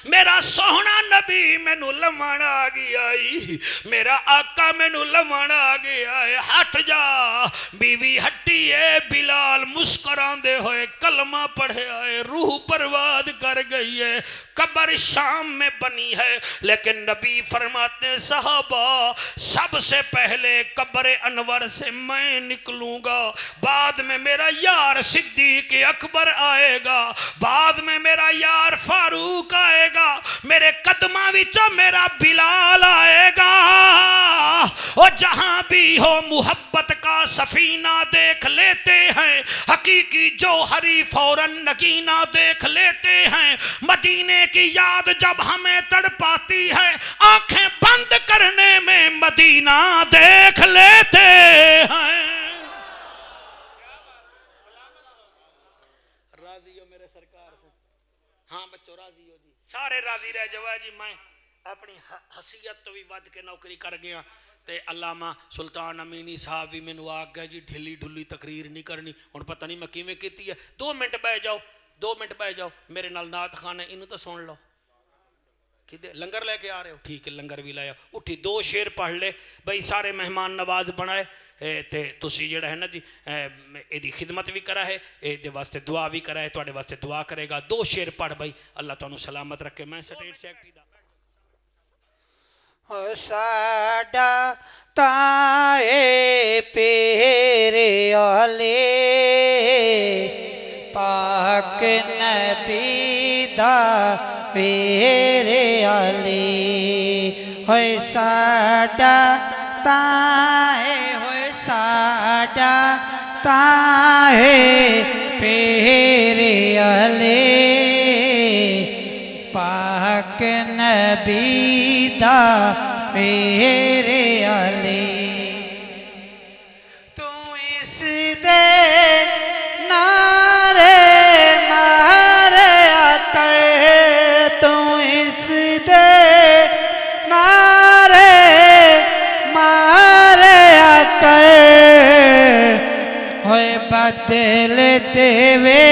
[SPEAKER 2] میرا سونا نبی میں نو لمانا گیا میرا آقا میں نو لمانا گیا ہے ہٹ جا بیوی ہٹی ہے بلال مسکران دے ہوئے کلمہ پڑھے آئے روح پرواد کر گئی ہے قبر شام میں بنی ہے لیکن نبی فرماتے ہیں صحابہ سب سے پہلے قبر انور سے میں نکلوں گا بعد میں میرا یار صدیق اکبر آئے گا بعد میں میرا یار فاروق آئے گا میرے قدمہ وچوں میرا بلال آئے گا اور جہاں بھی ہو محبت کا سفینہ دیکھ لیتے ہیں حقیقی جوہری فوراً نگینہ دیکھ لیتے ہیں مدینے کی یاد جب ہمیں تڑپاتی ہے آنکھیں بند کرنے میں مدینہ دیکھ لیتے ہیں راضی ہو میرے سرکار سے ہاں بچوں راضی ہو جی سارے راضی رہ جوائے جی میں اپنی حیثیت تو بھی ود کے نوکری کر گیا تے علامہ سلطان امینی صاحب بھی مینوں آ گیا جی ڈھلی ڈھلی تقریر نہیں کرنی ہن پتہ نہیں میں کیویں کیتی ہے 2 منٹ بہ جاؤ 2 منٹ بہ جاؤ میرے نال نعت خان ہے انہوں تو سن لو کدے لنگر لے کے آ رہے ہو ٹھیک ہے لنگر بھی لایا اٹھی 2 شعر پڑھ لے بھائی سارے مہمان نواز بنائے تے تسی جڑا ہے نا جی ایدی خدمت بھی کرا ہے ایدے واسطے دعا بھی کرا ہے تواڈے واسطے دعا کرے گا 2 شعر پڑھ بھائی اللہ تانوں سلامت رکھے میں سٹیٹ سیکٹری دا
[SPEAKER 3] ساڈا تائے پیرے والے پاک نبی دا پیرے والے ہوئے ساڈا تائے ہوئے ساڈا تائے پیرے والے پاک نبی دا پیرے والے تو اس دے نعرے ماریا کر تو اس دے نعرے ماریا کر ہوئے بدل دیوے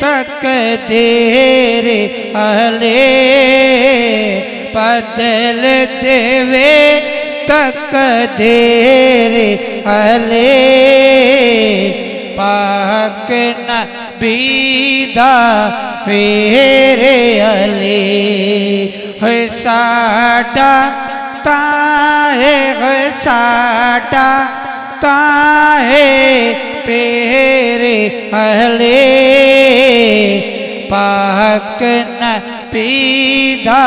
[SPEAKER 3] تقدیر والے بدل دیوے تقدیر والے پاک نبی دا پیرے والے ہوئے ساڈا تائے ہوئے ساڈا تائے پیرے والے پاک نبی دا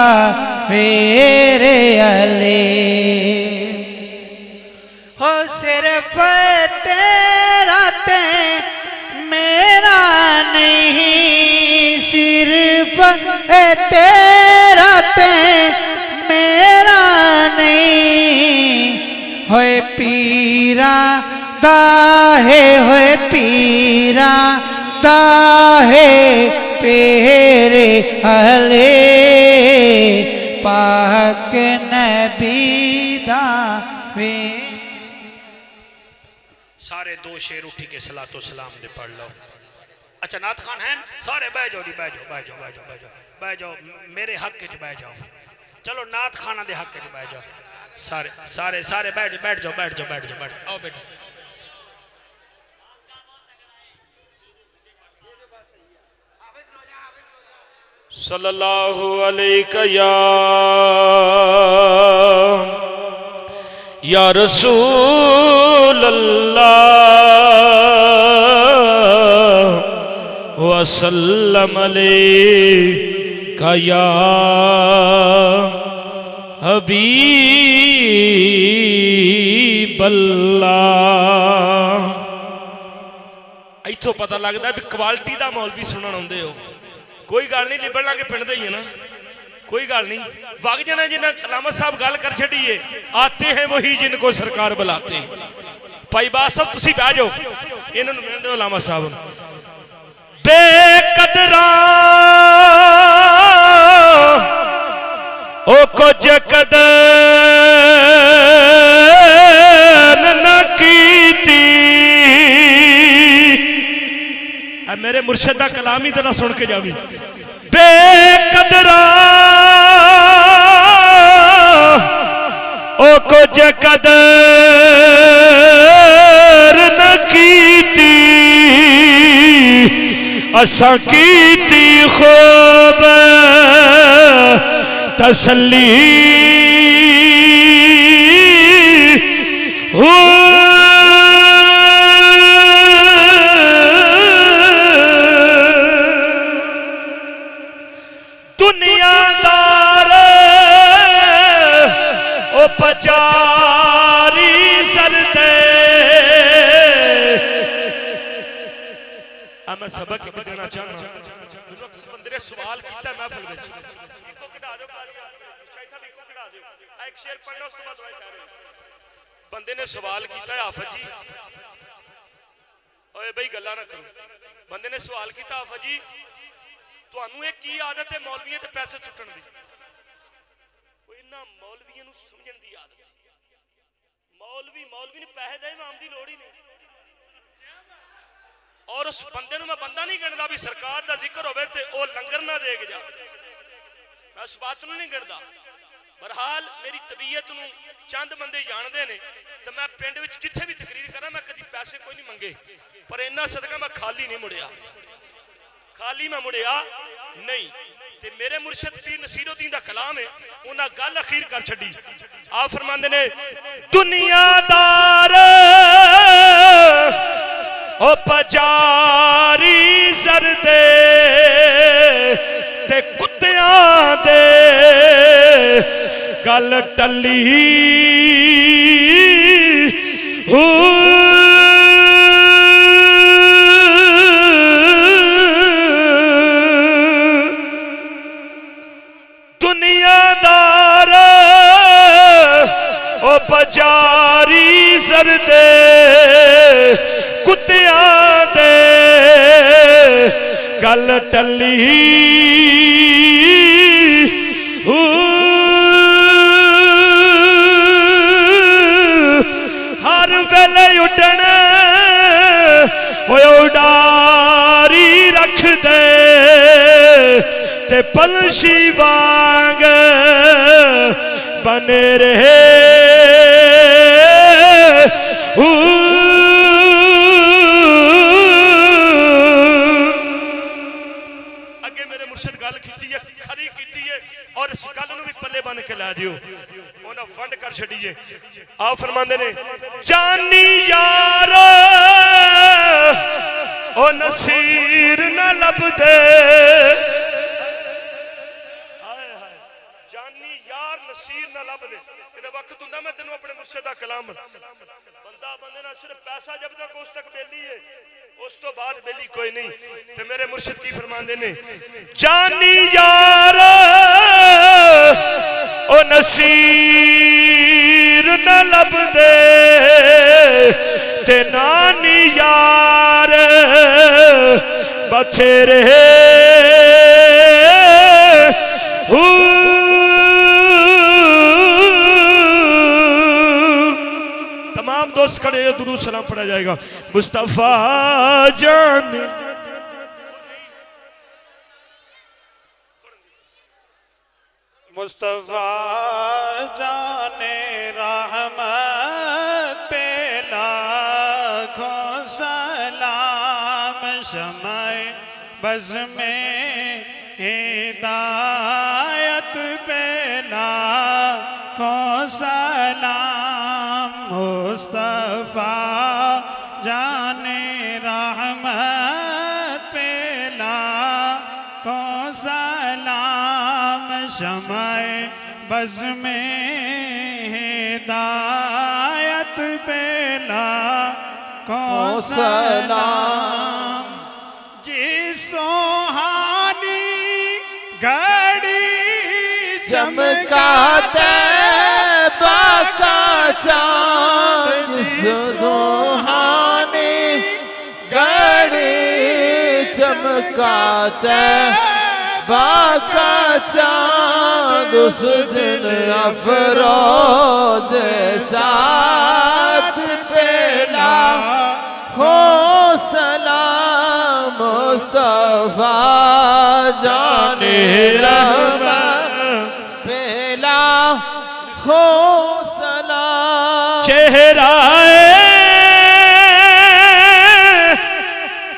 [SPEAKER 3] پیرے والے ہو صرف تیرا تے میرا نہیں صرف تیرا تے میرا نہیں ہوئے پیرا داہے ہوئے پیرا داہے پیرے والے پاک نبی دا
[SPEAKER 2] سارے 2 شعر اٹھی کے صلاۃ و سلام دے پڑھ لو اچھا نعت خان ہیں سارے بہ جاؤ جی بہ جاؤ بہ جاؤ بہ جاؤ بہ جاؤ بہ جاؤ میرے حق وچ بہ جاؤ چلو نعت خانہ دے حق وچ بہ جاؤ سارے سارے سارے بیٹھ جاؤ بیٹھ جاؤ بیٹھ جاؤ بیٹھ آؤ بیٹھو صلی اللہ علیہ یا رسول اللہ وسلم علیہ یا حبیب اللہ ایتھوں پتہ لگتا ہے بھی کوالٹی دا مولوی سنن ہوندے ہو کوئی گل نہیں لبڑ لا کے پنڈ دے ہی ہے نا کوئی گل نہیں وگ جانا جنہیں علامہ صاحب گل کر چھڑیے آتے ہیں وہی جن کو سرکار بلاتے ہیں پائی با صاحب تسی بہ جاؤ انہوں نے مل دے علامہ صاحب بے قدران او کچھ قدر نہ کیتی اب میرے مرشد دا کلامی ذرا سن کے جاوی بے قدران او کچھ قدر نہ کیتی اساں کیتی خوب تسلی دنیا دار او پچاری سرتے میں سبق دینا چاہنا بندے سوال کیتا ہے محفل وچ ایک شعر پڑھنا اس کے بعد بندے نے سوال کیتا ہے آفت جی اوے بھائی گلا نہ کرو بندے نے سوال کیتا آفت جی تو انہوں ایک کی عادت ہے مولویوں تے پیسے چٹن دی
[SPEAKER 4] سمجھن دی عادت مولوی نے پیسے دے امام دی لوڑ ہی نہیں اور اس بندے نو میں بندہ نہیں گندا بھی سرکار دا ذکر ہوئے تے او لنگر نہ دے کے جا میں اس بات نو نہیں گندا برحال میری طبیعت نو چند بندے جاندے نے تو میں پنڈ وچ جتھے بھی تقریر کرا میں کدی پیسے کوئی نہیں منگے پر اتنا صدقہ میں خالی نہیں مڑیا نہیں تے میرے مرشد پیر نصیر الدین دا کلام ہے انہاں گل اخیر کر چھڈی آپ فرماندے نے دنیا دار او پجاری زر دے تے کتیاں دے گل ٹلی دنیا دار او پجاری زر دے کتیاں دے گل ٹلی ہر ویلے اڈنا اڈاری رکھ دے تے پلشی وانگ بنے رہے اگے میرے مرشد گل کیتی ہے کھری کیتی ہے اور اس گل نو بھی پلے بن کے لے دیو انہاں فنڈ کر چھڈیے آپ فرماندے نے جانی یار او نصیر نہ لب دے جانی یار نصیر نہ لب دے یہ وقت ہوندا میں تینوں اپنے مرشد دا کلام بندہ بندے نال صرف پیسہ جب تک اس تک بیلی ہے اس تو بعد بیلی کوئی نہیں تے میرے مرشد کی فرماندے نے جانی یار او نصیر نہ لب دے تے نانی یار بتھیرے تمام دوست کھڑے درود سلام پڑھا جائے گا مصطفیٰ جان
[SPEAKER 5] مصطفیٰ جان رحمت پہ لاکھوں سلام شمع بز میں ہدایت پہ لاکھوں سلام مصطفیٰ جان رحمت پہ لاکھوں سلام شمع بز میں ہدایت پہ لاکھوں سلام جی سوہانی گھڑی
[SPEAKER 6] چمکاتے باقا چاند سدوہانی گھڑی چمکاتے باقا چاند اس دن افروز ساتھ پیلا ہو سلام مصطفیٰ جان رحمت پیلا ہو سلام
[SPEAKER 4] چہرہ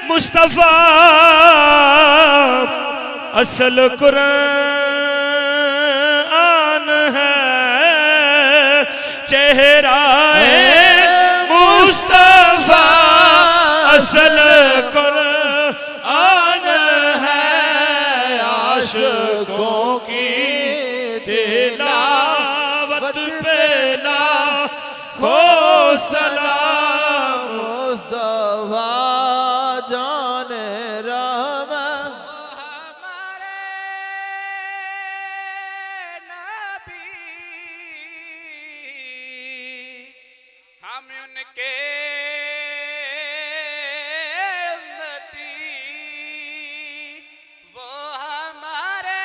[SPEAKER 4] مصطفیٰ اصل قرآن ہے چہرہ مصطفیٰ اصل قرآن ہے عاشقوں کی تلاوت پہ لاکھوں سلام
[SPEAKER 6] مصطفیٰ جان رحمت
[SPEAKER 5] ہم ان کے امتی وہ ہمارے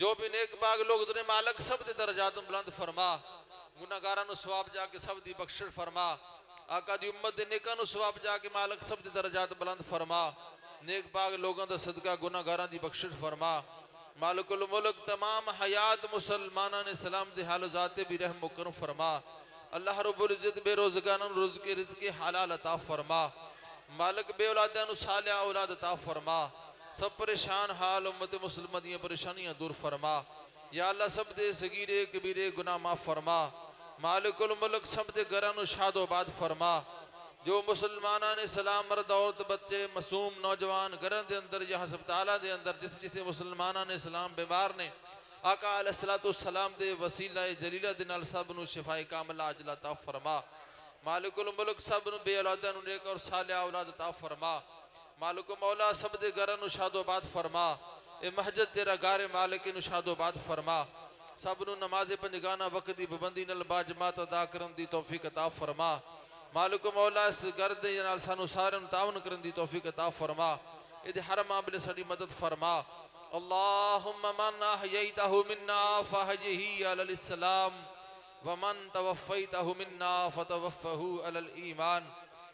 [SPEAKER 6] جو بھی نیک باغ لوگ تنے مالک سب دے درجات بلند فرما گناہگاراں نو ثواب جا کے سب دی بخشش فرما آقا دی امت دے نیکاں نو ثواب جا کے مالک سب دے درجات بلند فرما نیک باغ لوگاں دا صدقہ گناہگاراں دی بخشش فرما مالک الملک تمام حیات مسلمانان اسلام دے حال و ذات بھی رحم و کرم فرما اللہ رب العزت بے روزگاروں رزق حلال عطا فرما مالک بے اولاداں نو صالح اولاد عطا فرما سب پریشان حال امت مسلمہ دیاں پریشانیاں دور فرما یا اللہ سب دے صغیرے کبیرے گناہ معاف فرما مالک الملک سب دے گھراں نو شاد و آباد فرما جو مسلمانان اسلام مرد عورت بچے معصوم نوجوان گھراں دے اندر یا ہسپتالاں دے اندر جس مسلمانان اسلام بیمار نے آقا علیہ السلام دے وسیلہ جلیلہ دے نال سب نو شفاء کاملہ عاجلہ عطا فرما مالک الملک سب نو بے اولاداں نو نیک اور صالح اولاد عطا فرما مالک مولا سب دے گھراں نو شاد و آباد فرما اے مہجد تیرا گھر مالک نو شاد و آباد فرما سب نو نماز پنجگانہ وقت دی پابندی نال با جماعت ادا کرن دی توفیق عطا فرما مالک مولا اس گھر دے نال سانو سارے نو تعاون کرن دی توفیق عطا فرما اے دے حرم عامل ساڈی مدد فرما اللہم من احییتہ منا فاحیہ علی الاسلام ومن توفیتہ منا فتوفہ علی الایمان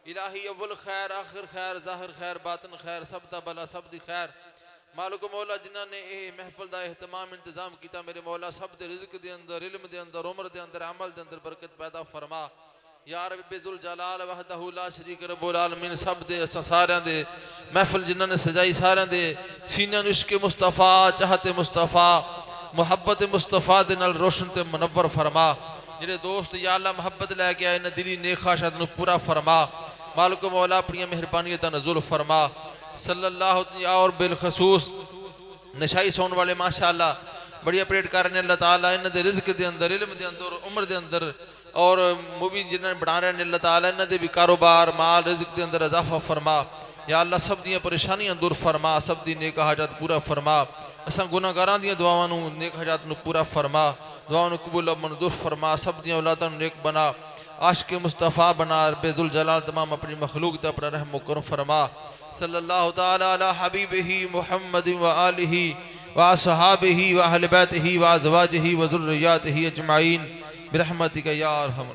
[SPEAKER 6] الہی اول خیر آخر خیر ظاہر خیر باطن خیر سب دا بلا سب دی خیر مالک مولا جنہاں نے اے محفل دا اہتمام انتظام کیتا میرے مولا سب دے رزق دے اندر علم دے اندر عمر دے اندر عمل دے اندر برکت پیدا فرما یا رب ذوالجلال وحدہ لا شریک رب العالمین سب دے سارے دے محفل جنہاں نے سجائی سارے دے سینہ نو عشق مصطفیٰ چاہت مصطفیٰ محبت مصطفیٰ دے نال روشن تے منور فرما جنہے دوست یا اللہ محبت لے کے آئے دلی نیک خواہشات نو پورا فرما مالک مولا اپنی مہربانیت نزول فرما صلی اللہ علیہ اور بالخصوص نشائی سون والے ماشاءاللہ بڑی اپریٹ کرنے اللہ تعالیٰ انہ دے رزق دے اندر علم دے اندر عمر دے اندر اور مووی جنہاں بنا رہے ہیں اللہ تعالیٰ انہ دے بھی کاروبار مال رزق دے اندر اضافہ فرما یا اللہ سب دیاں پریشانیاں دور فرما سب دی نیک حاجات پورا فرما اساں گناہگاراں دیاں دعاواں نو نیک حاجات نو پورا فرما دعاواں نو قبول منظور فرما سب دیاں اولاداں نو نیک بنا عاشق مصطفیٰ بنا رب ذوالجلال تمام اپنی مخلوق تے اپنا رحم و کرم فرما صلی اللہ تعالی علی حبیبہ محمد و آلہ و اصحابہ و اہل بیتہ و ازواجہ و ذریاتہ اجمعین برحمتک یا ارحم